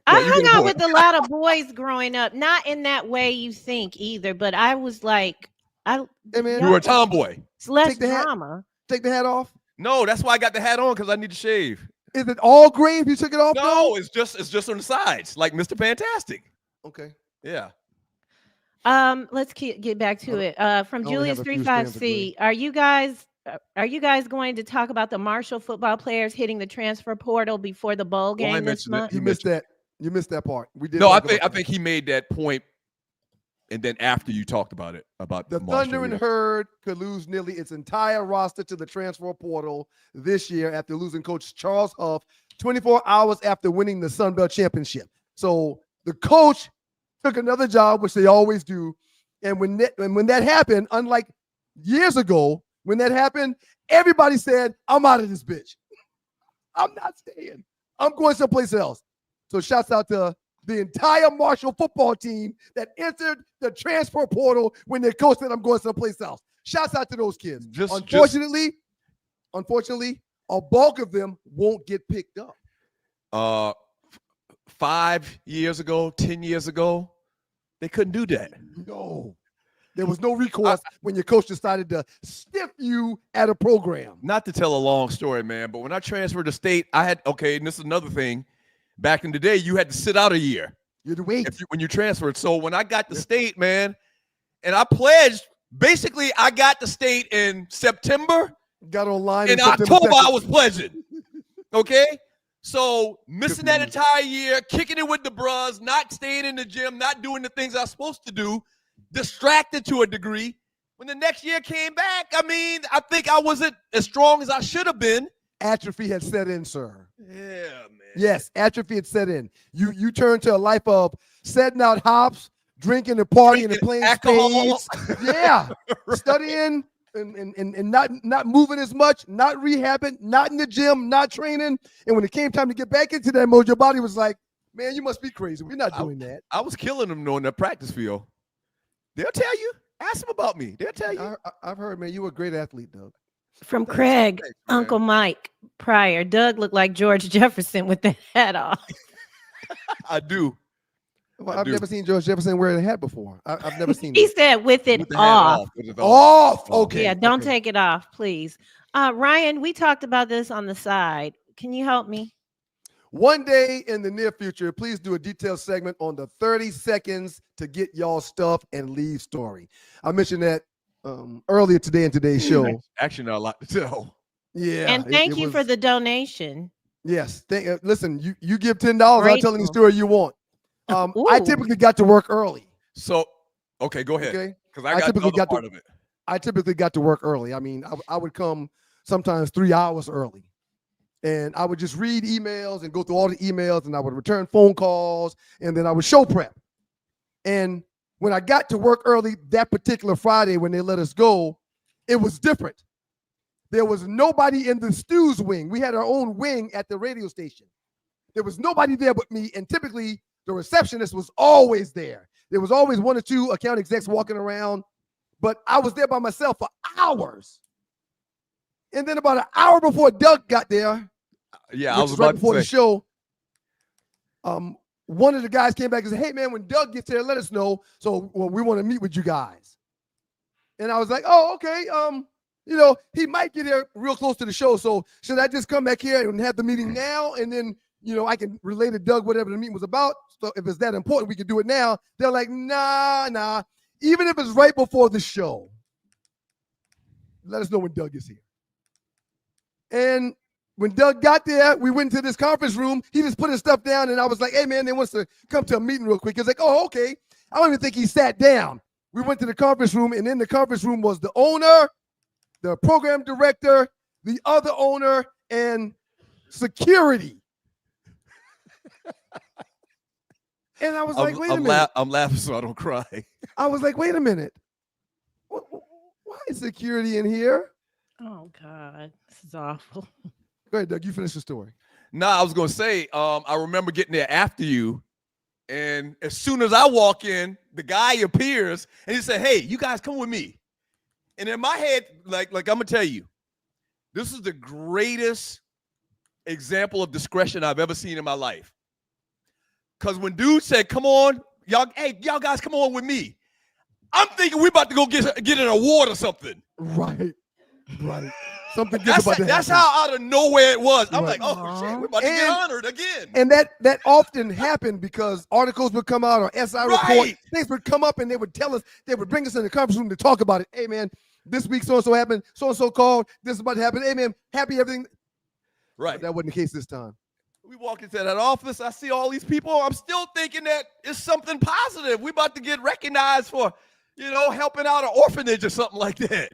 I hung out with a lot of boys growing up. Not in that way you think either, but I was like, hey man, you were a tomboy. It's less drama. Take the hat off. No, that's why I got the hat on, because I need to shave. Is it all gray if you took it off? No, it's just on the sides, like Mr. Fantastic. Okay. Yeah. Let's get back to it. From Julius 35C, are you guys going to talk about the Marshall football players hitting the transfer portal before the bowl game this month? You missed that. You missed that part. We did. No, I think he made that point, and then after you talked about it, about the Thundering Herd could lose nearly its entire roster to the transfer portal this year after losing coach Charles Huff 24 hours after winning the Sun Belt Championship. So the coach took another job, which they always do. And when that happened, unlike years ago, when that happened, everybody said, I'm out of this bitch. I'm not staying. I'm going someplace else. So shouts out to the entire Marshall football team that entered the transfer portal when their coach said, I'm going someplace else. Shouts out to those kids. Unfortunately, a bulk of them won't get picked up. 5 years ago, 10 years ago, they couldn't do that. No. There was no recourse when your coach decided to stiff you at a program. Not to tell a long story, man, but when I transferred to state, and this is another thing. Back in the day, you had to sit out a year. You had to wait. When you transferred. So when I got to state, man, and I pledged, basically I got to state in September. Got online in October, I was pledging. Okay? So missing that entire year, kicking it with the bros, not staying in the gym, not doing the things I was supposed to do, distracted to a degree. When the next year came back, I think I wasn't as strong as I should have been. Atrophy had set in, sir. Yeah, man. Yes, atrophy had set in. You turned to a life of setting out hops, drinking and partying and playing spades. Yeah, studying and not moving as much, not rehabbing, not in the gym, not training. And when it came time to get back into that mode, your body was like, man, you must be crazy. We're not doing that. I was killing them on that practice field. They'll tell you. Ask them about me. They'll tell you. I've heard, man, you were a great athlete, Doug. From Craig, thanks, Uncle Mike Pryor. Doug looked like George Jefferson with that hat off. I do. Well, I've never seen George Jefferson wear a hat before. I've never seen He said with it off. Off. Okay. Yeah, don't take it off, please. Ryan, we talked about this on the side. Can you help me? One day in the near future, please do a detailed segment on the 30 seconds to get y'all stuff and leave story. I mentioned that earlier today in today's show. Actually, not a lot to tell. Yeah. And thank you for the donation. Yes. Listen, you give $10, I'll tell any story you want. I typically got to work early. So, okay, go ahead. Okay. Because I typically got part of it. I typically got to work early. I mean, I would come sometimes 3 hours early. And I would just read emails and go through all the emails, and I would return phone calls, and then I would show prep. And when I got to work early that particular Friday when they let us go, it was different. There was nobody in the Stews wing. We had our own wing at the radio station. There was nobody there but me, and typically the receptionist was always there. There was always one or two account execs walking around, but I was there by myself for hours. And then about an hour before Doug got there, I was right about before to the say. show, one of the guys came back and said, "Hey man, when Doug gets there, let us know. So we want to meet with you guys." And I was like, "Oh, okay. He might get here real close to the show. So should I just come back here and have the meeting now? And then, I can relay to Doug whatever the meeting was about. So if it's that important, we can do it now." They're like, nah. Even if it's right before the show, let us know when Doug is here. And when Doug got there, we went to this conference room. He just put his stuff down, and I was like, "Hey, man, they wants to come to a meeting real quick." He's like, "Oh, okay." I don't even think he sat down. We went to the conference room, and in the conference room was the owner, the program director, the other owner, and security. And I was like, wait a minute. I'm laughing so I don't cry. I was like, wait a minute. Why is security in here? Oh, God. This is awful. Go ahead, Doug. You finish the story. No, I was going to say, I remember getting there after you. And as soon as I walk in, the guy appears and he said, "Hey, you guys come with me." And in my head, like I'm going to tell you, this is the greatest example of discretion I've ever seen in my life. Because when dude said, "Come on, y'all guys come on with me," I'm thinking we're about to go get an award or something. Right. Something good about that. That's how out of nowhere it was. I'm Right. like, oh shit, we're about to get honored again. And that often happened because articles would come out or SI report, things would come up and they would tell us, they would bring us in the conference room to talk about it. "Hey man, this week so-and-so happened, so-and-so called, this is about to happen. Hey man, happy everything." Right. But that wasn't the case this time. We walk into that office, I see all these people. I'm still thinking that it's something positive. We about to get recognized for, helping out an orphanage or something like that.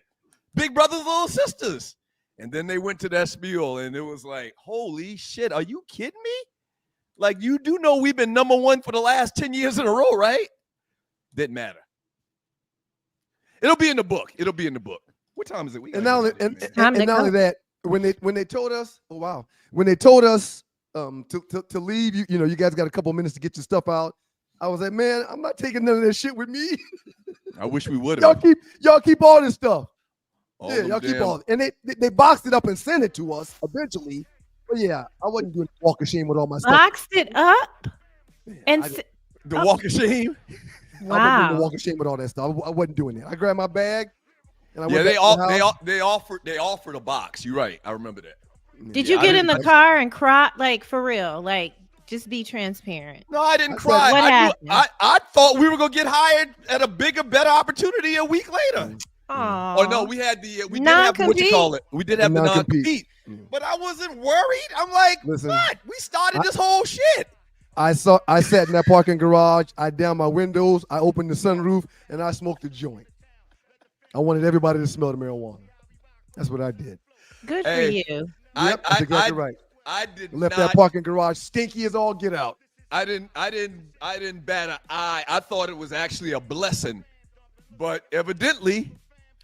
Big brothers, little sisters. And then they went to that spiel, and it was like, holy shit, are you kidding me? Like, you do know we've been number one for the last 10 years in a row, right? Didn't matter. It'll be in the book. What time is it? And not only that, when they told us, when they told us to leave, you guys got a couple minutes to get your stuff out. I was like, man, I'm not taking none of that shit with me. I wish we would have. Y'all keep all this stuff. Y'all keep all it. And they boxed it up and sent it to us eventually. But yeah, I wasn't doing the walk of shame with all my stuff. Boxed it up? The walk of shame? Wow. I wasn't doing the walk of shame with all that stuff. I wasn't doing that. I grabbed my bag and I went they offered a box. You're right. I remember that. Did you get in the car and cry? Like, for real? Like, just be transparent. No, I didn't cry. What happened? I thought we were going to get hired at a bigger, better opportunity a week later. Oh no, we did have what you call it. We did have the non-compete. But I wasn't worried. I'm like, what? We started this whole shit. I sat in that parking garage. I down my windows. I opened the sunroof and I smoked a joint. I wanted everybody to smell the marijuana. That's what I did. Good for you. Yep, that's exactly right. I did left not, that parking garage stinky as all get out. I didn't bat an eye. I thought it was actually a blessing, but evidently,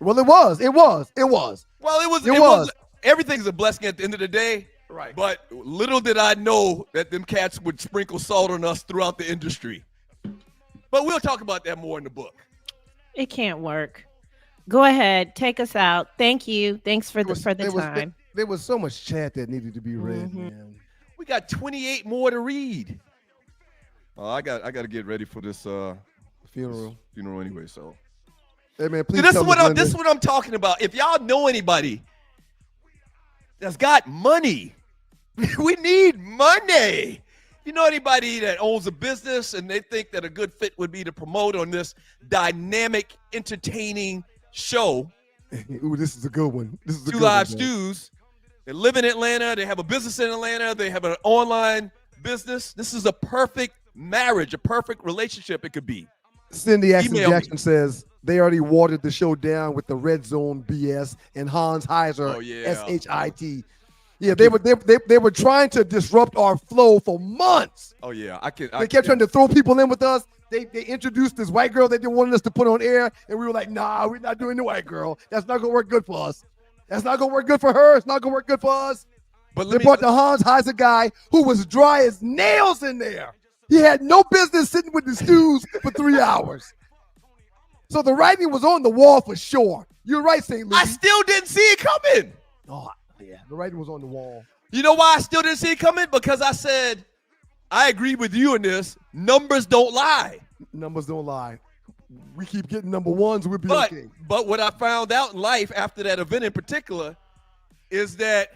well, it was. Well, it was. Everything's a blessing at the end of the day. Right. But little did I know that them cats would sprinkle salt on us throughout the industry. But we'll talk about that more in the book. It can't work. Go ahead, take us out. Thank you. Thanks for the time. There was so much chat that needed to be read, man. We got 28 more to read. I got to get ready for this funeral anyway. So, hey man, please. This is what I'm talking about. If y'all know anybody that's got money, we need money. You know anybody that owns a business and they think that a good fit would be to promote on this dynamic, entertaining show? Ooh, this is a good one. This is a Two good Live one, Stews. They live in Atlanta. They have a business in Atlanta. They have an online business. This is a perfect marriage, a perfect relationship it could be. Cindy Jackson says they already watered the show down with the red zone BS and Hans Heiser, SHIT. Yeah, they were trying to disrupt our flow for months. Oh yeah, They kept trying to throw people in with us. They introduced this white girl that they wanted us to put on air, and we were like, nah, we're not doing the white girl. That's not gonna work good for us. That's not gonna work good for her. It's not gonna work good for us. But they brought the Hans Heiser guy who was dry as nails in there. He had no business sitting with the stews for 3 hours. So the writing was on the wall for sure. You're right, St. Louis. I still didn't see it coming. Oh, yeah. The writing was on the wall. You know why I still didn't see it coming? Because I said, I agree with you in this. Numbers don't lie. Numbers don't lie. We keep getting number ones, we'll be okay. But what I found out in life after that event in particular is that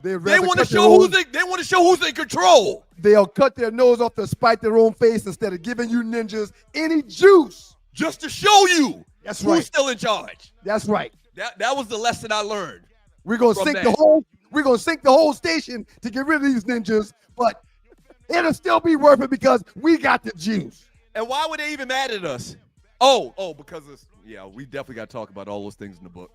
they want to show who's in control. They'll cut their nose off to spite their own face instead of giving you ninjas any juice. Just to show you who's still in charge. That's right. That was the lesson I learned. We're gonna sink the whole station to get rid of these ninjas, but it'll still be worth it because we got the juice. And why would they even mad at us? Oh, because we definitely got to talk about all those things in the book.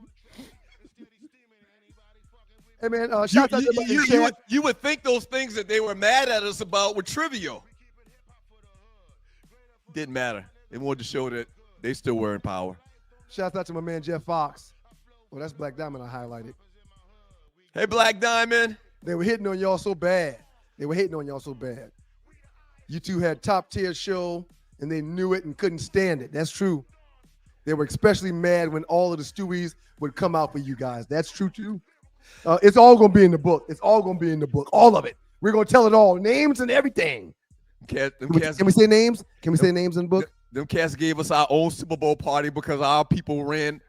Hey man, shout out to you would think those things that they were mad at us about were trivial. Didn't matter. They wanted to show that they still were in power. Shout out to my man Jeff Fox. Well, that's Black Diamond I highlighted. Hey, Black Diamond. They were hitting on y'all so bad. You two had top tier show, and they knew it and couldn't stand it. That's true. They were especially mad when all of the Stewies would come out for you guys. That's true too. It's all going to be in the book. All of it. We're going to tell it all. Names and everything. Can we say names? Can we say names in the book? Them cats gave us our own Super Bowl party because our people ran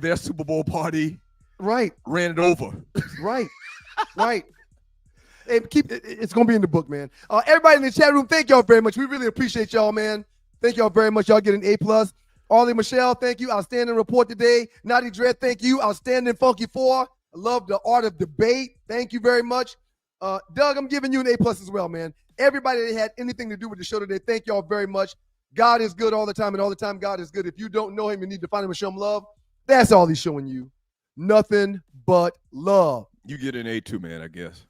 their Super Bowl party. Right. Ran it over. Right. Hey, it's going to be in the book, man. Everybody in the chat room, thank y'all very much. We really appreciate y'all, man. Thank y'all very much. Y'all get an A+. Arlie Michelle, thank you. Outstanding report today. Naughty Dread, thank you. Outstanding Funky 4. I love the art of debate. Thank you very much. Doug, I'm giving you an A+ as well, man. Everybody that had anything to do with the show today, thank y'all very much. God is good all the time, and all the time God is good. If you don't know him, you need to find him and show him love. That's all he's showing you. Nothing but love. You get an A too, man, I guess.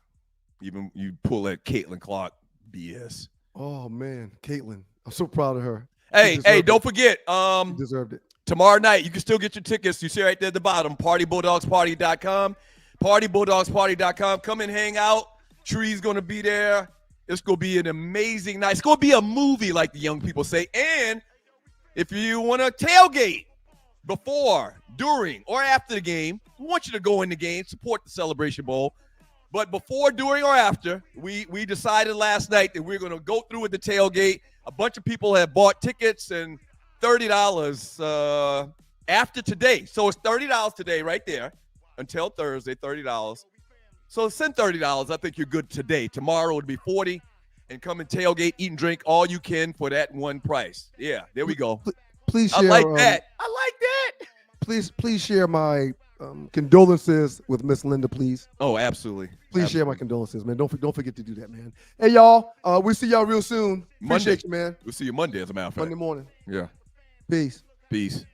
Even you pull that Caitlin Clark BS. Oh, man, Caitlin. I'm so proud of her. Hey, don't forget. She deserved it. Tomorrow night, you can still get your tickets. You see right there at the bottom, partybulldogsparty.com. Partybulldogsparty.com. Come and hang out. Tree's going to be there. It's going to be an amazing night. It's going to be a movie, like the young people say. And if you want to tailgate before, during, or after the game, we want you to go in the game, support the Celebration Bowl. But before, during, or after, we decided last night that we're going to go through with the tailgate. A bunch of people have bought tickets and $30 after today. So it's $30 today right there until Thursday, $30. So send $30. I think you're good today. Tomorrow it'll be $40. And come and tailgate, eat and drink all you can for that one price. Yeah, there we go. Please share. I like that. Please share my condolences with Miss Linda, please. Oh, absolutely. Please share my condolences, man. Don't forget to do that, man. Hey, y'all. We'll see y'all real soon. Appreciate you, man. We'll see you Monday, as a matter of fact. Monday morning. Yeah. Peace. Peace.